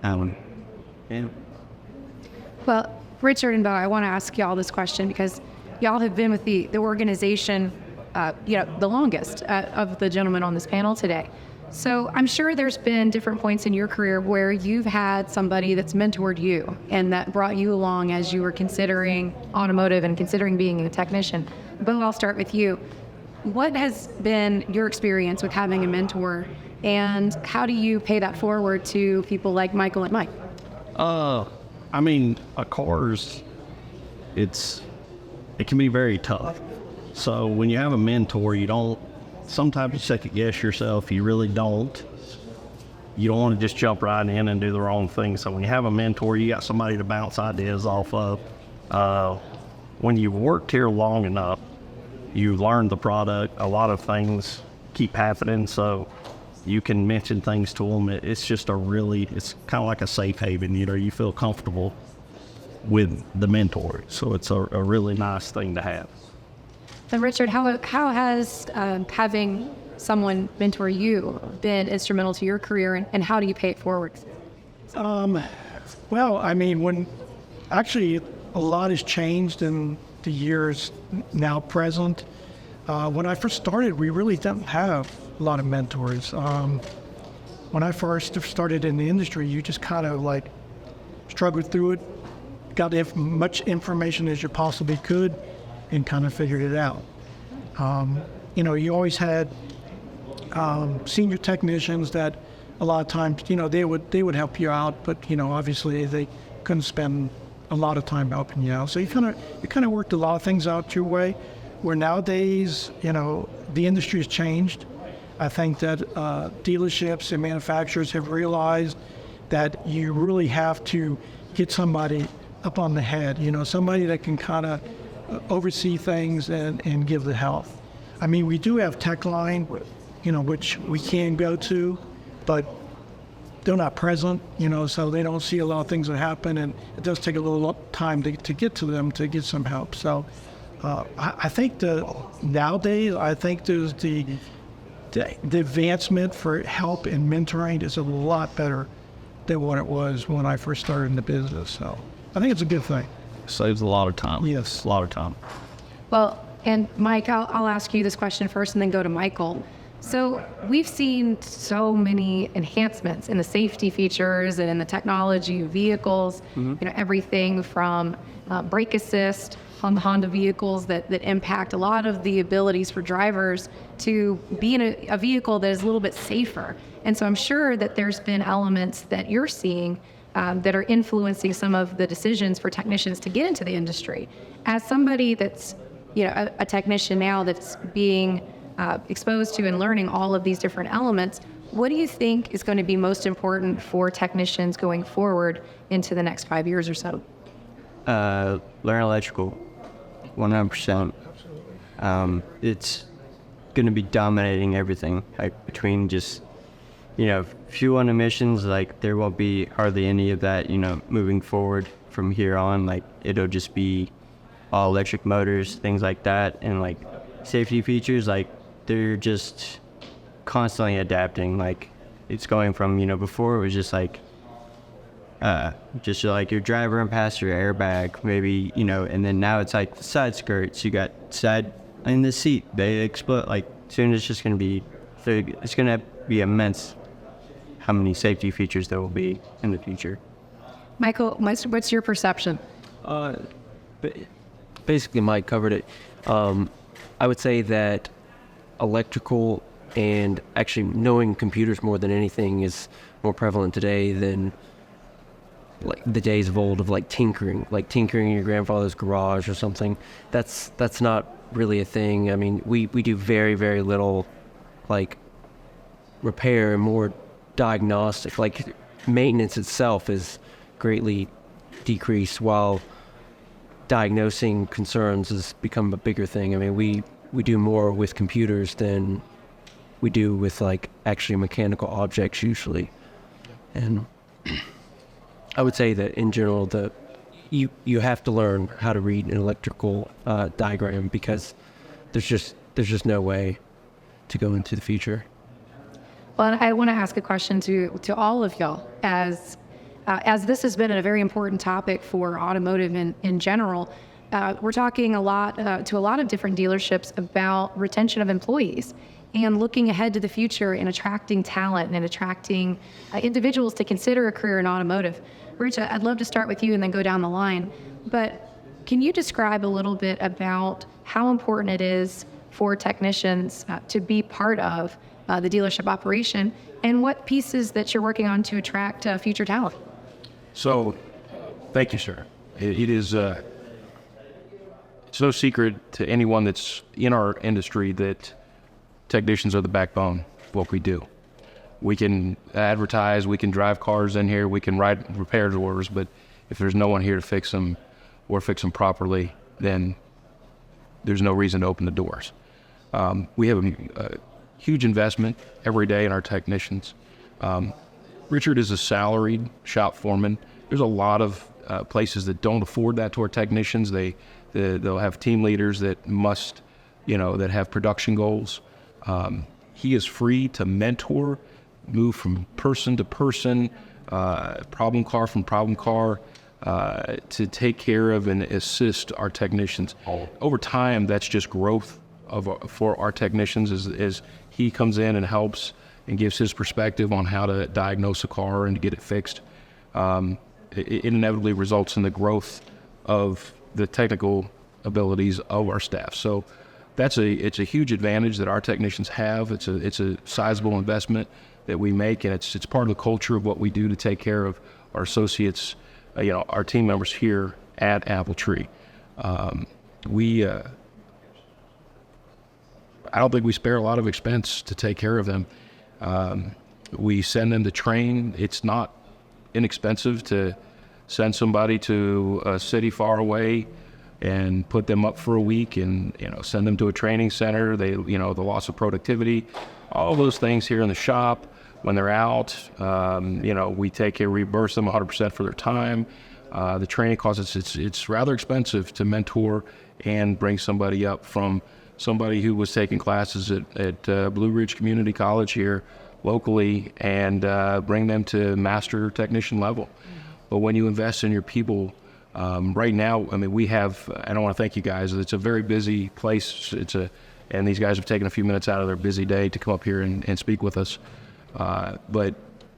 Yeah. Well, Richard and Bo, I want to ask y'all this question because y'all have been with the organization, the longest of the gentlemen on this panel today. So I'm sure there's been different points in your career where you've had somebody that's mentored you and that brought you along as you were considering automotive and considering being a technician. Bo, I'll start with you. What has been your experience with having a mentor, and how do you pay that forward to people like Michael and Mike? Cars, it can be very tough. So when you have a mentor, sometimes you second guess yourself. You really don't. You don't want to just jump right in and do the wrong thing. So when you have a mentor, you got somebody to bounce ideas off of. When you've worked here long enough, you learn the product. A lot of things keep happening, so you can mention things to them. It's just it's kind of like a safe haven. You feel comfortable with the mentor. So it's a really nice thing to have. And Richard, how has having someone mentor you been instrumental to your career, and how do you pay it forward? When actually a lot has changed in the years now present. When I first started, we really didn't have a lot of mentors. When I first started in the industry, you just kind of struggled through it, got as much information as you possibly could, and kind of figured it out. You always had senior technicians that a lot of times, they would help you out, but obviously they couldn't spend a lot of time helping you out. So you kind of worked a lot of things out your way. Where nowadays, the industry has changed. I think that dealerships and manufacturers have realized that you really have to get somebody up on the head, somebody that can kind of oversee things and give the help. We do have tech line, which we can go to, but they're not present, so they don't see a lot of things that happen, and it does take a little time to get to them to get some help. So I think nowadays, there's the advancement for help and mentoring is a lot better than what it was when I first started in the business. So I think it's a good thing. Saves a lot of time. Yes. A lot of time. Well, and Mike, I'll ask you this question first and then go to Michael. So we've seen so many enhancements in the safety features and in the technology of vehicles, everything from brake assist on the Honda vehicles that impact a lot of the abilities for drivers to be in a vehicle that is a little bit safer. And so I'm sure that there's been elements that you're seeing that are influencing some of the decisions for technicians to get into the industry. As somebody that's, a technician now that's being exposed to and learning all of these different elements, what do you think is going to be most important for technicians going forward into the next 5 years or so? Learn electrical, 100%. It's going to be dominating everything, like between just, fuel and emissions, like there won't be hardly any of that, moving forward from here on. Like it'll just be all electric motors, things like that. And like safety features, like they're just constantly adapting. Like it's going from, before it was just like your driver and passenger airbag, maybe, and then now it's like the side skirts, you got side in the seat, they explode. Like soon it's just going to be immense how many safety features there will be in the future. Michael, what's your perception? Basically Mike covered it. I would say that electrical and actually knowing computers more than anything is more prevalent today than like the days of old of like tinkering in your grandfather's garage or something. That's not really a thing. I mean, we do very, very little like repair and more diagnostic. Like maintenance itself is greatly decreased while diagnosing concerns has become a bigger thing. I mean, we do more with computers than we do with like actually mechanical objects usually. And I would say that in general, you have to learn how to read an electrical diagram because there's just no way to go into the future. Well, I want to ask a question to all of y'all, as this has been a very important topic for automotive in general. We're talking a lot to a lot of different dealerships about retention of employees and looking ahead to the future and attracting talent and attracting individuals to consider a career in automotive. Rich, I'd love to start with you and then go down the line, but can you describe a little bit about how important it is for technicians to be part of the dealership operation and what pieces that you're working on to attract future talent? So, thank you, sir. It is it's no secret to anyone that's in our industry that technicians are the backbone of what we do. We can advertise, we can drive cars in here, we can write repair orders, but if there's no one here to fix them or fix them properly, then there's no reason to open the doors. We have a huge investment every day in our technicians. Richard is a salaried shop foreman. There's a lot of places that don't afford that to our technicians. They'll have team leaders that must, that have production goals. He is free to mentor, move from person to person, problem car from problem car, to take care of and assist our technicians. Over time, that's just growth for our technicians as he comes in and helps and gives his perspective on how to diagnose a car and to get it fixed. It inevitably results in the growth of the technical abilities of our staff. So it's a huge advantage that our technicians have. It's a sizable investment that we make, and it's part of the culture of what we do to take care of our associates, our team members here at Apple Tree. I don't think we spare a lot of expense to take care of them. We send them to train. It's not inexpensive to send somebody to a city far away and put them up for a week and send them to a training center. The loss of productivity, all those things here in the shop. When they're out, we reimburse them 100% for their time. The training costs, it's rather expensive to mentor and bring somebody up from somebody who was taking classes at Blue Ridge Community College here locally and bring them to master technician level. But when you invest in your people, right now, we have, I don't want to thank you guys, it's a very busy place. And these guys have taken a few minutes out of their busy day to come up here and speak with us. But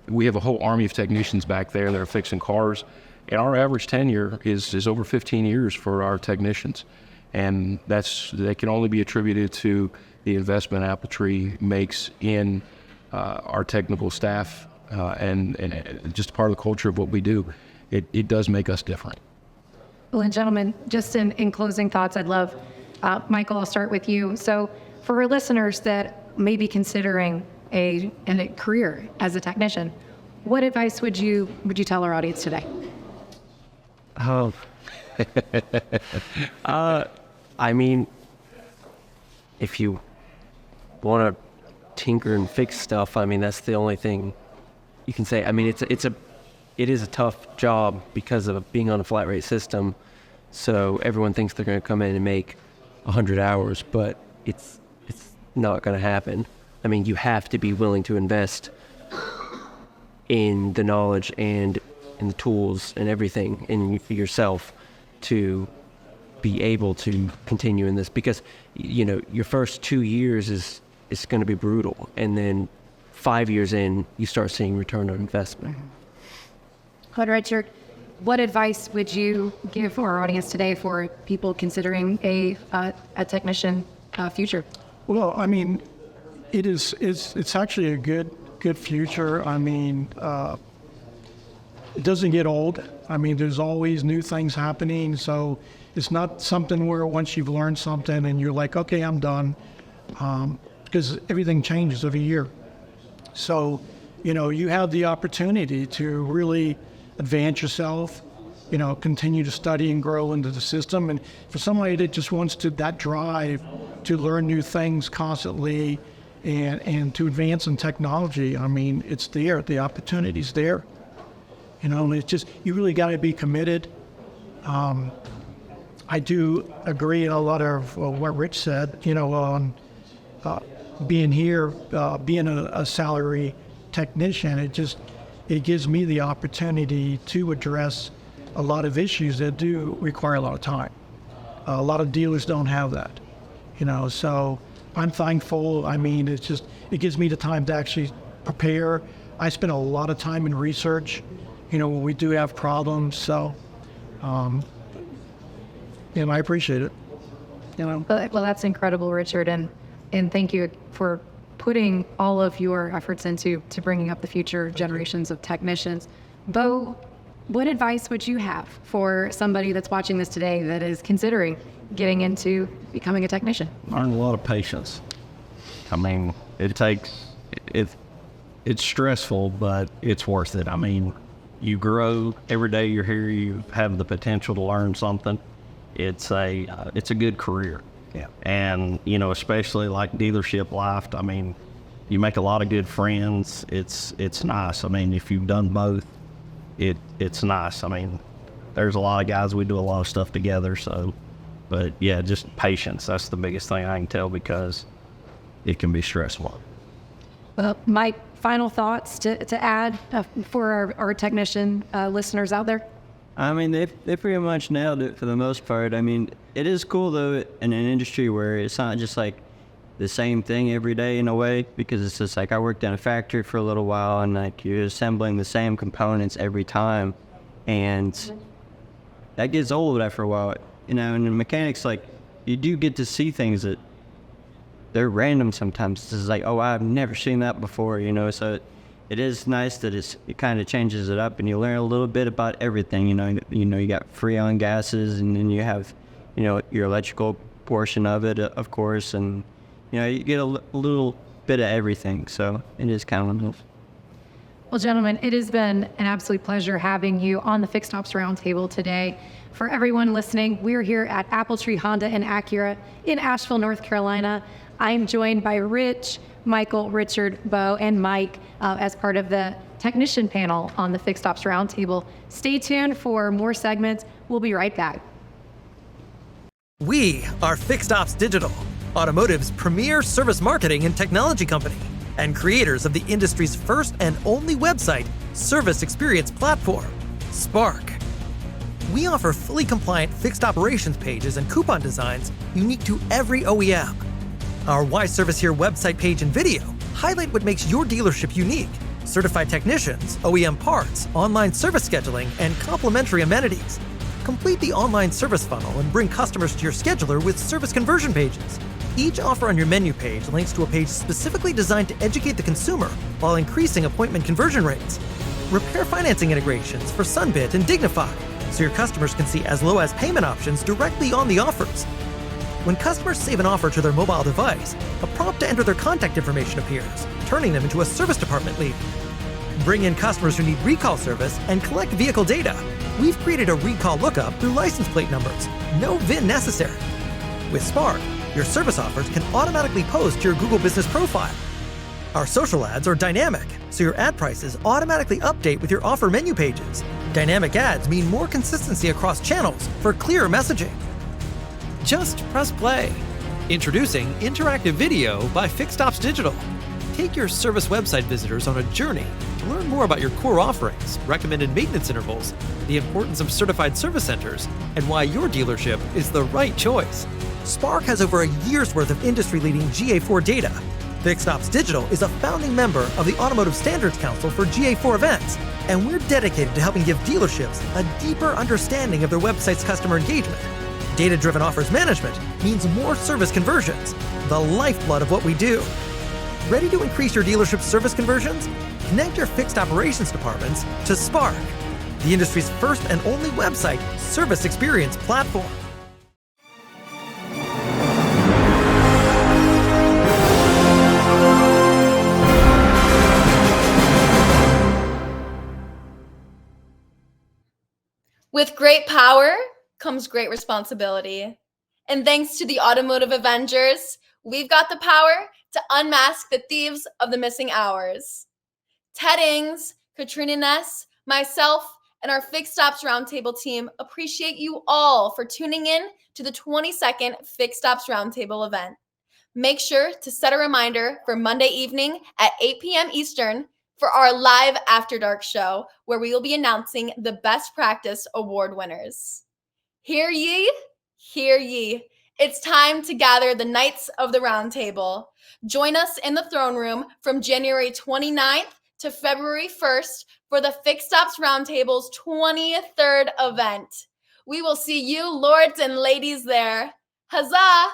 we have a whole army of technicians back there that are fixing cars, And our average tenure is over 15 years for our technicians. And they can only be attributed to the investment Appletree makes in our technical staff and just part of the culture of what we do. It does make us different. Well, and gentlemen, just in closing thoughts, I'd love, Michael, I'll start with you. So for our listeners that may be considering a career as a technician, what advice would you tell our audience today? Oh, I mean, if you want to tinker and fix stuff, I mean, that's the only thing you can say. I mean, it is a tough job because of being on a flat rate system. So everyone thinks they're going to come in and make 100 hours, but it's not going to happen. I mean, you have to be willing to invest in the knowledge and in the tools and everything in yourself to be able to continue in this, because your first 2 years is going to be brutal, and then 5 years in you start seeing return on investment. Richard, what advice would you give for our audience today for people considering a technician future? Well, I mean, it's actually a good future. I mean, it doesn't get old. I mean, there's always new things happening, so it's not something where once you've learned something and you're like, okay, I'm done, because everything changes every year. So, you have the opportunity to really advance yourself, continue to study and grow into the system. And for somebody that just wants that drive to learn new things constantly and to advance in technology, I mean, it's there, the opportunity's there. And it's just, you really got to be committed. I do agree in a lot of what Rich said, on being here, being a salary technician. It gives me the opportunity to address a lot of issues that do require a lot of time. A lot of dealers don't have that, so I'm thankful. I mean, it gives me the time to actually prepare. I spend a lot of time in research, when we do have problems. So, I appreciate it, Well, that's incredible, Richard. And thank you for putting all of your efforts into bringing up the future generations of technicians. Bo, what advice would you have for somebody that's watching this today that is considering getting into becoming a technician? Learn a lot of patience. I mean, it's stressful, but it's worth it. I mean, you grow every day you're here, you have the potential to learn something. It's a good career. Yeah. And, especially like dealership life, I mean, you make a lot of good friends. It's nice. I mean, if you've done both, it's nice. I mean, there's a lot of guys, we do a lot of stuff together. So, but yeah, just patience. That's the biggest thing I can tell, because it can be stressful. Well, Mike, final thoughts to add for our technician listeners out there? I mean, they pretty much nailed it for the most part. I mean, it is cool, though, in an industry where it's not just like the same thing every day in a way, because it's just like I worked in a factory for a little while, and like you're assembling the same components every time, and that gets old after a while. And in mechanics, like, you do get to see things that they're random sometimes. It's like, oh, I've never seen that before, so it is nice that it kind of changes it up, and you learn a little bit about everything. You got freon gases, and then you have, your electrical portion of it, of course, and you get a little bit of everything. So it is kind of nice. Well, gentlemen, it has been an absolute pleasure having you on the Fixed Ops Roundtable today. For everyone listening, we're here at Appletree Honda and Acura in Asheville, North Carolina. I'm joined by Rich, Michael, Richard, Bo, and Mike as part of the technician panel on the Fixed Ops Roundtable. Stay tuned for more segments. We'll be right back. We are Fixed Ops Digital, automotive's premier service marketing and technology company, and creators of the industry's first and only website service experience platform, Spark. We offer fully compliant fixed operations pages and coupon designs unique to every OEM. Our Why Service Here website page and video highlight what makes your dealership unique certified technicians, OEM parts, online service scheduling, and complimentary amenities. Complete the online service funnel and bring customers to your scheduler with service conversion pages. Each offer on your menu page links to a page specifically designed to educate the consumer while increasing appointment conversion rates. Repair financing integrations for Sunbit and Dignify, so your customers can see as low as payment options directly on the offers. When customers save an offer to their mobile device, a prompt to enter their contact information appears, turning them into a service department lead. Bring in customers who need recall service and collect vehicle data. We've created a recall lookup through license plate numbers. No VIN necessary. With Spark, your service offers can automatically post to your Google Business profile. Our social ads are dynamic, so your ad prices automatically update with your offer menu pages. Dynamic ads mean more consistency across channels for clearer messaging. Just press play. Introducing interactive video by Fixed Ops Digital. Take your service website visitors on a journey to learn more about your core offerings, recommended maintenance intervals, the importance of certified service centers, and why your dealership is the right choice. Spark has over a year's worth of industry-leading GA4 data. Fixed Ops Digital is a founding member of the Automotive Standards Council for GA4 events, and we're dedicated to helping give dealerships a deeper understanding of their website's customer engagement. Data-driven offers management means more service conversions, the lifeblood of what we do. Ready to increase your dealership's service conversions? Connect your fixed operations departments to Spark, the industry's first and only website service experience platform. With great power comes great responsibility. And thanks to the Automotive Avengers, we've got the power to unmask the thieves of the missing hours. Ted Ings, Katrina Ness, myself, and our Fixed Ops Roundtable team appreciate you all for tuning in to the 22nd Fixed Ops Roundtable event. Make sure to set a reminder for Monday evening at 8 p.m. Eastern for our live After Dark show, where we will be announcing the Best Practice Award winners. Hear ye, hear ye. It's time to gather the Knights of the Roundtable. Join us in the throne room from January 29th to February 1st for the Fixed Ops Roundtable's 23rd event. We will see you, lords and ladies, there. Huzzah!